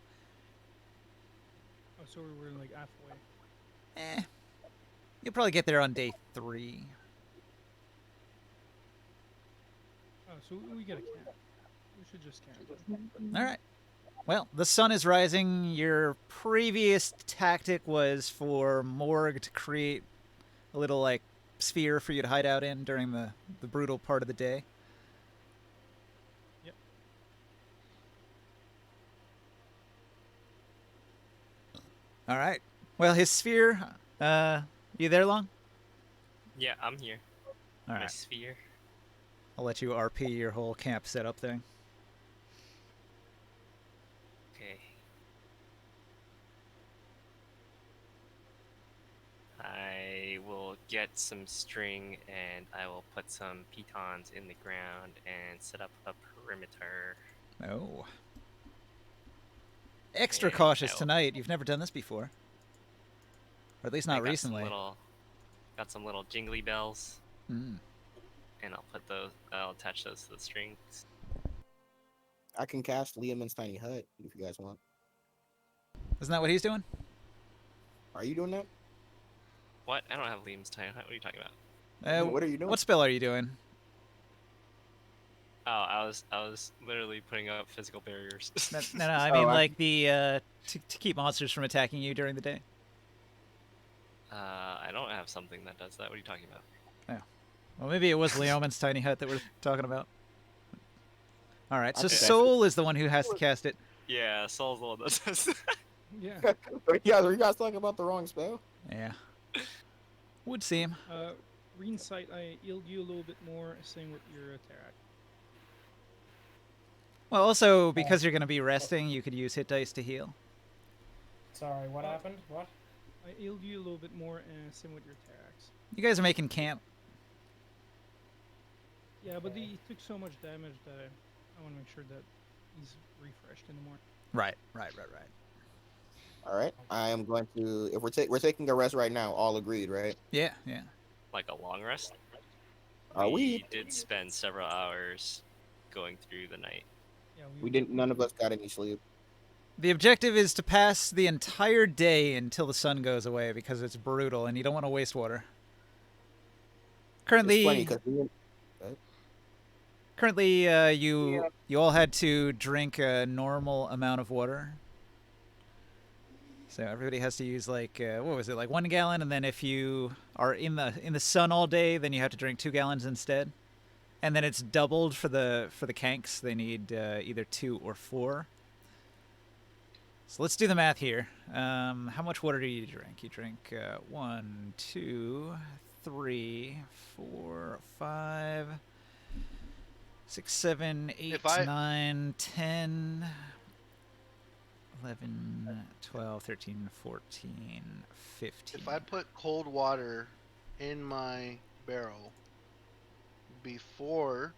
Oh, so we were like halfway. You'll probably get there on day 3. Oh, so we gotta camp. We should just camp. All right. Well, the sun is rising. Your previous tactic was for Morg to create a little, like, sphere for you to hide out in during the brutal part of the day. Yep. All right. Well, his sphere, you there long? Yeah, I'm here. All My right. sphere. I'll let you RP your whole camp setup thing. Okay. I will get some string and I will put some pitons in the ground and set up a perimeter. Oh. Extra And cautious I'll- tonight. You've never done this before. Or at least I not got recently. Got some little jingly bells, Mm. and I'll attach those to the strings. I can cast Liam's tiny hut if you guys want. Isn't that what he's doing? Are you doing that? What? I don't have Liam's tiny hut. What are you talking about? What are you doing? What spell are you doing? Oh, I was literally putting up physical barriers. No, I mean Oh, like the to keep monsters from attacking you during the day. I don't have something that does that. What are you talking about? Well, maybe it was Leoman's tiny hut that we're talking about. All right, so Okay. Soul is the one who has to cast it. Yeah, Soul's the one that does that. Yeah. Are you guys talking about the wrong spell? Yeah. Would seem. Green sight, I healed you a little bit more. Same with your attack. Well, also, because you're going to be resting, you could use hit dice to heal. Sorry, what happened? What? I healed you a little bit more, and same with your Terax. You guys are making camp. Yeah, but he took so much damage that I want to make sure that he's refreshed in the morning. Right. All right. I am going to. If we're taking a rest right now, all agreed, right? Yeah. Like a long rest. Are we? We did spend several hours going through the night. Yeah, We didn't. None of us got any sleep. The objective is to pass the entire day until the sun goes away because it's brutal and you don't want to waste water. Currently, It's funny Currently, you all had to drink a normal amount of water. So everybody has to use like what was it, like 1 gallon, and then if you are in the sun all day, then you have to drink 2 gallons instead. And then it's doubled for the kanks. They need either 2 or 4. So let's do the math here. How much water do you drink? You drink 1, 2, 3, 4, 5, 6, 7, 8, 9, 10, 11, 12, 13, 14, 15. If I put cold water in my barrel before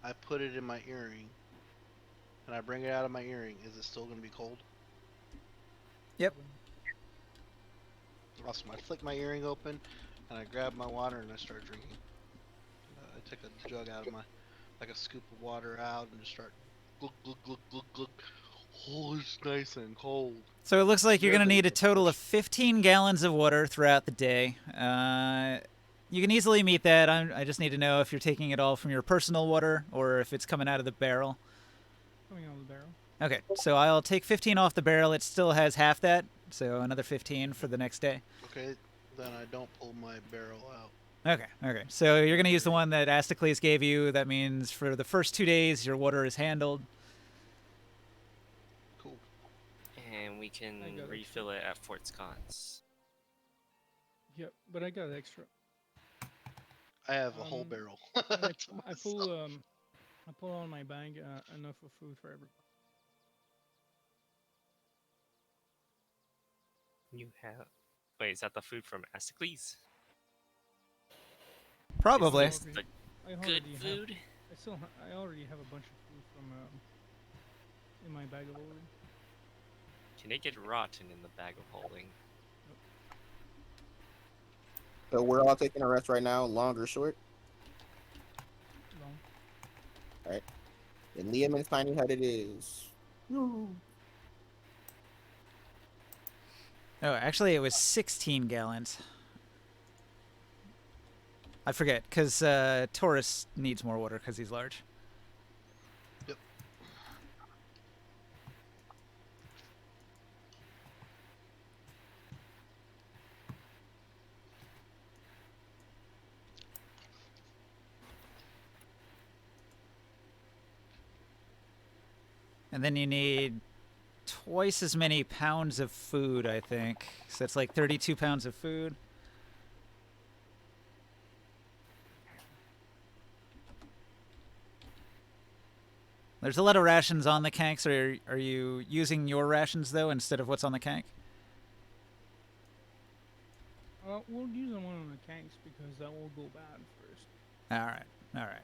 I put it in my earring and I bring it out of my earring, is it still going to be cold? Yep. Awesome. I flick my earring open and I grab my water and I start drinking. I take a jug out of like a scoop of water out and just start glug, glug, glug, glug, glug. Oh, it's nice and cold. So it looks like you're going to need a total of 15 gallons of water throughout the day. You can easily meet that. I just need to know if you're taking it all from your personal water or if it's coming out of the barrel. Coming out of the barrel. Okay, so I'll take 15 off the barrel. It still has half that, so another 15 for the next day. Okay, then I don't pull my barrel out. Okay. So you're going to use the one that Astocles gave you. That means for the first 2 days, your water is handled. Cool. And we can refill it at Fort Sconce. Yep, but I got extra. I have a whole barrel. I pull on my bag enough of food for everybody. You have. Wait, is that the food from Astocles? Probably. Is this the good food? I already have a bunch of food from in my bag of holding. Can it get rotten in the bag of holding? So we're all taking a rest right now, long or short. Long. All right. And Liam's tiny hut it is. Oh, actually, it was 16 gallons. I forget, because Taurus needs more water because he's large. Yep. And then you need twice as many pounds of food, I think. So that's like 32 pounds of food. There's a lot of rations on the kanks. Are you using your rations, though, instead of what's on the kank? We'll use one on the tanks because that will go bad first. All right.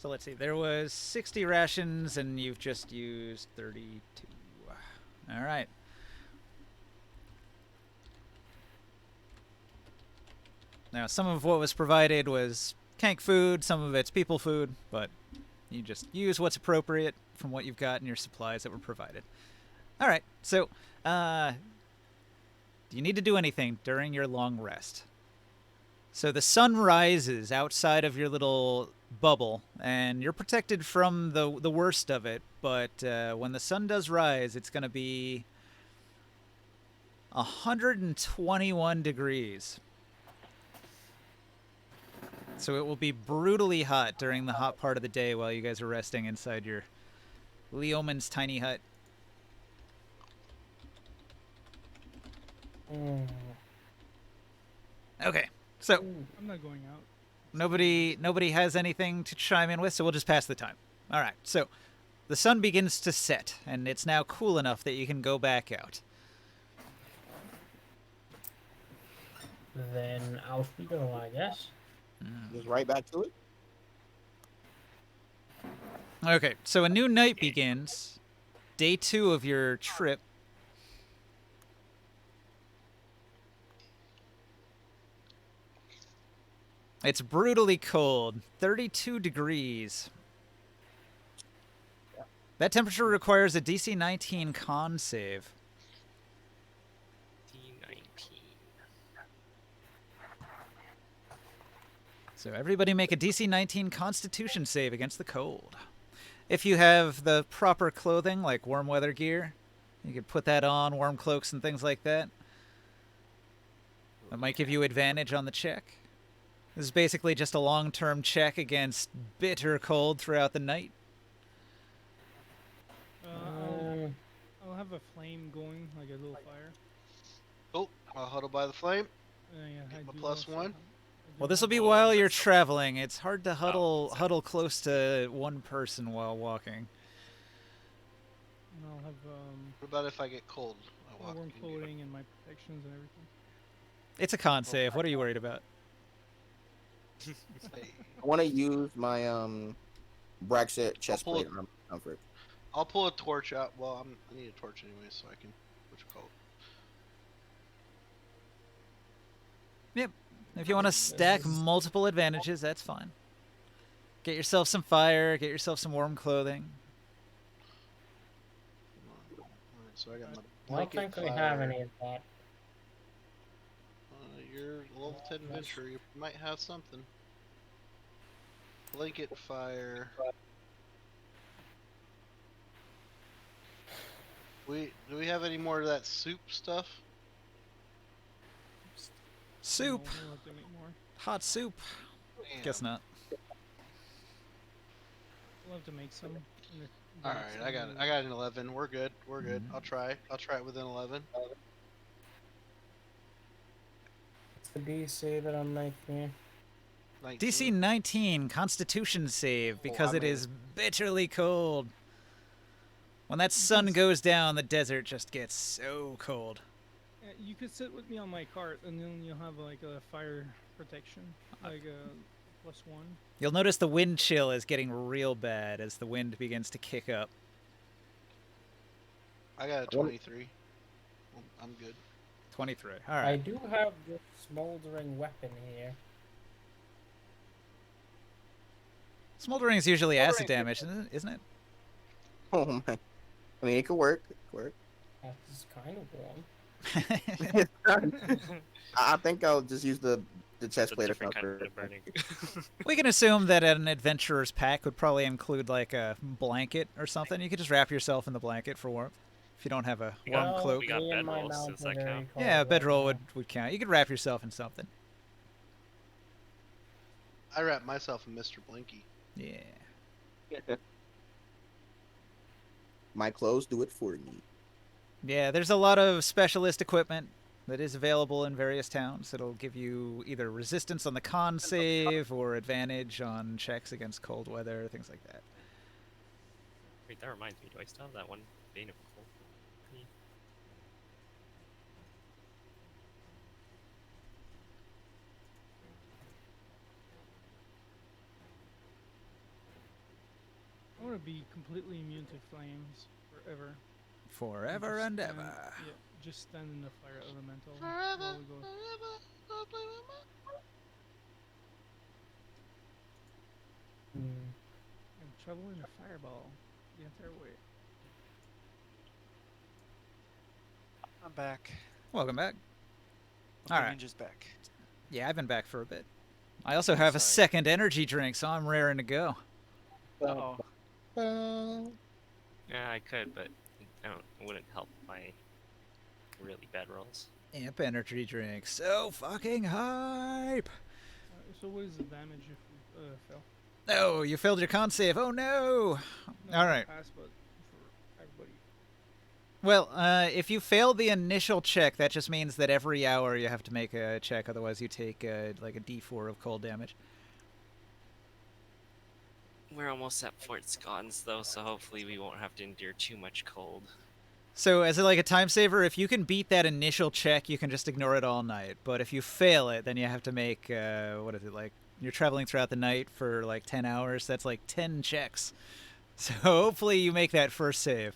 So let's see. There was 60 rations, and you've just used 32. All right. Now, some of what was provided was kank food, some of it's people food, but you just use what's appropriate from what you've got in your supplies that were provided. All right. So, do you need to do anything during your long rest? So the sun rises outside of your little bubble, and you're protected from the worst of it. But when the sun does rise, it's going to be 121 degrees. So it will be brutally hot during the hot part of the day while you guys are resting inside your Leoman's tiny hut. Okay, so I'm not going out. nobody has anything to chime in with, so we'll just pass the time. All right, so the sun begins to set, and it's now cool enough that you can go back out. Then out we go, I guess. Just right back to it. Okay, so a new night begins. Day 2 of your trip. It's brutally cold, 32 degrees. That temperature requires a DC 19 con save. D19. So everybody make a DC 19 Constitution save against the cold. If you have the proper clothing, like warm weather gear, you can put that on, warm cloaks and things like that. That might give you advantage on the check. This is basically just a long-term check against bitter cold throughout the night. I'll have a flame going, like a little fire. Oh, I'll huddle by the flame. Yeah, Get I my do plus also one. have- I do Well, this will have be a- while you're traveling. It's hard to huddle close to one person while walking. And I'll have What about if I get cold? I walk warm and get- clothing and my protections and everything. It's a con save. What are you worried about? Hey, I want to use my Brexit chest pull plate it. armor comfort. I'll pull a torch out. Well, I need a torch anyway, so I can. What you call it? Yep. If you want to stack multiple advantages, that's fine. Get yourself some fire. Get yourself some warm clothing. Alright, so I got my I don't blanket. think we have any of that. You're level 10 adventurer. You might have something. Blanket fire. Do we have any more of that soup stuff? Soup. No, we'll have to make more. Hot soup. Damn. Guess not. We'll have to make some. All right, I got it. I got an 11. We're good. We're good. I'll try. I'll try it within 11. It's the DC that I'm making here. 19. DC 19 Constitution save because I it made is bitterly cold. When that sun goes down, the desert just gets so cold. You could sit with me on my cart, and then you'll have like a fire protection, like a +1. You'll notice the wind chill is getting real bad as the wind begins to kick up. I got a 23. I'm good. 23. All I right. do have this smoldering weapon here. Smoldering is usually acid damage, isn't it? Oh my! I mean, it could work. It could work. It's kind of warm. I think I'll just use the chest It's a plate of different kind comfort. of burning. We can assume that an adventurer's pack would probably include like a blanket or something. You could just wrap yourself in the blanket for warmth if you don't have a We warm got- cloak. we got me and my bedrolls, mount does are that very count? cold Yeah, a right bedroll now. would count. You could wrap yourself in something. I wrapped myself in Mr. Blinky. Yeah. My clothes do it for me. Yeah, there's a lot of specialist equipment that is available in various towns. It'll give you either resistance on the con save or advantage on checks against cold weather, things like that. Wait, that reminds me. Do I still have that one Bane of Cold? I want to be completely immune to flames forever. Forever Just and stand- ever. Yeah, just stand in the fire elemental. Forever, while we go. And travel in a fireball the entire way. I'm back. Welcome back. Okay, All right. Ninja's back. Yeah, I've been back for a bit. I also have a Sorry. second energy drink, so I'm raring to go. Uh-oh. Yeah, I could, but it wouldn't help my really bad rolls. Amp energy drink. So fucking hype. So what is the damage if we fail? Oh, you failed your con save. Oh no. No, All right. Pass, but for everybody. Well, if you fail the initial check, that just means that every hour you have to make a check. Otherwise, you take like a D4 of cold damage. We're almost at Fort Scott's though, so hopefully we won't have to endure too much cold. So, as like a time saver, if you can beat that initial check, you can just ignore it all night. But if you fail it, then you have to make what is it like? You're traveling throughout the night for like 10 hours. That's like 10 checks. So hopefully you make that first save.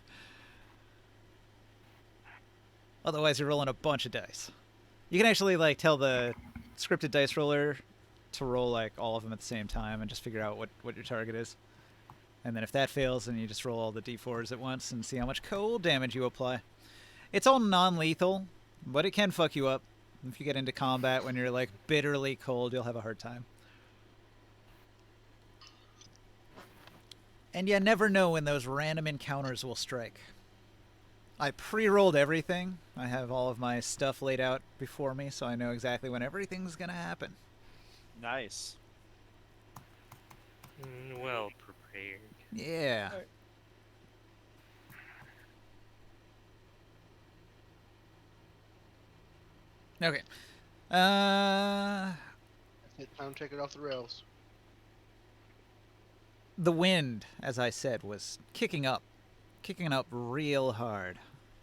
Otherwise, you're rolling a bunch of dice. You can actually like tell the scripted dice roller to roll like all of them at the same time and just figure out what your target is. And then if that fails, then you just roll all the d4s at once and see how much cold damage you apply. It's all non-lethal, but it can fuck you up. If you get into combat when you're like bitterly cold, you'll have a hard time. And you never know when those random encounters will strike. I pre-rolled everything. I have all of my stuff laid out before me, so I know exactly when everything's gonna happen. Nice. Well prepared. Yeah. Alright. Okay. It's time to take it off the rails. The wind, as I said, was kicking up real hard.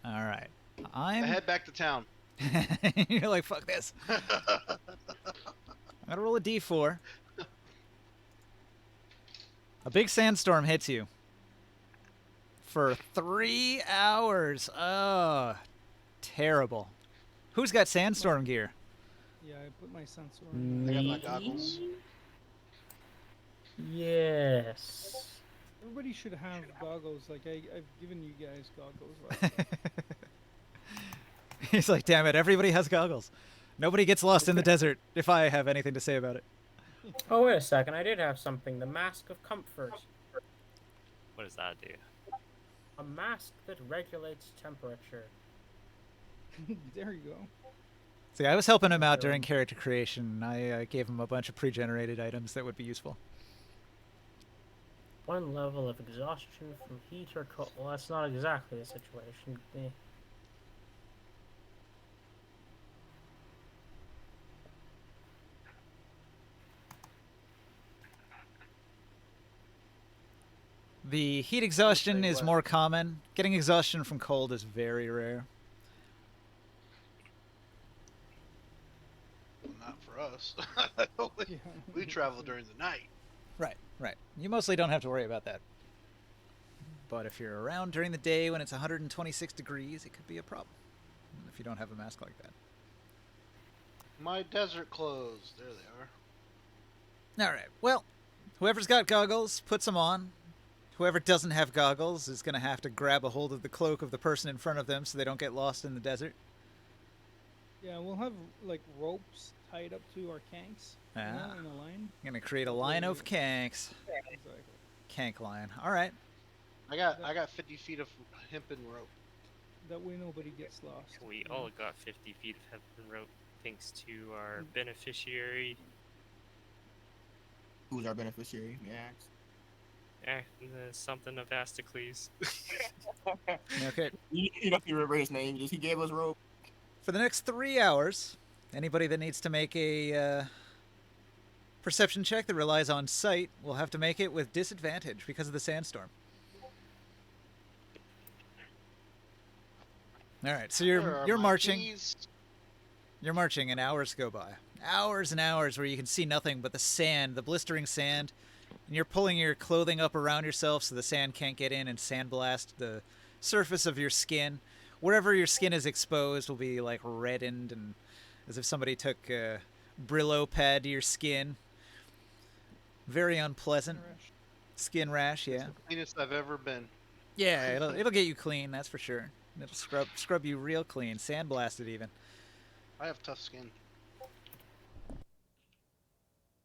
All right. I head back to town. You're like, fuck this. I'm gonna roll a d4. A big sandstorm hits you. For 3 hours. Oh, terrible. Who's got sandstorm gear? Yeah, I put my sensor on. I got my goggles. Yes. Everybody should have goggles. Like I've given you guys goggles. Right? He's like, damn it, everybody has goggles. Nobody gets lost in the desert, if I have anything to say about it. Oh, wait a second. I did have something. The Mask of Comfort. What does that do? A mask that regulates temperature. There you go. See, I was helping him out during character creation. I gave him a bunch of pre-generated items that would be useful. One level of exhaustion from heat or cold. Well, that's not exactly the situation. The heat exhaustion is more common. Getting exhaustion from cold is very rare. Well, not for us. we travel during the night. Right, right. You mostly don't have to worry about that. But if you're around during the day when it's 126 degrees, it could be a problem. If you don't have a mask like that. My desert clothes. There they are. All right. Well, whoever's got goggles, puts them on. Whoever doesn't have goggles is going to have to grab a hold of the cloak of the person in front of them so they don't get lost in the desert. Yeah, we'll have like ropes tied up to our kanks. You know, in a line. I'm going to create a line of kanks. Exactly. Kank line. All right. I got 50 feet of hempen rope. That way nobody gets lost. We all got 50 feet of hempen rope thanks to our beneficiary. Who's our beneficiary? May I ask? Something of Astocles. Okay. You don't have to remember his name. Just he gave us rope. For the next 3 hours, anybody that needs to make a perception check that relies on sight will have to make it with disadvantage because of the sandstorm. All right, so you're marching. Keys. You're marching, and hours go by. Hours and hours where you can see nothing but the sand, the blistering sand, and you're pulling your clothing up around yourself so the sand can't get in and sandblast the surface of your skin. Wherever your skin is exposed will be like reddened and as if somebody took a Brillo pad to your skin. Very unpleasant. Skin rash, yeah. It's the cleanest I've ever been. Yeah, it'll get you clean, that's for sure. It'll scrub you real clean, sandblasted even. I have tough skin.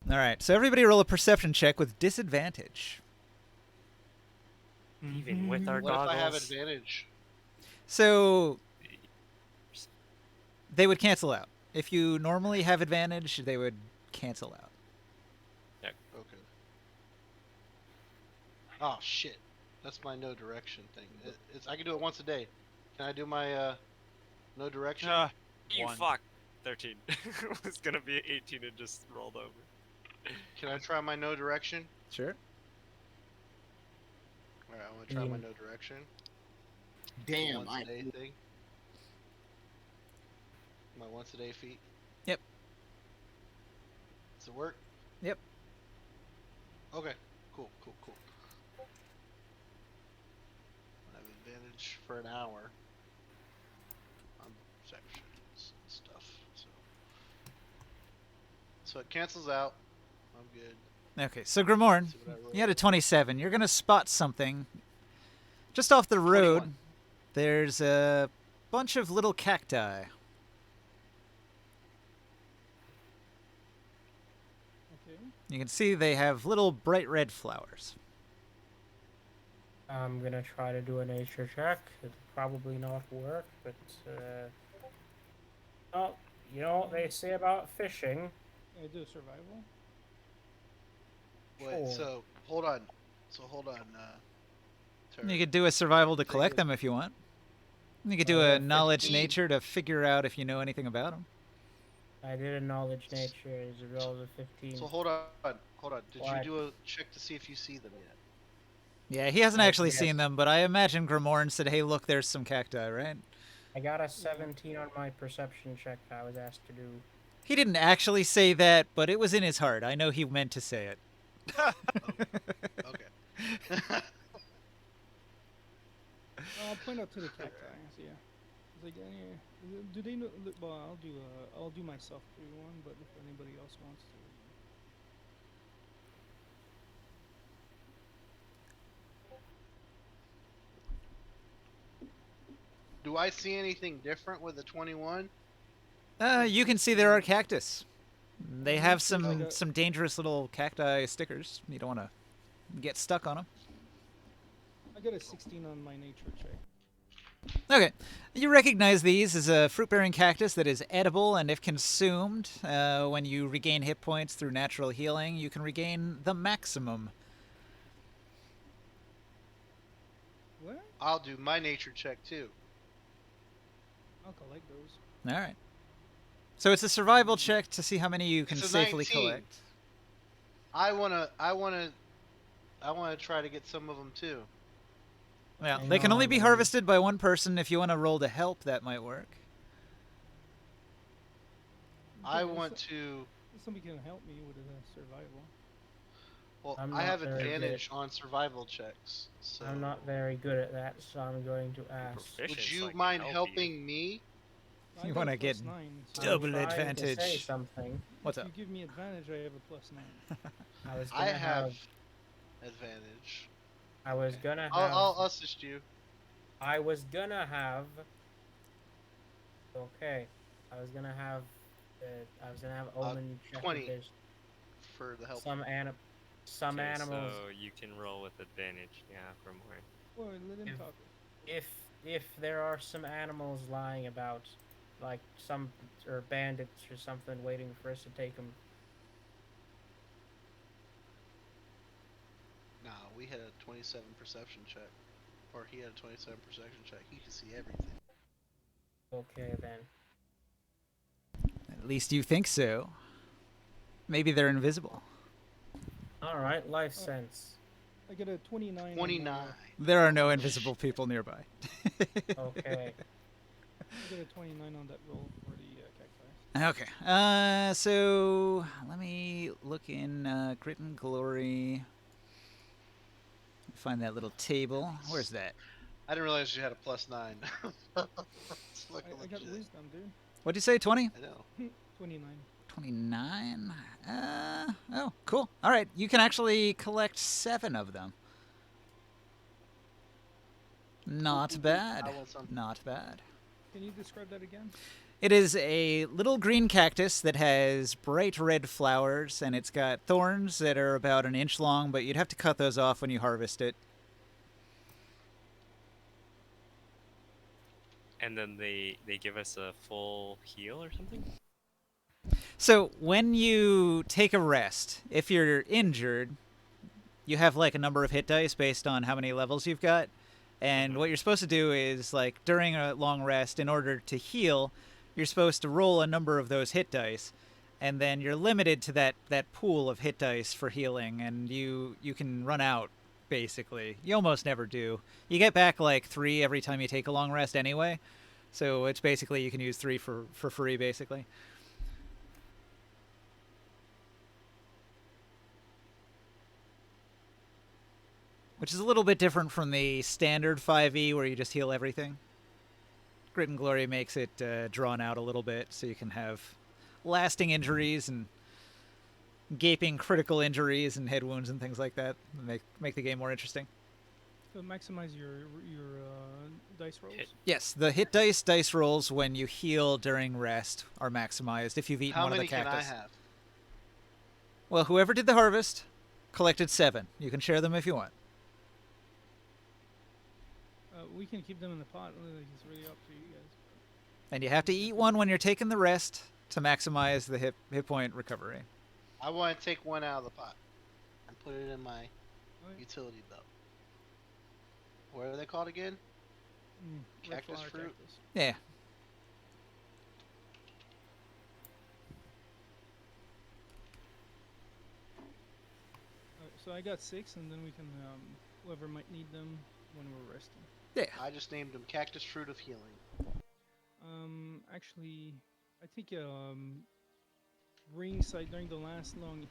All right, so everybody roll a perception check with disadvantage. Even with our What goggles. if I have advantage? So they would cancel out. If you normally have advantage, they would cancel out. Okay. Oh shit, that's my no direction thing. I can do it once a day. Can I do my no direction? You One. fuck. 13. It was gonna be 18 and just rolled over. Can I try my no direction? Sure. Alright, I'm gonna try my no direction. Damn, Once a day thing. My once a day feat. Yep. Does it work? Yep. Okay. Cool. I have advantage for an hour on sections and stuff. So it cancels out. I'm good. Okay, so Grimorn, See what I roll. you had a 27. You're going to spot something. Just off the road, 21. there's a bunch of little cacti. Okay. You can see they have little bright red flowers. I'm gonna try to do a nature check. It'll probably not work, but oh, you know what they say about fishing? I do survival. Wait, Sure. so hold on. Turd. You could do a survival to Take collect it. them if you want. You could do Oh, a knowledge 15. nature to figure out if you know anything about them. I did a knowledge nature as a result of 15. So hold on. Did What? you do a check to see if you see them yet? Yeah, he hasn't Yes, actually yes. seen them, but I imagine Grimorn said, hey, look, there's some cacti, right? I got a 17 on my perception check I was asked to do. He didn't actually say that, but it was in his heart. I know he meant to say it. Okay. I'll point out to the cacti. So yeah. It's like, do they know? Well, I'll do myself through one, but if anybody else wants to. Do I see anything different with the 21? You can see there are cactus. They have Okay. some dangerous little cacti stickers. You don't want to get stuck on them. I got a 16 on my nature check. Okay. You recognize these as a fruit-bearing cactus that is edible, and if consumed, when you regain hit points through natural healing, you can regain the maximum. What? I'll do my nature check too. I'll collect those. All right. So it's a survival check to see how many you can It's a safely 19. collect. I wanna try to get some of them too. Well, I they can know, only be but- harvested by one person. If you want to roll to help, that might work. I Okay, want so- to. Somebody can help me with a survival. Well, I'm I not have very good advantage on survival checks. So I'm not very good at that, so I'm going to ask. Proficient, would so I you can mind help helping me? I You got a wanna plus get 9, so I'm double trying to say advantage. something. What's if up? you give me advantage, I have a plus 9. I was I gonna have advantage. I was gonna have. I'll assist you. I was gonna have. Okay. I was gonna have. Omen check if 20. there's For the help. some Okay, animals. So you can roll with advantage, yeah, for more. Well, let him If- talk. If there are some animals lying about, like some or bandits or something waiting for us to take them. Nah, we had a 27 perception check. Or he had a 27 perception check. He can see everything. Okay then. At least you think so. Maybe they're invisible. All right, life sense. I got a 29. on my, 29. There are no invisible people nearby. Okay. I got a 29 on that roll for the cacti. Okay. So let me look in Grit and Glory. Find that little table. Where's that? I didn't realize you had a plus 9. It's looking I got legit. wisdom, dude. What'd you say? 20? I know. 29. 29? Oh, cool. All right. You can actually collect 7 of them. Not bad. I want some. Not bad. Can you describe that again? It is a little green cactus that has bright red flowers, and it's got thorns that are about an inch long, but you'd have to cut those off when you harvest it. And then they give us a full heal or something? So when you take a rest, if you're injured, you have like a number of hit dice based on how many levels you've got. And what you're supposed to do is, like, during a long rest, in order to heal, you're supposed to roll a number of those hit dice. And then you're limited to that pool of hit dice for healing, and you can run out basically. You almost never do. You get back like 3 every time you take a long rest anyway. So it's basically you can use 3 for free, basically. Which is a little bit different from the standard 5e where you just heal everything. Grit and Glory makes it drawn out a little bit, so you can have lasting injuries and gaping critical injuries and head wounds and things like that. Make the game more interesting. So maximize your dice rolls. Yes, the hit dice rolls when you heal during rest are maximized if you've eaten How one of the many can cactus. I have? Well, whoever did the harvest collected 7. You can share them if you want. We can keep them in the pot. It's really up to you guys. And you have to eat one when you're taking the rest to maximize the hit point recovery. I want to take one out of the pot and put it in my Alright. utility belt. What are they called again? Red Cactus flower fruit? cactus. Yeah. So I got 6, and then we can whoever might need them when we're resting. Yeah. I just named them Cactus Fruit of Healing. Actually, I think ringside during the last long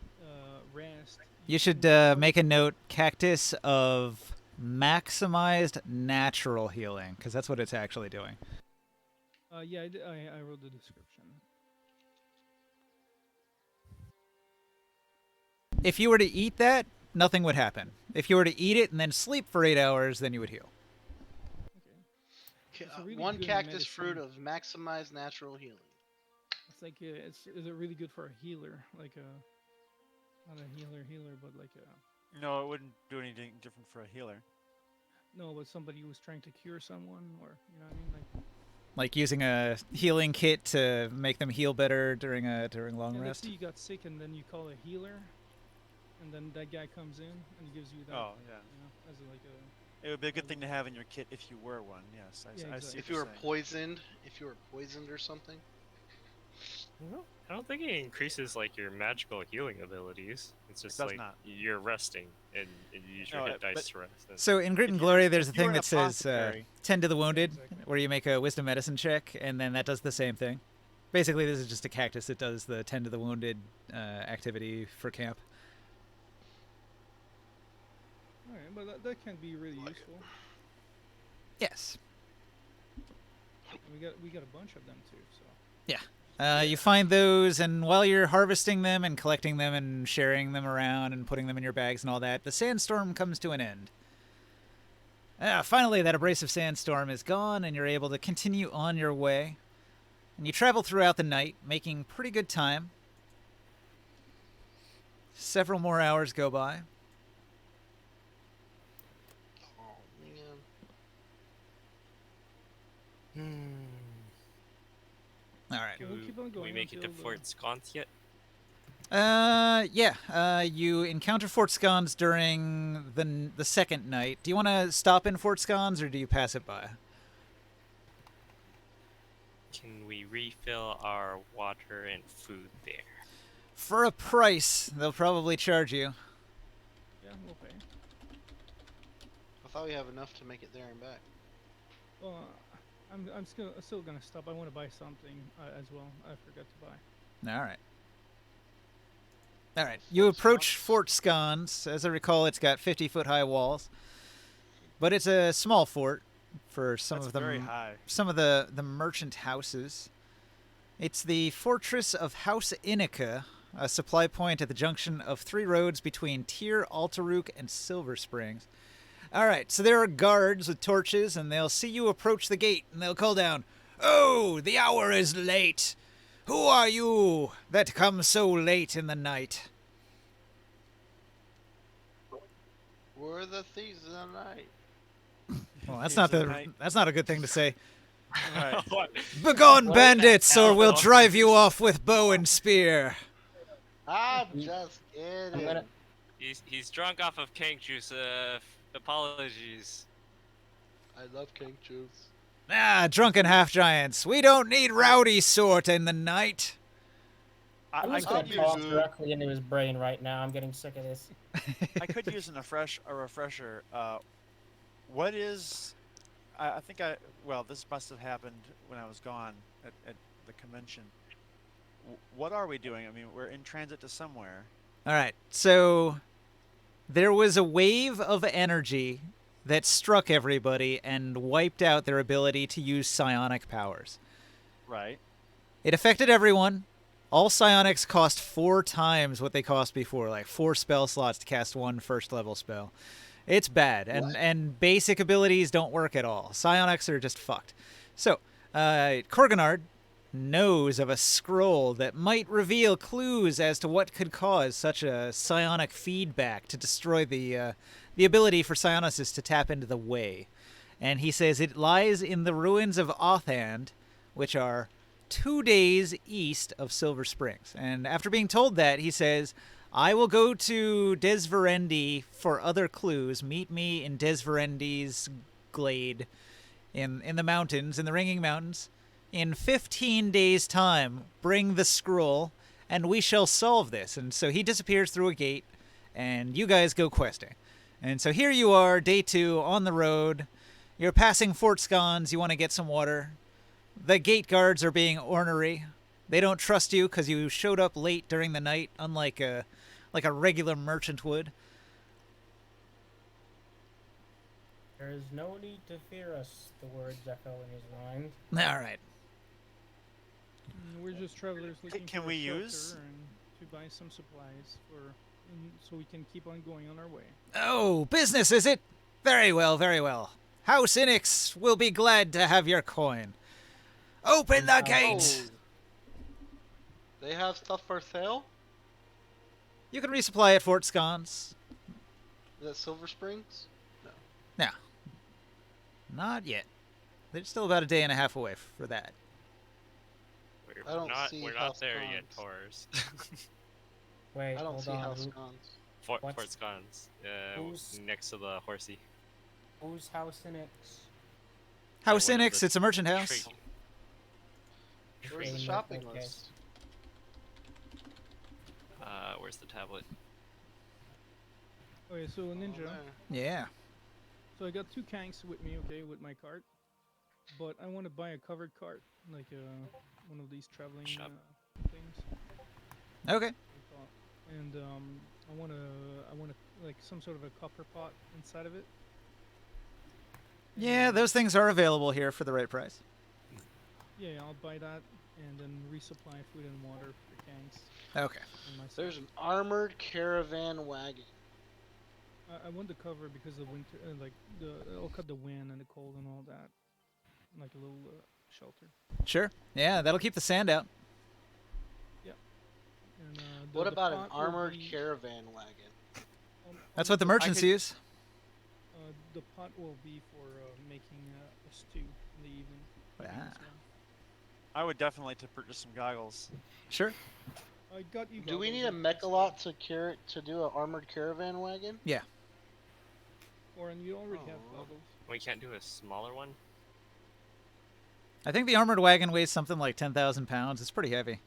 rest. You should make a note, Cactus of maximized natural healing, because that's what it's actually doing. Yeah, I wrote the description. If you were to eat that, nothing would happen. If you were to eat it and then sleep for 8 hours, then you would heal. It's a really One good cactus medicine. fruit of maximized natural healing. It's like it's really good for a healer, like not a healer, but like a No, it wouldn't do anything different for a healer. no, but somebody who's trying to cure someone, or you know what I mean, Like using a healing kit to make them heal better during long yeah, let's rest. say you got sick and then you call a healer, and then that guy comes in and gives you that. Oh, yeah. You know, as like a It would be a good thing to have in your kit if you were one. Yes, Yeah, I exactly. see. If what you you're were saying. poisoned or something. I don't think it increases like your magical healing abilities. It's just does like not. you're resting and you use your No, hit dice but- to rest. And So in Grit and If you- Glory, there's a if you were thing an that says apothecary- tend to the wounded, exactly. where you make a wisdom medicine check, and then that does the same thing. Basically, this is just a cactus that does the tend to the wounded activity for camp. all right, but that can be really useful. Yes. We got a bunch of them too, so. You find those, and while you're harvesting them and collecting them and sharing them around and putting them in your bags and all that, the sandstorm comes to an end. Finally, that abrasive sandstorm is gone, and you're able to continue on your way. And you travel throughout the night, making pretty good time. Several more hours go by. Oh man. All right. We'll keep on can we going make it to until Fort Sconce yet? Yeah. You encounter Fort Scones during the second night. Do you want to stop in Fort Scones, or do you pass it by? Can we refill our water and food there? For a price, they'll probably charge you. Yeah, we'll pay. I thought we have enough to make it there and back. Well, I'm still gonna stop. I want to buy something as well. I forgot to buy. All right. All right. You approach Fort Scones. As I recall, it's got 50-foot high walls, but it's a small fort for some That's of the very high. some of the merchant houses. It's the fortress of House Inica, a supply point at the junction of 3 roads between Tyr, Altarook, and Silver Springs. All right, so there are guards with torches, and they'll see you approach the gate, and they'll call down, "Oh, the hour is late. Who are you that come so late in the night?" We're the thieves of the night. Well, that's Thieves not of the the night. that's not a good thing to say. Right. What? Begone, bandits, or we'll hell? drive you off with bow and spear. I'm just kidding. gonna- He's drunk off of kank juice. Apologies. I love king juice. Ah, drunken half-giants. We don't need rowdy sort in the night. I'm I just gonna could talk use directly into his brain right now. I'm getting sick of this. I could use a refresher. What is I think well, this must have happened when I was gone at the convention. What are we doing? I mean, we're in transit to somewhere. All right. So there was a wave of energy that struck everybody and wiped out their ability to use psionic powers. Right. It affected everyone. All psionics cost 4 times what they cost before, like 4 spell slots to cast one first level spell. It's bad, and basic abilities don't work at all. Psionics are just fucked. So, Korganard knows of a scroll that might reveal clues as to what could cause such a psionic feedback to destroy the ability for psionicists to tap into the way. And he says it lies in the ruins of Othand, which are 2 days east of Silver Springs. And after being told that, he says, I will go to Desverendi for other clues. Meet me in Desverendi's glade in the mountains, in the Ringing Mountains. In 15 days' time, bring the scroll, and we shall solve this. And so he disappears through a gate, and you guys go questing. And so here you are, day 2, on the road. You're passing Fort Scones. You want to get some water. The gate guards are being ornery. They don't trust you because you showed up late during the night, unlike a regular merchant would. There is no need to fear us, the words echo in his mind. All right. We're just travelers looking Can for we a shelter use- and to buy some supplies so we can keep on going on our way. Oh, business, is it? Very well, very well. House Inix will be glad to have your coin. Open the gate! They have stuff for sale? You can resupply at Fort Scones. Is that Silver Springs? No. Not yet. They're still about a day and a half away for that. We're I don't not, see we're House not there yet, Cons. Taurus. Wait, I don't hold see on. House Cons. Fort What's- Scones, who's- next to the horsey. Who's House Inix? House one of Inix, the it's a merchant house. trade- Where's the Trading shopping network, list? Where's the tablet? Okay, so Ninja. there. Yeah. So I got 2 kanks with me, okay, with my cart. But I want to buy a covered cart, like one of these traveling Shop. things. Okay. And I want like some sort of a copper pot inside of it. Yeah, those things are available here for the right price. Yeah, I'll buy that and then resupply food and water for the kanks. Okay. And myself. There's an armored caravan wagon. I want the cover because the winter, it'll cut the wind and the cold and all that, like a little shelter. Sure. Yeah, that'll keep the sand out. And, What the about an pot will armored be- caravan wagon? That's what the merchants could- use. The pot will be for making a stew in the evening. Ah. Evenings, I would definitely to purchase some goggles. Sure. I got you. Do we goggles need a and stuff. mechalot to do an armored caravan wagon? Or and you already have Aw. goggles. We can't do a smaller one? I think the armored wagon weighs something like 10,000 pounds. It's pretty heavy.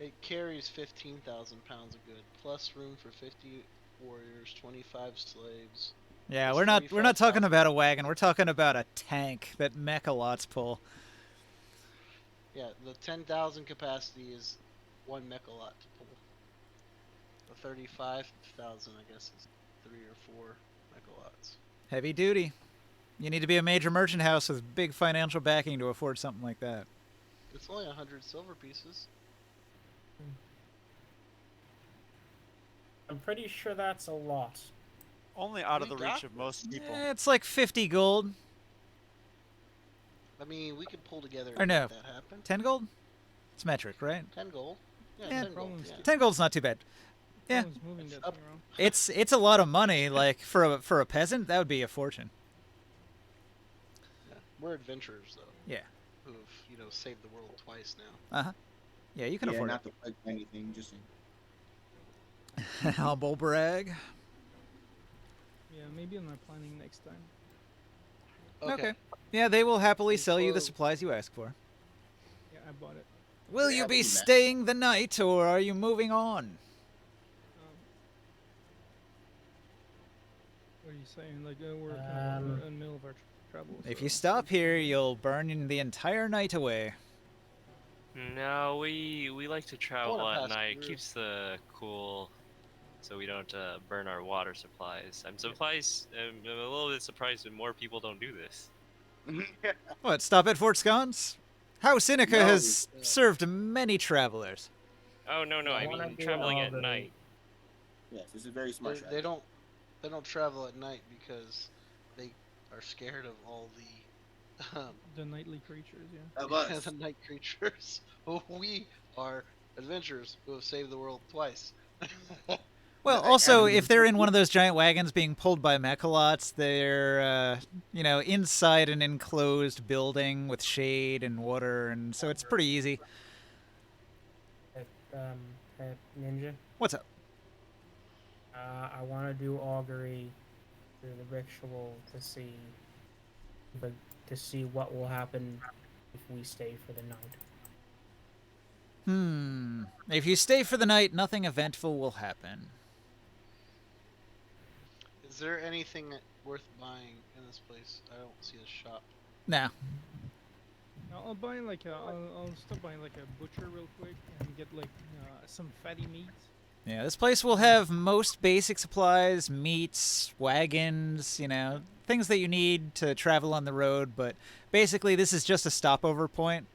It carries 15,000 pounds of good, plus room for 50 warriors, 25 slaves. Yeah, It's we're not talking 35,000. about a wagon. We're talking about a tank that mechalots pull. Yeah, the 10,000 capacity is one mechalot to pull. The 35,000, I guess, is 3 or 4 mechalots. Heavy duty. You need to be a major merchant house with big financial backing to afford something like that. It's only 100 silver pieces. I'm pretty sure that's a lot. Only out of We the got reach of most people. It's like 50 gold. I mean, we could pull together Or and no. make that happen. 10 gold? It's metric, right? 10 gold. Yeah, Yeah, 10 gold. problems Yeah. too. 10 gold's not too bad. Yeah. Someone's moving It's that up- thing around. It's a lot of money. Like for a peasant, that would be a fortune. Yeah. We're adventurers, though, Yeah. who've, saved the world twice now. Yeah, you can Yeah, afford not to plug anything, just it. Humble brag. Yeah, maybe I'm not planning next time. Okay. Yeah, they will happily And sell you the clothes. supplies you ask for. Yeah, I bought it. Will Yeah, you we be do that. staying the night, or are you moving on? What are you saying? Like we're kind of in the middle of our travel. If so you stop it's here, fine. you'll burn the entire night away. No, we like to travel at pass night. through. Keeps the cool, so we don't burn our water supplies. I'm surprised. I'm a little bit surprised that more people don't do this. What, stop at Fort Scones? House Inica No. has served many travelers. Oh no, I I wanna mean do traveling at augury. night. Yes, this is a very smart They strategy. don't. They don't travel at night because they are scared of all the The nightly creatures, yeah. Of us. the night creatures. We are adventurers who have saved the world twice. Well, I- also, I- if they're in one of those giant wagons being pulled by mechalots, they're, inside an enclosed building with shade and water, and so it's pretty easy. Ninja. What's up? I want to do augury through the ritual to see, what will happen if we stay for the night. If you stay for the night, nothing eventful will happen. Is there anything worth buying in this place? I don't see a shop. Nah. I'll buy like I'll stop by like a butcher real quick and get like some fatty meat. Yeah, this place will have most basic supplies, meats, wagons, things that you need to travel on the road, but basically this is just a stopover point.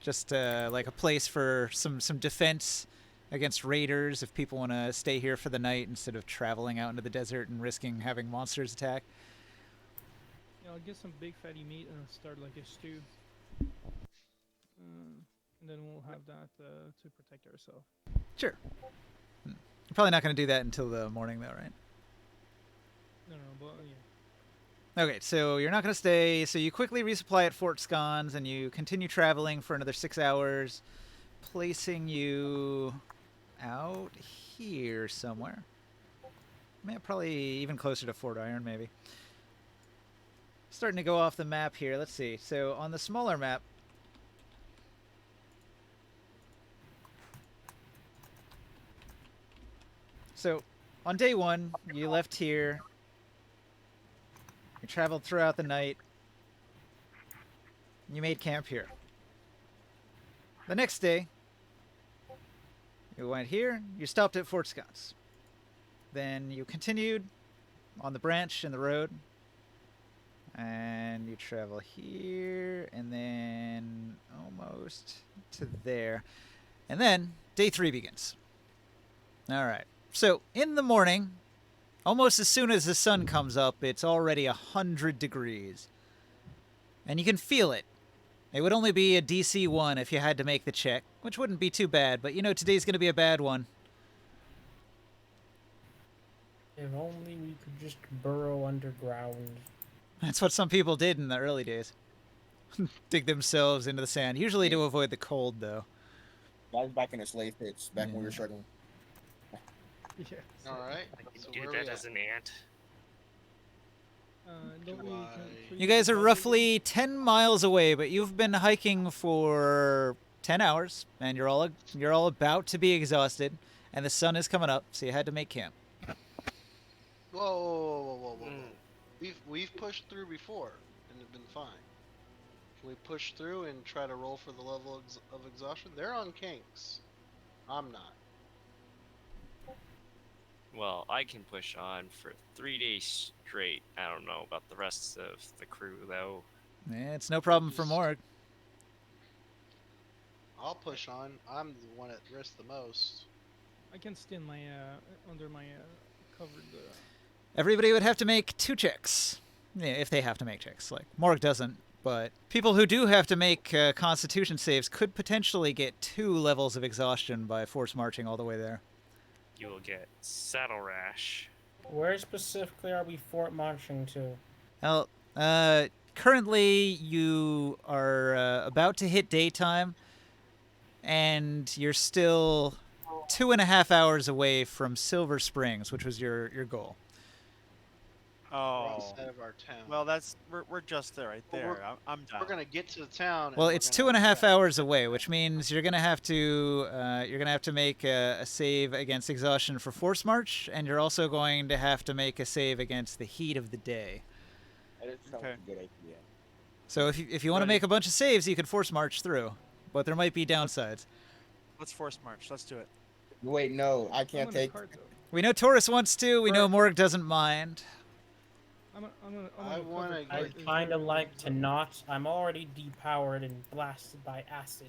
Just like a place for some defense against raiders if people want to stay here for the night instead of traveling out into the desert and risking having monsters attack. Yeah, I'll get some big fatty meat and I'll start like a stew. And then we'll have that to protect ourselves. Sure. You're probably not going to do that until the morning, though, right? No, but yeah. Okay, so you're not going to stay. So you quickly resupply at Fort Scones, and you continue traveling for another 6 hours, placing you out here somewhere. Probably even closer to Fort Iron, maybe. Starting to go off the map here. Let's see. So on the smaller map, so on day one, you left here. You traveled throughout the night. You made camp here. The next day, you went here. You stopped at Fort Scots. Then you continued on the branch in the road. And you travel here, and then almost to there. And then day 3 begins. All right. So in the morning, almost as soon as the sun comes up, it's already 100 degrees. And you can feel it. It would only be a DC 1 if you had to make the check, which wouldn't be too bad, but today's going to be a bad one. If only we could just burrow underground. That's what some people did in the early days. Dig themselves into the sand, usually to avoid the cold, though. That was back in the slave pits, back when we were struggling. Yeah. All right. I can So do where that we as at? an ant. Don't we, You guys are roughly 10 miles away, but you've been hiking for 10 hours, and you're all about to be exhausted, and the sun is coming up, so you had to make camp. Whoa. We've pushed through before and it's been fine. Can we push through and try to roll for the level of exhaustion? They're on kinks. I'm not. Well, I can push on for 3 days straight. I don't know about the rest of the crew, though. It's no problem for Morg. I'll push on. I'm the one at risk the most. I can stay in my under my covered. Everybody would have to make 2 checks. Yeah, if they have to make checks. Like, Morg doesn't, but people who do have to make constitution saves could potentially get 2 levels of exhaustion by force marching all the way there. You will get saddle rash. Where specifically are we fort marching to? Well, currently you are about to hit daytime, and you're still 2.5 hours away from Silver Springs, which was your goal. Oh. outside of our town. Well, we're just there, right Well, there. I'm down. we're gonna get to the town. Well, and it's we're gonna 2.5 crash. hours away, which means you're gonna have to make a save against exhaustion for force march, and you're also going to have to make a save against the heat of the day. That sounds Okay. a good idea. So if you want to Ready. make a bunch of saves, you can force march through, but there might be downsides. Let's force march. Let's do it. Wait, no, I I'm can't on the take. cart, though. We know Taurus wants to. We know Morg doesn't mind. I wanna I get- kind of like to not. I'm already depowered and blasted by acid.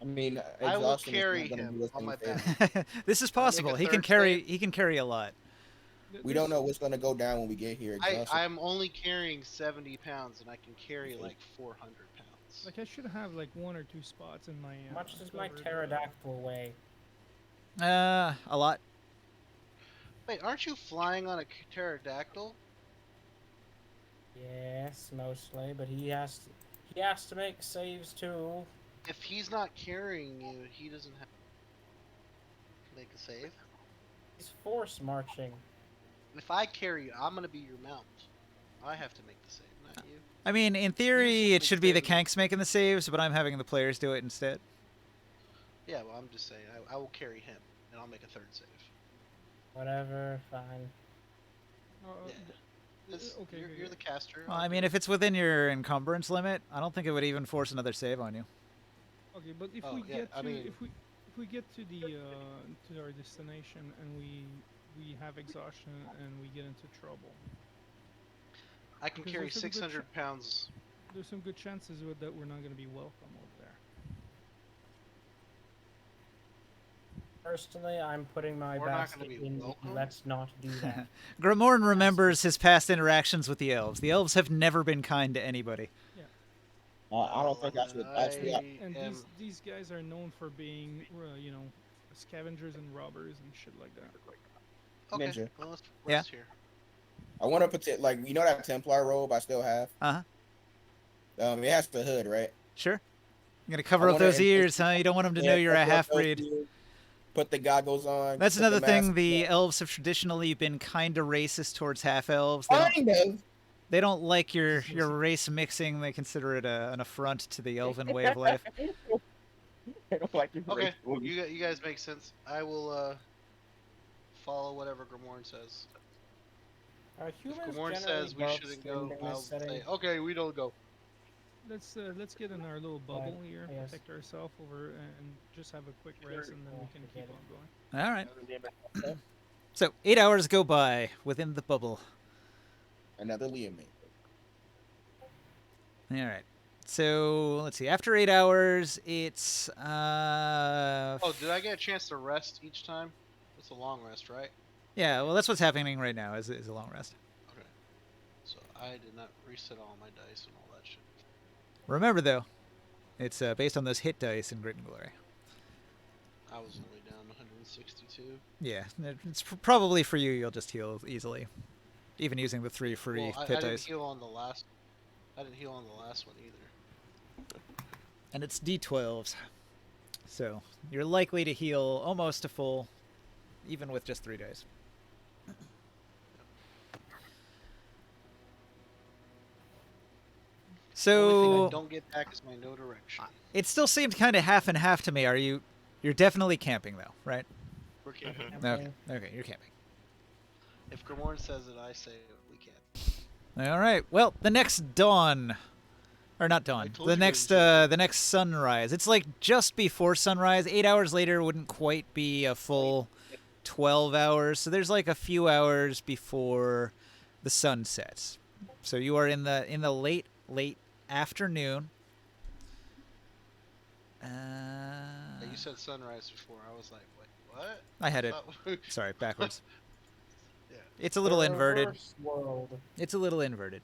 I mean, I will exhaustion is not carry gonna him do us on my anything. back. This is possible. He can third carry. save? He can carry a lot. We don't know what's gonna go down when we get here. Exhaustion. I'm only carrying 70 pounds, and I can carry like 400 pounds. Like I should have like 1 or 2 spots in my. How much does my covered, pterodactyl weigh? A lot. Wait, aren't you flying on a pterodactyl? Yes, mostly, but he has to make saves too. If he's not carrying you, he doesn't have to make a save. He's force marching. If I carry you, I'm gonna be your mount. I have to make the save, not you. I mean, in theory, it should be the Kanks making the saves, but I'm having the players do it instead. Yeah, well, I'm just saying, I will carry him, and I'll make a third save. Whatever, fine. Yeah. Okay, You're the caster. Well, I mean, if it's within your encumbrance limit, I don't think it would even force another save on you. Okay, but if Oh, we yeah, get to I mean- if we get to the to our destination and we have exhaustion and we get into trouble, I can because carry there's some good 600 pounds. there's some good chances that we're not going to be welcome over there. Personally, I'm putting my We're not basket gonna be in. welcome? Let's not do that. Grimorn remembers his past interactions with the elves. The elves have never been kind to anybody. I don't think I should. Actually, And am- these guys are known for being you know, scavengers and robbers and shit like that. Okay, Ninja. well, let's Yeah. rest here. I want to put like you know that Templar robe I still have. Uh-huh. It has the hood, right? Sure. You're gonna cover I up wanna those ears, huh? You don't want them to know you're a cover up those half-breed. ears, Put the goggles on. That's put the another thing. mask The on. elves have traditionally been kind of racist towards half-elves. Kind of. They don't like your race mixing. They consider it an affront to the elven way of life. I don't like your Okay, race. you guys make sense. I will follow whatever Grimorn says. Are If humans Grimorn generally says we buffs shouldn't in go, this I'll setting? say, okay, we don't go. Let's get in our little bubble here, yes. protect ourselves over, and just have a quick rest, and then we can keep on going. All right. So 8 hours go by within the bubble. Another Liam mate. All right. So let's see. After 8 hours, it's Oh, did I get a chance to rest each time? It's a long rest, right? yeah. Well, that's what's happening right now. Is a long rest. Okay. So I did not reset all my dice and all that shit. Remember though, it's based on those hit dice in Grit and Glory. I was only down 162. Yeah, it's probably for you. You'll just heal easily, even using the 3 free Well, I hit didn't dice. heal on the last. I didn't heal on the last one either. And it's D12s, so you're likely to heal almost a full, even with just 3 dice. Only thing I So don't get back is my no direction. it still seemed kind of half and half to me. You're definitely camping though, right? We're camping. Okay. Okay, you're camping. If Grimorn says it, I say it. We can't. All right. Well, the next dawn, or not dawn, told the you next we the next sunrise. It's like just before sunrise. 8 hours later wouldn't quite be a full 12 hours. So there's like a few hours before the sun sets. So you are in the late afternoon. Yeah, you said sunrise before. I was like, wait, what? I had it. thought- Sorry, backwards. Yeah. It's a little inverted. Reverse world. It's a little inverted.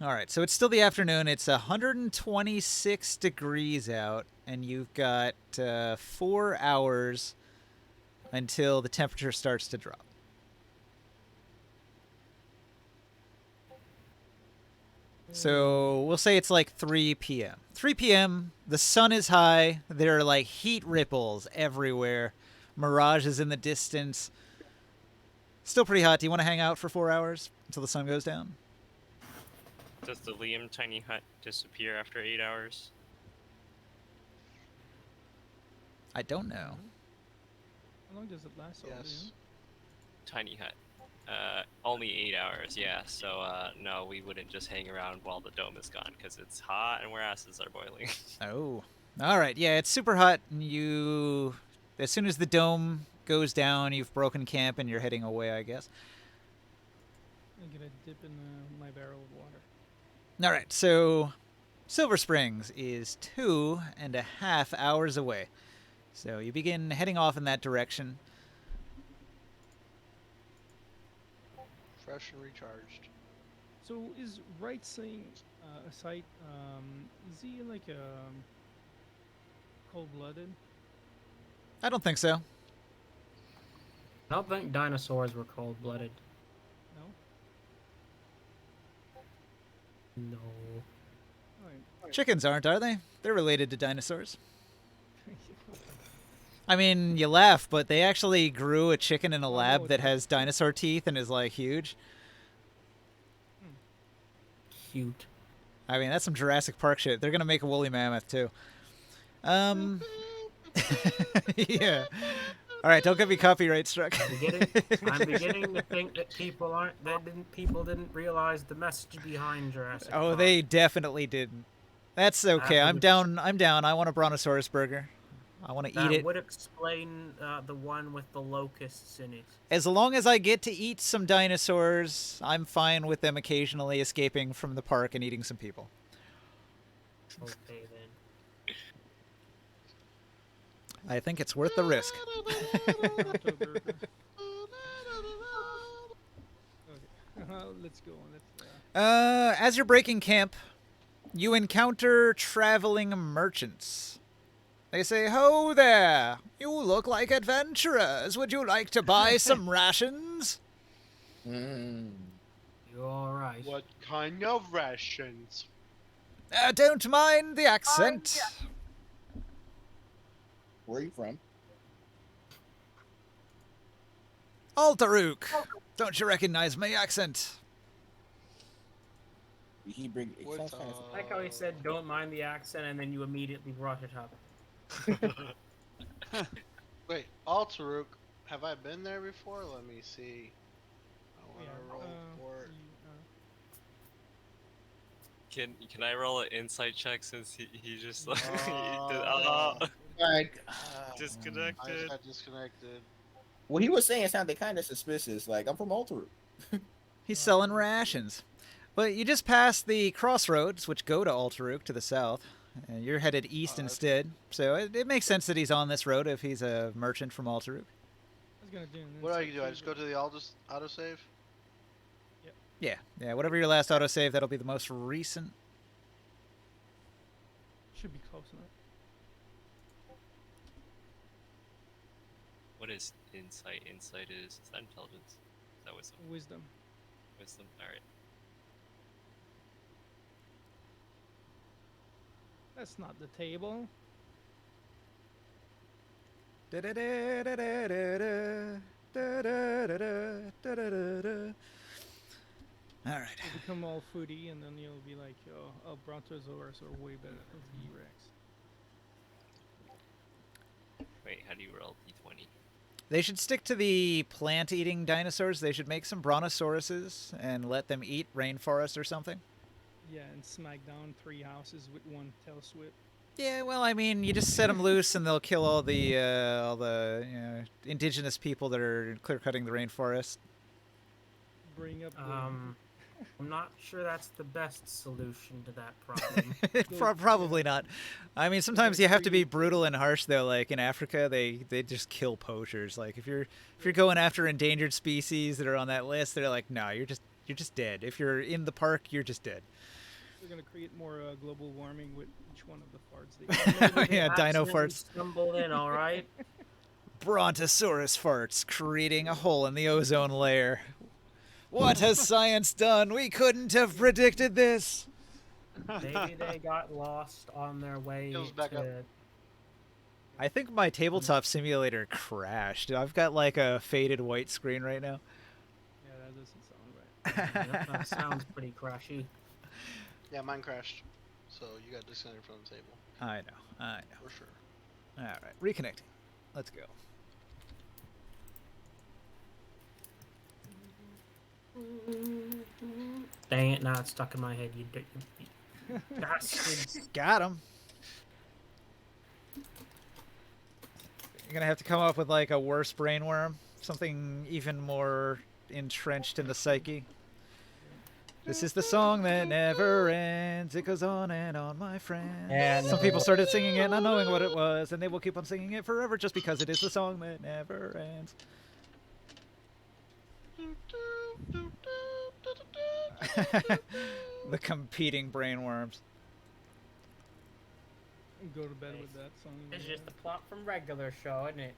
All right, so it's still the afternoon. It's 126 degrees out, and you've got 4 hours until the temperature starts to drop. So we'll say it's like 3 p.m. 3 p.m., the sun is high. There are like heat ripples everywhere. Mirages in the distance. Still pretty hot. Do you want to hang out for 4 hours until the sun goes down? Does the Liam tiny hut disappear after 8 hours? I don't know. How long does it last? Yes. Tiny hut. Only 8 hours, yeah. So, no, we wouldn't just hang around while the dome is gone, because it's hot and our asses are boiling. Oh. All right. Yeah, it's super hot. And as soon as the dome goes down, you've broken camp and you're heading away, I guess. I'm gonna dip in my barrel of water. All right. So Silver Springs is 2.5 hours away. So you begin heading off in that direction. Fresh and recharged. So is Wright saying a site? Is he like cold-blooded? I don't think so. I don't think dinosaurs were cold-blooded. No. No. Alright. Chickens aren't, are they? They're related to dinosaurs. I mean, you laugh, but they actually grew a chicken in a lab that has dinosaur teeth and is, like, huge. Cute. I mean, that's some Jurassic Park shit. They're gonna make a woolly mammoth, too. Yeah. All right, don't get me copyright struck. I'm beginning to think that people didn't realize the message behind Jurassic Oh, Park. they definitely didn't. That's okay. I'm down. I'm down. I want a brontosaurus burger. I want to eat That it. would explain the one with the locusts in it. As long as I get to eat some dinosaurs, I'm fine with them occasionally escaping from the park and eating some people. Okay, then. I think it's worth the risk. October. Okay. Let's go. As you're breaking camp, you encounter traveling merchants. They say, "Ho there! You look like adventurers. Would you like to buy some rations?" You're alright. What kind of rations? Don't mind the accent. Where are you from? Altarook. Don't you recognize my accent? He bring. It sounds kind of- I like how he said, "Don't mind the accent," and then you immediately brought it up. Wait, Altarook, have I been there before? Let me see. I want to roll for it. Can I roll an insight check since he just like Like, disconnected? I got disconnected. what he was saying sounded kind of suspicious. Like, I'm from Altaru. He's selling rations. But you just passed the crossroads, which go to Altarook to the south. And you're headed east instead. So it makes sense that he's on this road if he's a merchant from Altarook. What do I do? I just go to the autosave? Yeah, whatever your last autosave, that'll be the most recent. Should be close enough. What is insight? Insight is that intelligence? Is that wisdom? Wisdom. Wisdom. All right. That's not the table. All right. You'll become all foodie, and then you'll be like, oh, Brontosaurus are way better than T-Rex. Wait, how do you roll d20? They should stick to the plant-eating dinosaurs. They should make some brontosauruses and let them eat rainforest or something. Yeah, and smack down 3 houses with one tail whip. Yeah, well, I mean, you just set them loose and they'll kill all the indigenous people that are clear-cutting the rainforest. Bring up. I'm not sure that's the best solution to that problem. Probably not. I mean, sometimes you have to be brutal and harsh, though. Like in Africa, they just kill poachers. Like if you're going after endangered species that are on that list, they're like, no, you're just dead. If you're in the park, you're just dead. We're gonna create more global warming with each one of the farts. Yeah, dino farts. Stumbled in, all right. Brontosaurus farts creating a hole in the ozone layer. What has science done? We couldn't have predicted this. Maybe they got lost on their way to... I think my tabletop simulator crashed. I've got like a faded white screen right now. Yep, that sounds pretty crashy. Yeah, mine crashed. So you got disconnected from the table. I know. For sure. All right, reconnecting. Let's go. Dang it, now it's stuck in my head. You bastards. Got him. You're gonna have to come up with like a worse brainworm, something even more entrenched in the psyche. This is the song that never ends. It goes on and on, my friend. And Some people started singing it not knowing what it was, and they will keep on singing it forever just because it is the song that never ends. The competing brainworms. Go to bed with that song. It's just the plot from regular show, isn't it?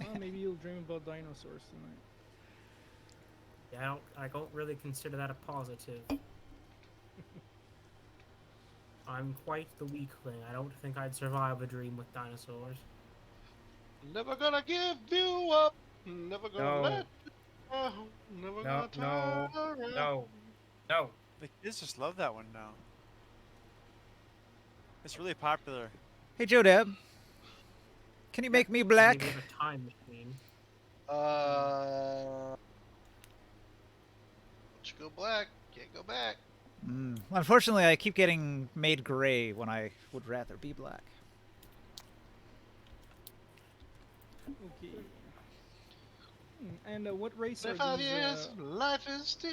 Well, maybe you'll dream about dinosaurs tonight. Yeah, I don't really consider that a positive. I'm quite the weakling. I don't think I'd survive a dream with dinosaurs. Never gonna give you up. Never gonna No. let you down. Never gonna turn around. No. The kids just love that one now. It's really popular. Hey, Joe Deb. Can you make me black? Maybe a time machine. Once you go black, can't go back. Unfortunately, I keep getting made gray when I would rather be black. Okay. And what race are 5 these? years, life is still.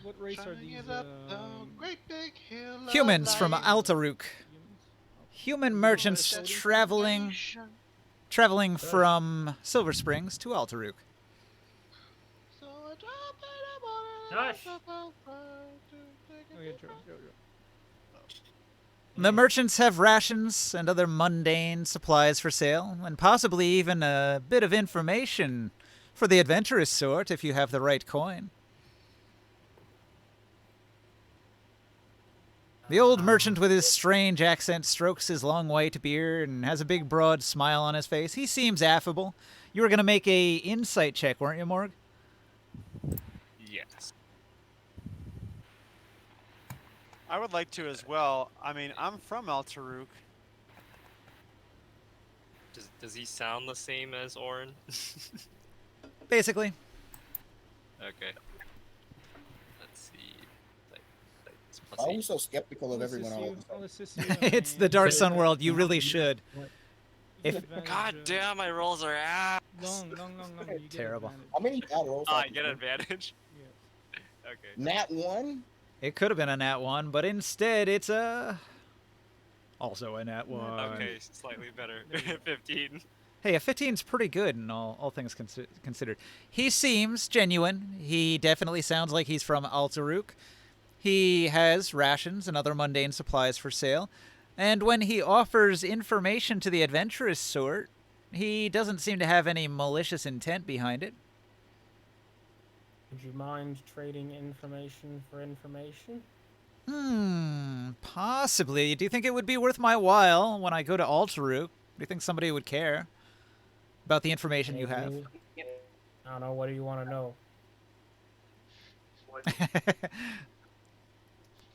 What race are trying to these? get up the great big hill of Humans from life. Altaruk. Human merchants traveling from Silver Springs to Altaruk. So I dropped it up on Gosh. Oh yeah, Joe. The merchants have rations and other mundane supplies for sale, and possibly even a bit of information for the adventurous sort if you have the right coin. The old merchant with his strange accent strokes his long white beard and has a big broad smile on his face. He seems affable. You were going to make a insight check, weren't you, Morg? Yes. I would like to as well. I mean, I'm from Altaruk. Does he sound the same as Orin? Basically. Okay. Let's see. It's plus Why are we 8. so skeptical of everyone all of a I'll sudden? assist you. It's the Dark Sun world. You really should. If God damn, my rolls are ass. Long. You get Terrible. advantage. How many bad rolls? Oh, I have get you advantage. Yes. Okay. Nat 1? It could have been a nat 1, but instead it's a... Also a nat 1. Okay, slightly better. There you go. 15. Hey, a 15's pretty good in all things considered. He seems genuine. He definitely sounds like he's from Altaruk. He has rations and other mundane supplies for sale. And when he offers information to the adventurous sort, he doesn't seem to have any malicious intent behind it. Would you mind trading information for information? Possibly. Do you think it would be worth my while when I go to Altaruk? Do you think somebody would care about the information you have? Maybe. I don't know. What do you want to know?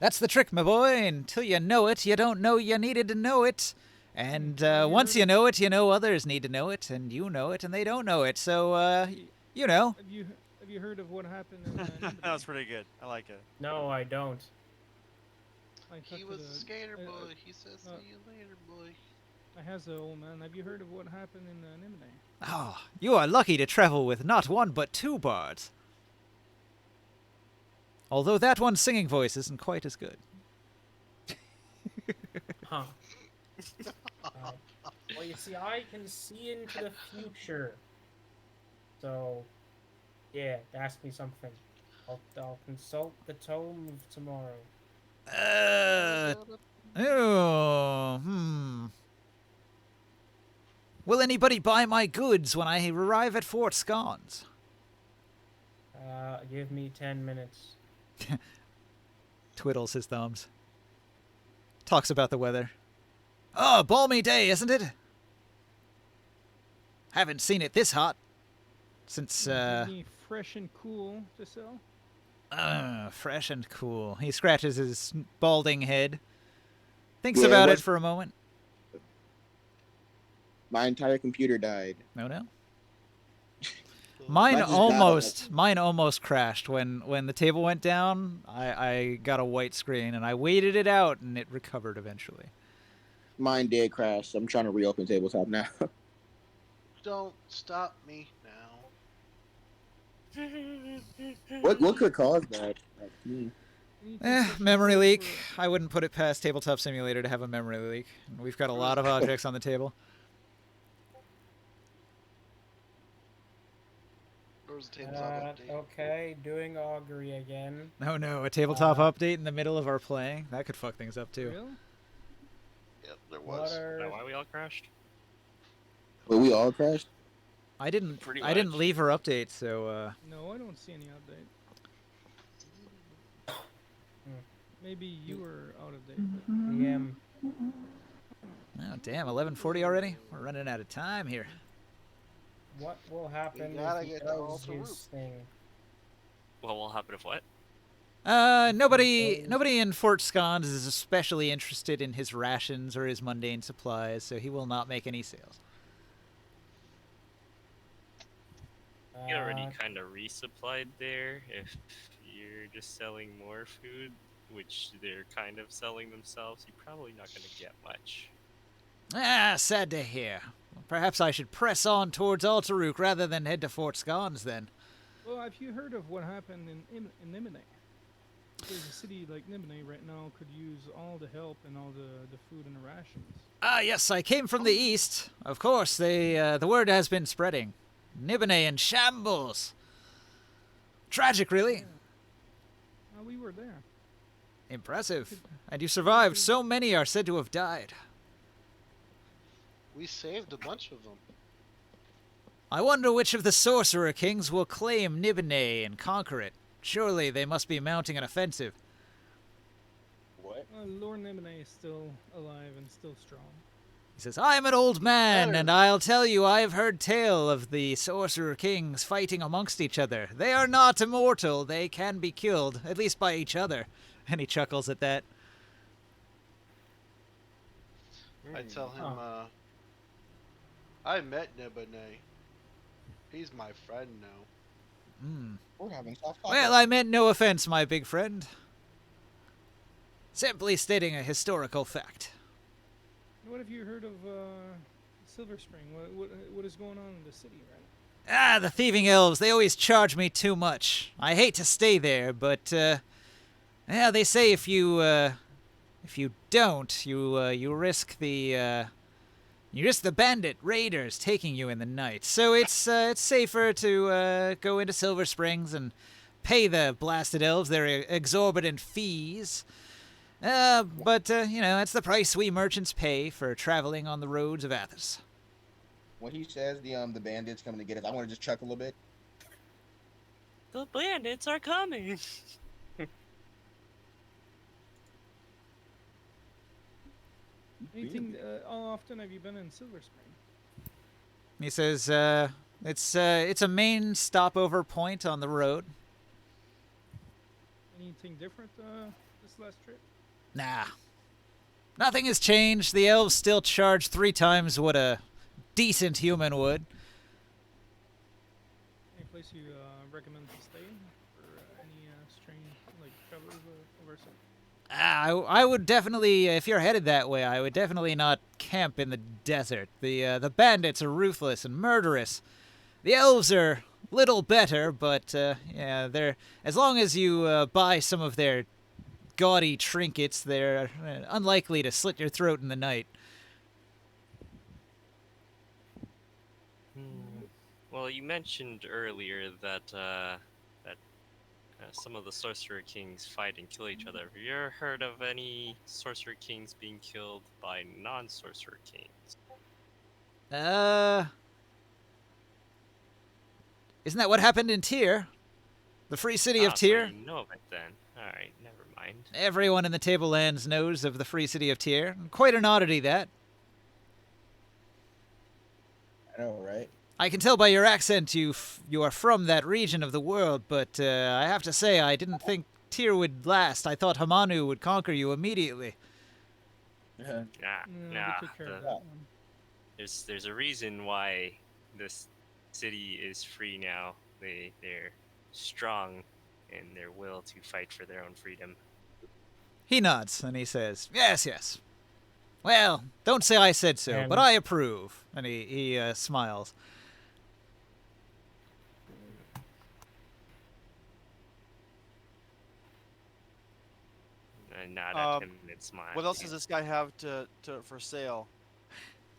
That's the trick, my boy. Until you know it, you don't know you needed to know it. And once you know it, you know others need to know it, and you know it, and they don't know it. So, you know. Have you heard of what happened in That was pretty good. I like it. No, I don't. He was a skater boy. He says, uh, "See you later, boy." I has a old man. Have you heard of what happened in Nimine? Oh, you are lucky to travel with not one but two bards. Although that one's singing voice isn't quite as good. Huh. Well, you see, I can see into the future. So, yeah, ask me something. I'll consult the tome tomorrow. Will anybody buy my goods when I arrive at Fort Scones? Give me 10 minutes. Twiddles his thumbs. Talks about the weather. Oh, balmy day, isn't it? Haven't seen it this hot since, Any fresh and cool to sell? Fresh and cool. He scratches his balding head. Thinks Yeah, it about it was- for a moment. My entire computer died. Oh no. So- Mine Mine just died. almost crashed when the table went down. I got a white screen and I waited it out and it recovered eventually. Mine did crash. So I'm trying to reopen tabletop now. Don't stop me now. What could cause that? Memory leak. I wouldn't put it past Tabletop Simulator to have a memory leak. We've got a lot of objects on the table. There was a tabletop update. Okay, doing augury again. Oh no, a tabletop update in the middle of our playing? That could fuck things up too. Real? Yep, there What was. Is that are why we all crashed? But we all crashed. I didn't Pretty I didn't much. leave her update, so No, I don't see any update. Maybe you were out of date. but- PM? oh damn, 11:40 already? We're running out of time here. What will happen gotta if he get the does altar his root. thing? What will happen if what? Nobody in Fort Scones is especially interested in his rations or his mundane supplies, so he will not make any sales. You already Uh, kind of resupplied there. If you're just selling more food, which they're kind of selling themselves, you're probably not going to get much. Sad to hear. Perhaps I should press on towards Alteruk rather than head to Fort Scones then. Well, have you heard of what happened in Nimine? Because a city like Nimine right now could use all the help and all the food and the rations. Yes, I came from the east. Of course, the word has been spreading. Nibene in shambles. Tragic, really. We were there. Impressive. And you survived. So many are said to have died. We saved a bunch of them. I wonder which of the Sorcerer Kings will claim Nibene and conquer it. Surely they must be mounting an offensive. What? Lord Nimine is still alive and still strong. He says, I am an old man, Better. and I'll tell you I have heard tale of the Sorcerer Kings fighting amongst each other. They are not immortal. They can be killed, at least by each other. And he chuckles at that. I tell him, Huh. I met Nebane. He's my friend now. We're having soft Well, I meant no offense, my big friend. Simply stating a historical fact. What have you heard of Silver Spring? What is going on in the city right now? The thieving elves, they always charge me too much. I hate to stay there, but, they say if you don't, you risk the bandit raiders taking you in the night. So it's safer to, go into Silver Springs and pay the blasted elves their exorbitant fees. But that's the price we merchants pay for traveling on the roads of Athos. When he says the bandits coming to get us, I want to just chuckle a little bit. The bandits are coming. Anything? How often have you been in Silver Spring? He says, it's a main stopover point on the road. Anything different this last trip? Nah. Nothing has changed. The elves still charge 3 times what a decent human would. Any place you recommend to stay for any strange travelers overseas? I would definitely, if you're headed that way, I would definitely not camp in the desert. The bandits are ruthless and murderous. The elves are little better, but they're as long as you buy some of their gaudy trinkets, they're unlikely to slit your throat in the night. Well, you mentioned earlier that some of the Sorcerer Kings fight and kill each other. Have you ever heard of any Sorcerer Kings being killed by non-Sorcerer Kings? Isn't that what happened in Tyr? The free city of Tyr? So you know of it then. Alright, never mind. Everyone in the Tablelands knows of the free city of Tyr. Quite an oddity, that. I know, right? I can tell by your accent you are from that region of the world, but I have to say I didn't think Tyr would last. I thought Hamanu would conquer you immediately. Nah, No, nah. they took care of that one. There's a reason why this city is free now. They're strong in their will to fight for their own freedom. He nods and he says, "Yes, yes. Well, don't say I said so, but And- I approve." And he smiles. And nod at him and smile. What else does this guy have to for sale?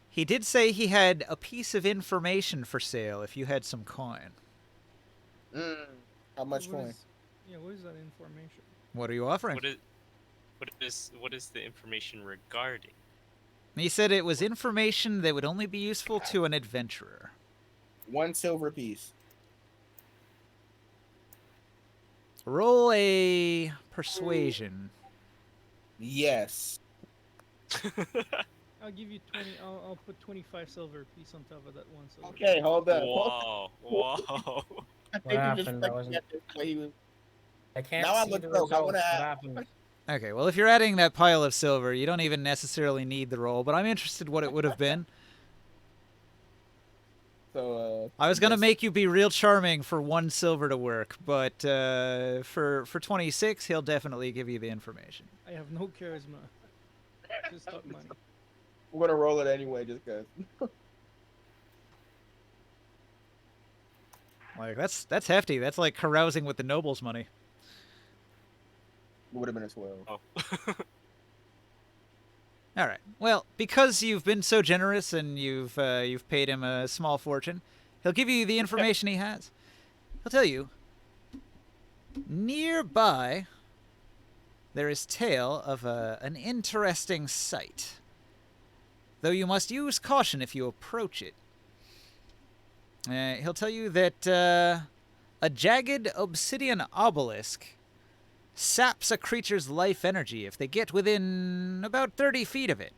He did say he had a piece of information for sale if you had some coin. How much What coin? is- Yeah, what is that information? What are you offering? What is the information regarding? He said it was information that would only be useful to an adventurer. 1 silver piece. Roll a persuasion. Yes. I'll give you 20. I'll put 25 silver piece on top of that one silver. Okay, hold up. Whoa, whoa. I think What he happened? just I fucking wasn't- got this way he was. I can't Now I see look the broke. I results. wanna What ask- happened? Okay, well, if you're adding that pile of silver, you don't even necessarily need the roll, but I'm interested what it would have been. So, I was gonna yes. make you be real charming for 1 silver to work, but for 26, he'll definitely give you the information. I have no charisma. Just talk money. We're gonna roll it anyway, just cause. Like that's hefty. That's like carousing with the nobles' money. It would have been a 12. Oh. All right. Well, because you've been so generous and you've paid him a small fortune, he'll give you the information he has. He'll tell you nearby there is tale of an interesting sight, though you must use caution if you approach it. He'll tell you that a jagged obsidian obelisk saps a creature's life energy if they get within about 30 feet of it,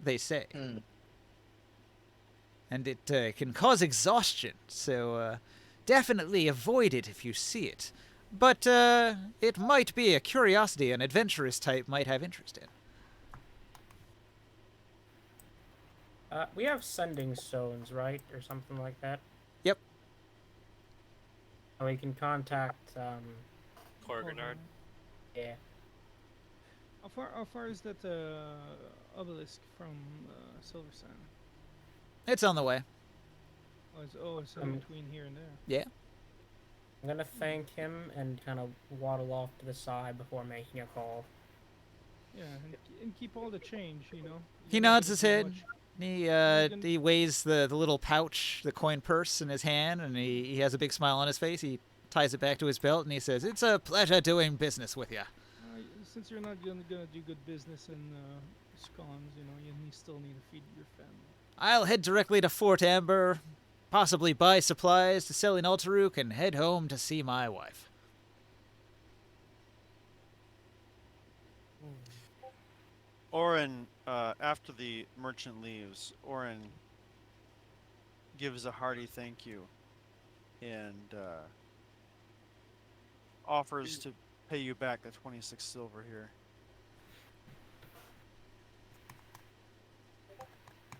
they say. And it can cause exhaustion, so definitely avoid it if you see it. But it might be a curiosity an adventurous type might have interest in. We have sending stones, right, or something like that. Yep. And we can contact. Korganard. Yeah. How far is that obelisk from Silver Sand? It's on the way. It's in between here and there. Yeah. I'm gonna thank him and kind of waddle off to the side before making a call. Yeah, and keep all the change, you know. He You don't nods need his too head. much. He weighs the little pouch, the coin purse in his hand, and he has a big smile on his face. He ties it back to his belt, and he says, "It's a pleasure doing business with you." Since you're not gonna do good business in scones, you know, you still need to feed your family. I'll head directly to Fort Amber, possibly buy supplies to sell in Alteruk, and head home to see my wife. Orin, after the merchant leaves, Orin gives a hearty thank you and offers to pay you back the 26 silver here.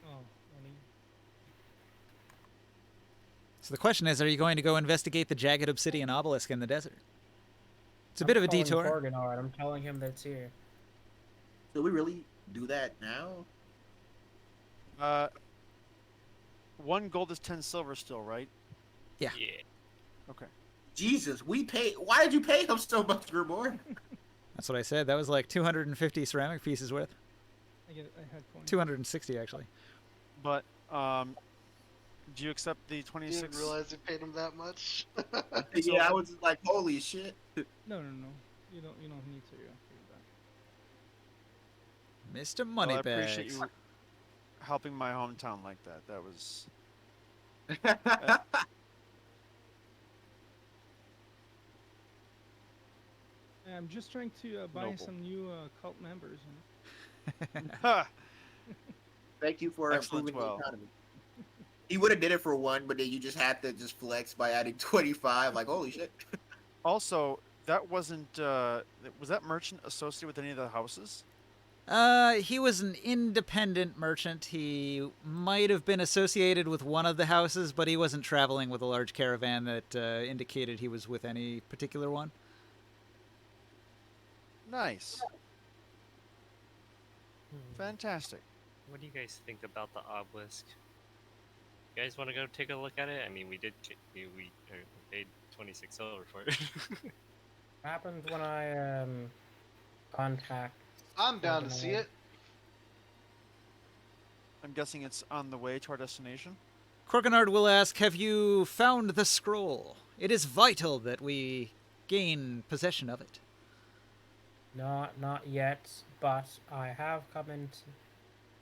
Oh, money. So the question is, are you going to go investigate the jagged obsidian obelisk in the desert? It's a bit of a detour. Korganard, I'm telling him that's here. Do we really do that now? 1 gold is 10 silver still, right? Yeah. Yeah. Okay. Jesus, we pay. Why did you pay him so much, Grimoire? That's what I said. That was like 250 ceramic pieces worth. I had coins. 260, actually. But do you accept the You 26? didn't realize you paid him that much. Yeah, I was just like, holy shit. No. You don't need to pay Mr. Well, I Moneybags. appreciate you helping my hometown like that. That was that. I'm just trying to buy Noble. some new cult members. You know? Ha! Thank you for Excellent, improving the well. economy. He would have did it for one, but then you just had to just flex by adding 25. Like, holy shit. Also, that wasn't was that merchant associated with any of the houses? He was an independent merchant. He might have been associated with one of the houses, but he wasn't traveling with a large caravan that indicated he was with any particular one. Nice. Fantastic. What do you guys think about the obelisk? You guys want to go take a look at it? I mean, we paid 26 silver for it. What happens when I contact? I'm down to see it. I'm guessing it's on the way to our destination. Corkenard will ask, have you found the scroll? It is vital that we gain possession of it. Not yet, but I have come into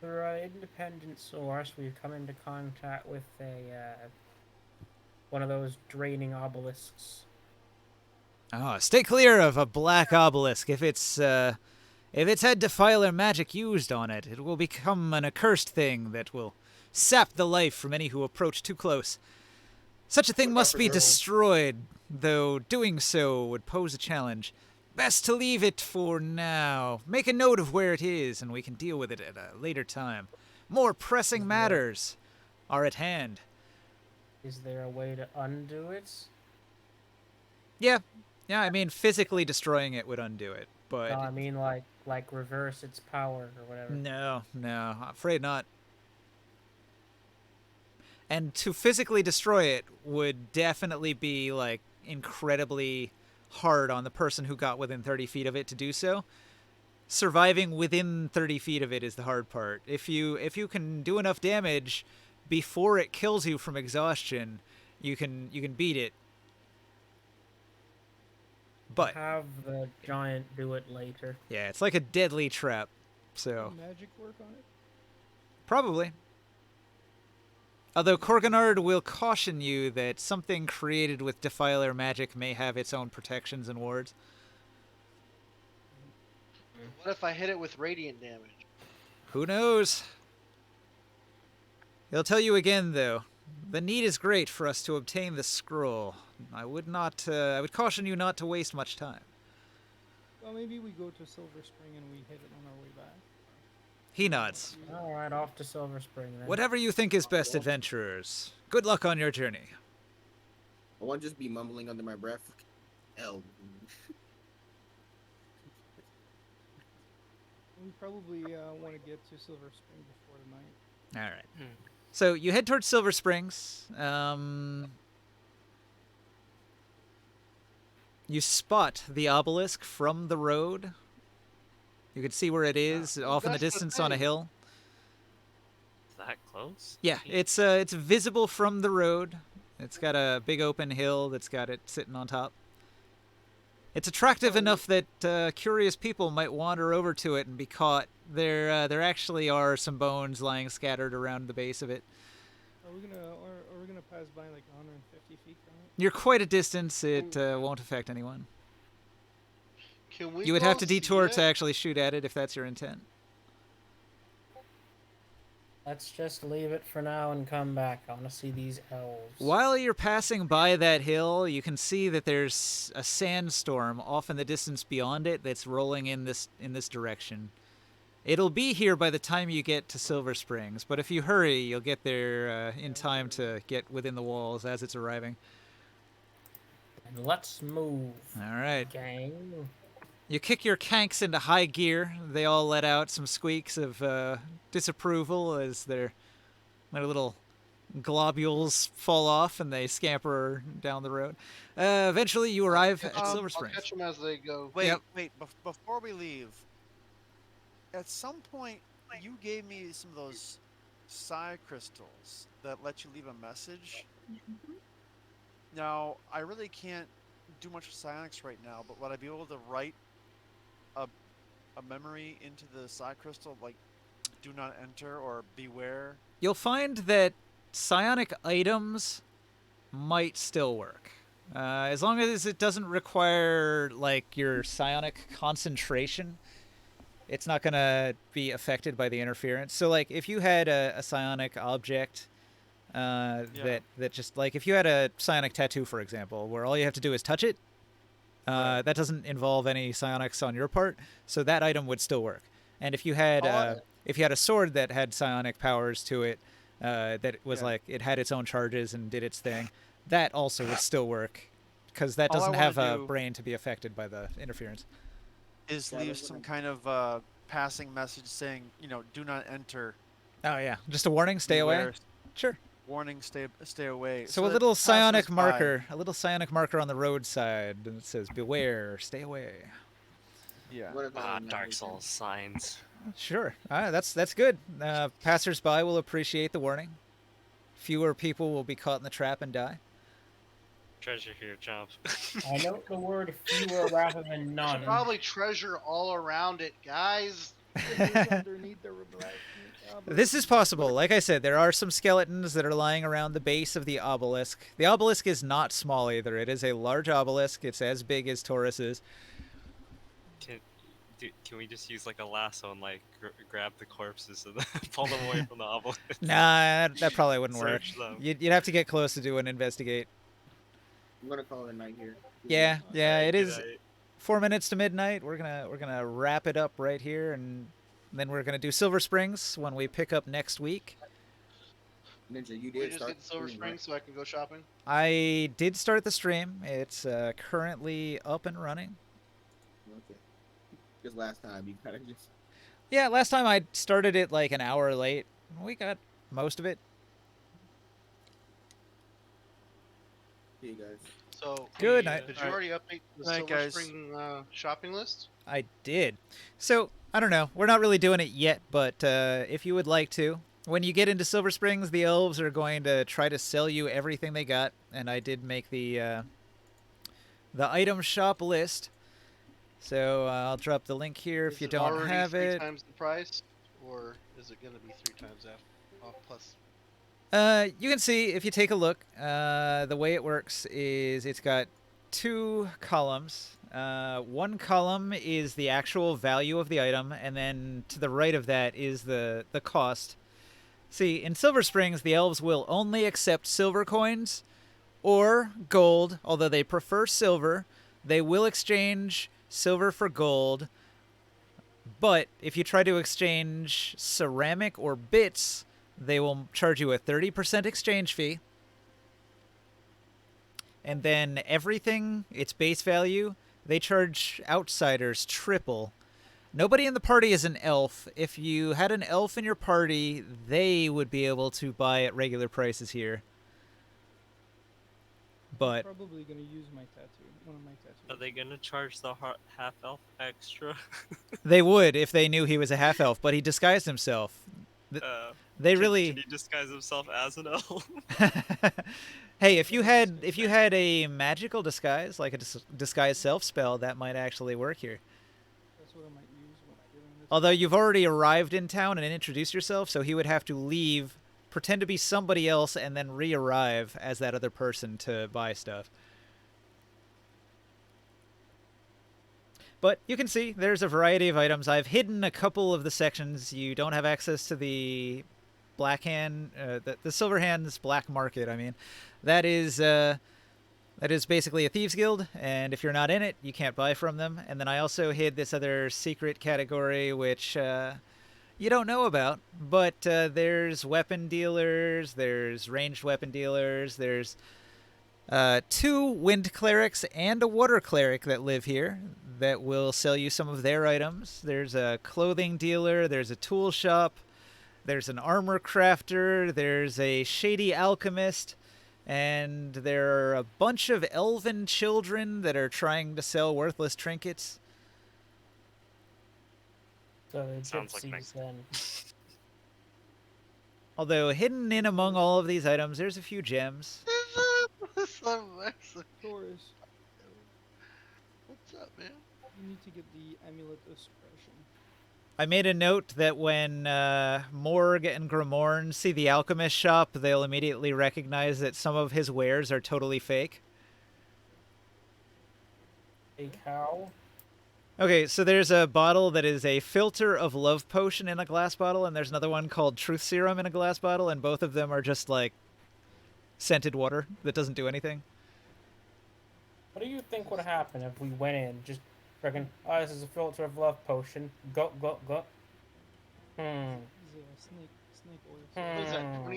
through an independent source. We've come into contact with a one of those draining obelisks. Oh, stay clear of a black obelisk. If it's had defiler magic used on it, it will become an accursed thing that will sap the life from any who approach too close. Such a thing must be destroyed, though doing so would pose a challenge. Best to leave it for now. Make a note of where it is, and we can deal with it at a later time. More pressing matters are at hand. Is there a way to undo it? Yeah, I mean, physically destroying it would undo it, but... No, I mean like reverse its power or whatever. No, I'm afraid not. And to physically destroy it would definitely be, like, incredibly hard on the person who got within 30 feet of it to do so. Surviving within 30 feet of it is the hard part. If you can do enough damage before it kills you from exhaustion, you can beat it. But have the giant do it later. yeah, it's like a deadly trap. So Magic work on it? probably. Although Corganard will caution you that something created with Defiler magic may have its own protections and wards. What if I hit it with radiant damage? Who knows? He'll tell you again, though. The need is great for us to obtain the scroll. I would caution you not to waste much time. Well, maybe we go to Silver Spring and we hit it on our way back. He nods. Alright, off to Silver Spring then. Whatever you think is best, adventurers. Good luck on your journey. I won't just be mumbling under my breath. Hell. We probably want to get to Silver Spring before the night. All right. So you head towards Silver Springs. You spot the obelisk from the road. You can see where it is, off in the distance on a hill. Is that close? Yeah, it's visible from the road. It's got a big open hill that's got it sitting on top. It's attractive enough that curious people might wander over to it and be caught. There actually are some bones lying scattered around the base of it. Are we gonna pass by like 150 feet from it? You're quite a distance. It won't affect anyone. Can we You would go have to see detour it? to actually shoot at it if that's your intent. Let's just leave it for now and come back. I want to see these elves. While you're passing by that hill, you can see that there's a sandstorm off in the distance beyond it that's rolling in this direction. It'll be here by the time you get to Silver Springs, but if you hurry, you'll get there in time to get within the walls as it's arriving. And let's move. All right. Gang. You kick your kanks into high gear. They all let out some squeaks of disapproval as their little globules fall off and they scamper down the road. Eventually, you arrive at Silver I'll Springs. catch them as they go. Wait, Yep. before we leave, at some point you gave me some of those psi crystals that let you leave a message. Now, I really can't do much with psionics right now, but would I be able to write a memory into the psi crystal, like do not enter or beware? You'll find that psionic items might still work. As long as it doesn't require, like, your psionic concentration, it's not going to be affected by the interference. So, like, if you had a psionic object That just like if you had a psionic tattoo, for example, where all you have to do is touch it, that doesn't involve any psionics on your part, so that item would still work. And if you had a sword that had psionic powers to it, that was like it had its own charges and did its thing, that also would still work, because that All I doesn't wanna have a do- brain to be affected by the interference. Is Yeah, leave that's what some I'm- kind of passing message saying, do not enter. Oh yeah, just a warning, stay away. Beware. Sure. Warning, stay away. So a that little psionic passersby- marker, on the roadside, and it says beware, stay away. Yeah. I'm gonna call Ah, it a night Dark here. Souls signs. Sure. That's good. Passersby will appreciate the warning. Fewer people will be caught in the trap and die. Treasure here, jump. I note the word fewer rather than none. Probably treasure all around it, guys. Underneath the This is possible. Like I said, there are some skeletons that are lying around the base of the obelisk. The obelisk is not small either. It is a large obelisk. It's as big as Taurus is. Can we just use like a lasso and like grab the corpses and then pull them away from the obelisk? Nah, that probably wouldn't work. Search them. You'd have to get close to do an investigate. I'm gonna call it a night here. Yeah, it Good is night. 4 minutes to midnight. We're gonna wrap it up right here, and then we're gonna do Silver Springs when we pick up next week. Ninja, you We did just start get Silver the stream, Springs so I can go shopping. I did start the stream. It's currently up and running. right? Okay. Because last time you kind of just. Yeah, last time I started it like an hour late. We got most of it. See you guys. So Good night. Did you Alright. already update the Night, Silver guys. Spring shopping list? I did. So, I don't know. We're not really doing it yet, but if you would like to, when you get into Silver Springs, the elves are going to try to sell you everything they got, and I did make the item shop list. So I'll drop the link here if Is you it don't already have 3 it. times the price, or is it going to be 3 times off plus? You can see if you take a look. The way it works is it's got 2 columns. One column is the actual value of the item, and then to the right of that is the cost. See, in Silver Springs, the elves will only accept silver coins or gold, although they prefer silver. They will exchange silver for gold, but if you try to exchange ceramic or bits, they will charge you a 30% exchange fee. And then everything, its base value, they charge outsiders triple. Nobody in the party is an elf. If you had an elf in your party, they would be able to buy at regular prices here. But Probably gonna use my tattoo. One of my tattoos. Are they gonna charge the half elf extra? they would if they knew he was a half elf, but he disguised himself. They really Can he disguise himself as an elf? Hey, if you had a magical disguise, like a disguise self spell, that might actually work here. That's what I might use when I get in this. Although you've already arrived in town and introduced yourself, so he would have to leave, pretend to be somebody else, and then re-arrive as that other person to buy stuff. But you can see there's a variety of items. I've hidden a couple of the sections. You don't have access to the Black Hand, the Silver Hand's Black Market. I mean, that is basically a thieves guild, and if you're not in it, you can't buy from them. And then I also hid this other secret category, which you don't know about. But there's weapon dealers, there's ranged weapon dealers, there's 2 wind clerics and a water cleric that live here that will sell you some of their items. There's a clothing dealer, there's a tool shop, there's an armor crafter, there's a shady alchemist, and there are a bunch of elven children that are trying to sell worthless trinkets. So the Sounds like gypsies nice. then. Although hidden in among all of these items, there's a few gems. So Mexican. Taurus, What's up, man? you need to get the amulet of suppression. I made a note that when Morg and Grimorn see the alchemist shop, they'll immediately recognize that some of his wares are totally fake. Big how? Okay, so there's a bottle that is a filter of love potion in a glass bottle, and there's another one called truth serum in a glass bottle, and both of them are just like scented water that doesn't do anything. What do you think would happen if we went in, just freaking, oh, this is a filter of love potion. Go, go, go. He's a snake oil. What is that? Hmm.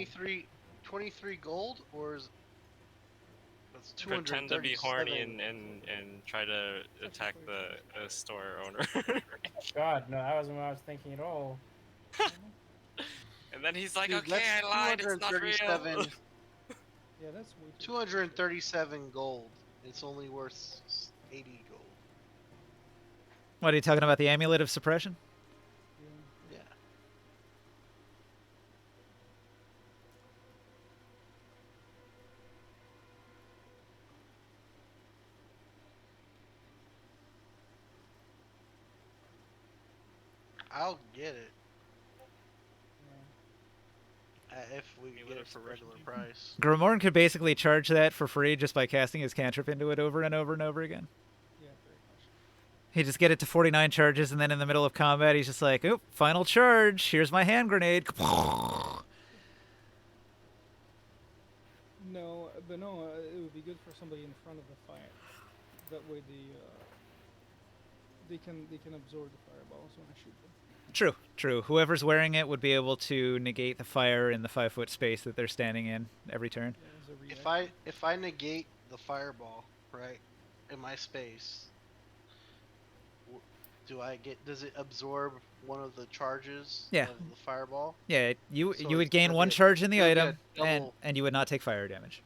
23 gold, or is that's Pretend to be 237? horny and try to attack the store owner. God, no, that wasn't what I was thinking at all. And then he's like, Dude, okay, I lied, it's not real. 237. Yeah, that's way too 237 gold. It's only worth 80 gold. What are you talking about? The amulet of suppression? Yeah. Yeah. I'll get it. If we can get it for regular price. Grimorn could basically charge that for free just by casting his cantrip into it over and over and over again. Yeah, very much. He just get it to 49 charges, and then in the middle of combat, he's just like, "Oop, final charge. Here's my hand grenade." No, but no, it would be good for somebody in front of the fire. That way they can absorb the fireballs when I shoot them. True, true. Whoever's wearing it would be able to negate the fire in the 5-foot space that they're standing in every turn. Yeah, as a reaction. If I negate the fireball, right, in my space, does it absorb one of the charges Yeah. of the fireball? Yeah, you So would it's gain gonna one be a- charge in the it'll be a item, and double- you would not take fire damage.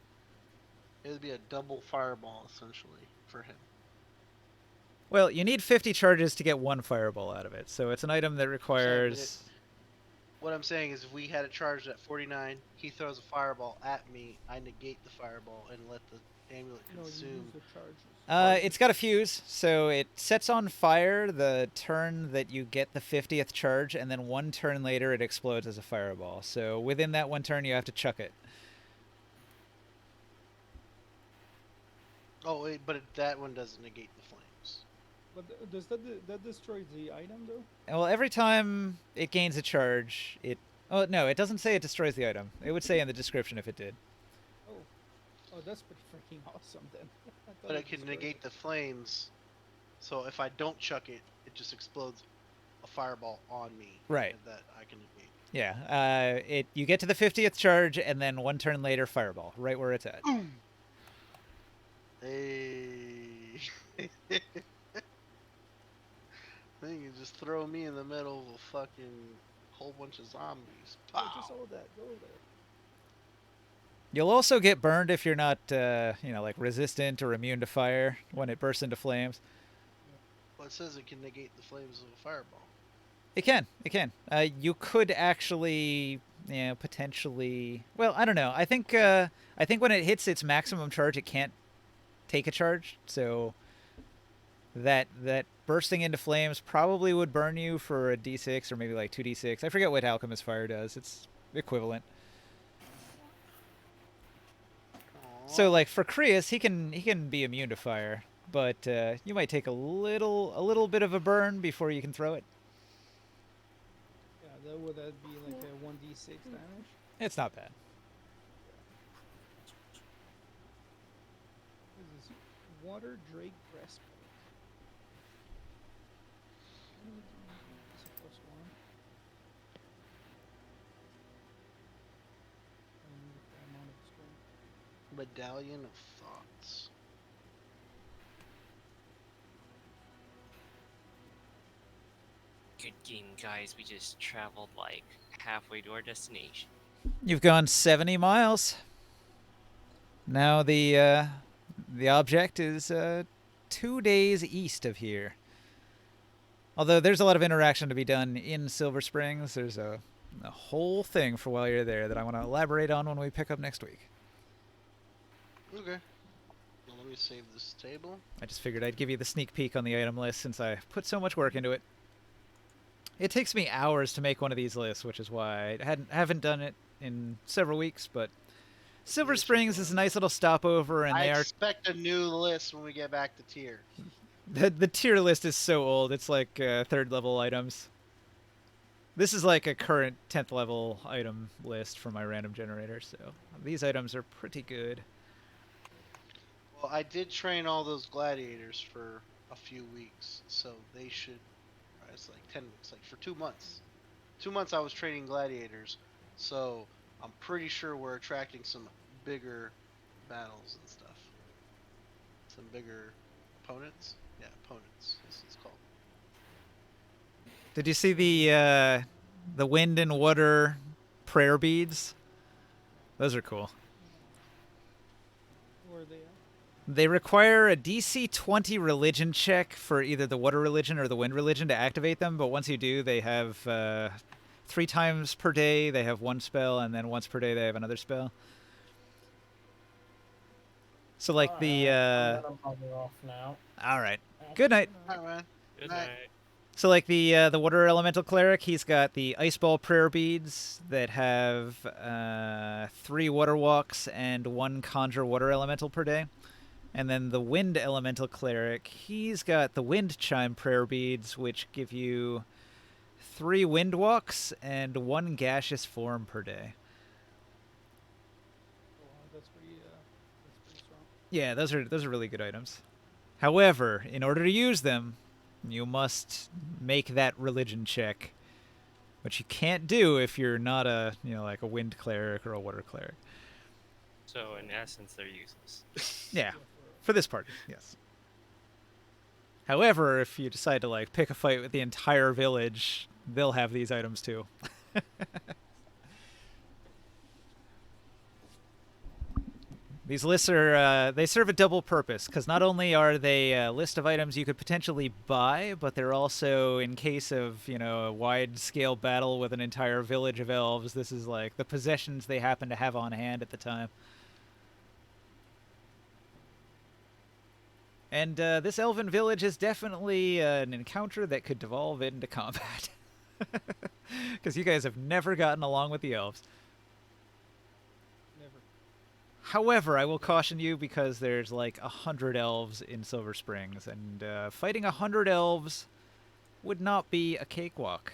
It would be a double fireball essentially for him. Well, you need 50 charges to get one fireball out of it, so it's an item that requires... What I'm saying is, if we had it charged at 49, he throws a fireball at me, I negate the fireball and let the amulet No, you consume. use the charges. It's got a fuse, so it sets on fire the turn that you get the 50th charge, and then one turn later it explodes as a fireball. So within that one turn, you have to chuck it. Oh, wait, but that one doesn't negate the flames. But does that destroy the item though? Well, every time it gains a charge, it... Oh, no, it doesn't say it destroys the item. It would say in the description if it did. Oh, that's pretty freaking awesome then. I thought But it can destroyed negate the flames, so if I don't chuck it, it just explodes a fireball on me. Right. And that I can negate. Yeah, you get to the 50th charge, and then one turn later, fireball, right where it's at. Hey. Then you just throw me in the middle of a fucking whole bunch of zombies. Oh, just Pow. all that. Go there. You'll also get burned if you're not, like resistant or immune to fire when it bursts into flames. Well, it says it can negate the flames of a fireball. It can. It can. You could actually, potentially... Well, I don't know. I think when it hits its maximum charge, it can't take a charge. So that bursting into flames probably would burn you for a d6 or maybe like 2d6. I forget what Alchemist Fire does. It's equivalent. So like for Krius, he can be immune to fire, but you might take a little bit of a burn before you can throw it. Yeah, would that be like a 1d6 damage? It's not bad. This is Water Drake Breastplate. It's a +1. I need a fair amount of strength. Medallion of Thoughts. Good game, guys. We just traveled like halfway to our destination. You've gone 70 miles. Now the object is 2 days east of here. Although there's a lot of interaction to be done in Silver Springs, there's a whole thing for while you're there that I want to elaborate on when we pick up next week. Okay. Well, let me save this table. I just figured I'd give you the sneak peek on the item list since I put so much work into it. It takes me hours to make one of these lists, which is why I haven't done it in several weeks, but Silver Springs is a nice little stopover, and I they are... expect a new list when we get back to tier. The tier list is so old, it's like third level items. This is like a current 10th level item list for my random generator, so these items are pretty good. Well, I did train all those gladiators for a few weeks, so they should. It's like 10 weeks, like for 2 months. 2 months I was training gladiators, so I'm pretty sure we're attracting some bigger battles and stuff. Some bigger opponents. Yeah, opponents. This is called. Did you see the wind and water prayer beads? Those are cool. Where are they at? They require a DC 20 religion check for either the water religion or the wind religion to activate them, but once you do, they have 3 times per day they have one spell, and then once per day they have another spell. So like the I'm gonna bugger off now. all right. Good night. Alright, man. Good Night. night. So like the water elemental cleric, he's got the ice ball prayer beads that have 3 water walks and 1 conjure water elemental per day. And then the wind elemental cleric, he's got the wind chime prayer beads, which give you 3 wind walks and 1 gaseous form per day. That's pretty strong. Yeah, those are really good items. However, in order to use them, you must make that religion check, which you can't do if you're not a, like a wind cleric or a water cleric. So in essence, they're useless. Yeah, for this part, yes. However, if you decide to like pick a fight with the entire village, they'll have these items too. These lists are, they serve a double purpose, because not only are they a list of items you could potentially buy, but they're also, in case of, a wide-scale battle with an entire village of elves, this is like the possessions they happen to have on hand at the time. And this elven village is definitely an encounter that could devolve into combat. Because you guys have never gotten along with the elves. Never. However, I will caution you because there's like 100 elves in Silver Springs, and fighting 100 elves would not be a cakewalk.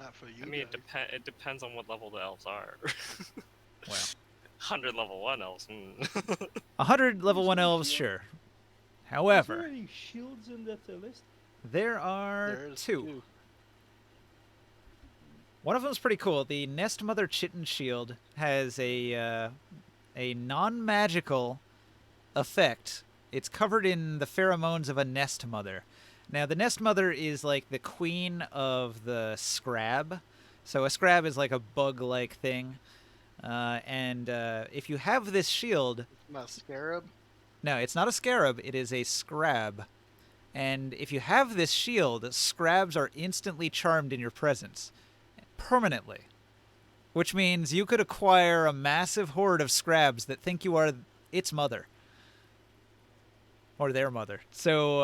Not for you. I mean, guys. it depends on what level the elves are. Well, 100 level 1 elves. 100 level 1 elves, sure. Is there However, any shields in that list? there are There's 2. One of them's pretty cool. The Nest Mother Chitin Shield has a non-magical effect. It's covered in the pheromones of a Nest Mother. Now, the Nest Mother is like the queen of the scrab. So a scrab is like a bug-like thing. And if you have this shield... Not a scarab? No, it's not a scarab. It is a scrab. And if you have this shield, scrabs are instantly charmed in your presence. Permanently. Which means you could acquire a massive horde of scrabs that think you are its mother. Or their mother. So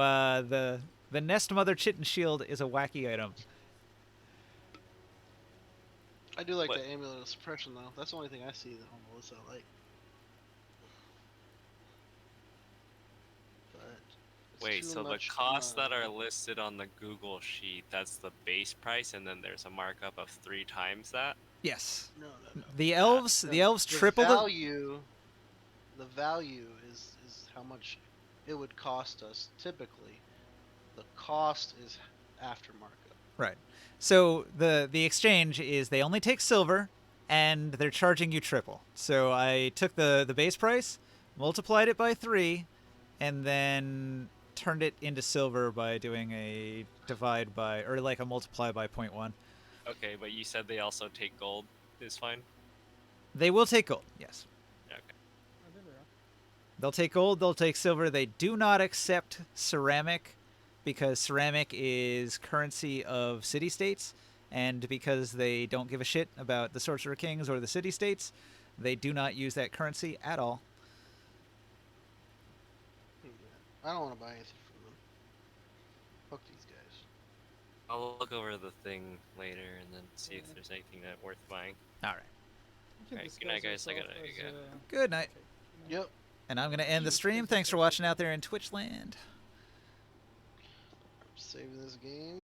the Nest Mother Chitin Shield is a wacky item. I do like What? the Amulet of Suppression, though. That's the only thing I see that on the list I like. But it's Wait, too so the much costs that are money. listed on the Google sheet, that's the base price, and then there's a markup of 3 times that? Yes. No. The elves tripled it. The value is how much it would cost us typically. The cost is after markup. Right. So the exchange is they only take silver, and they're charging you triple. So I took the base price, multiplied it by 3, and then turned it into silver by doing a divide by, or like a multiply by 0.1. Okay, but you said they also take gold is fine? They will take gold, yes. Okay. Oh, there we are. They'll take gold, they'll take silver. They do not accept ceramic, because ceramic is currency of city-states, and because they don't give a shit about the Sorcerer Kings or the city-states, they do not use that currency at all. I don't want to buy anything from them. Fuck these guys. I'll look over the thing later and then see if there's anything that worth buying. All right. You can Alright, good night, disguise guys. I yourself gotta as, get- Good night. okay, good night. Yep. And I'm going to end the stream. Thanks for watching out there in Twitch land. Saving this game.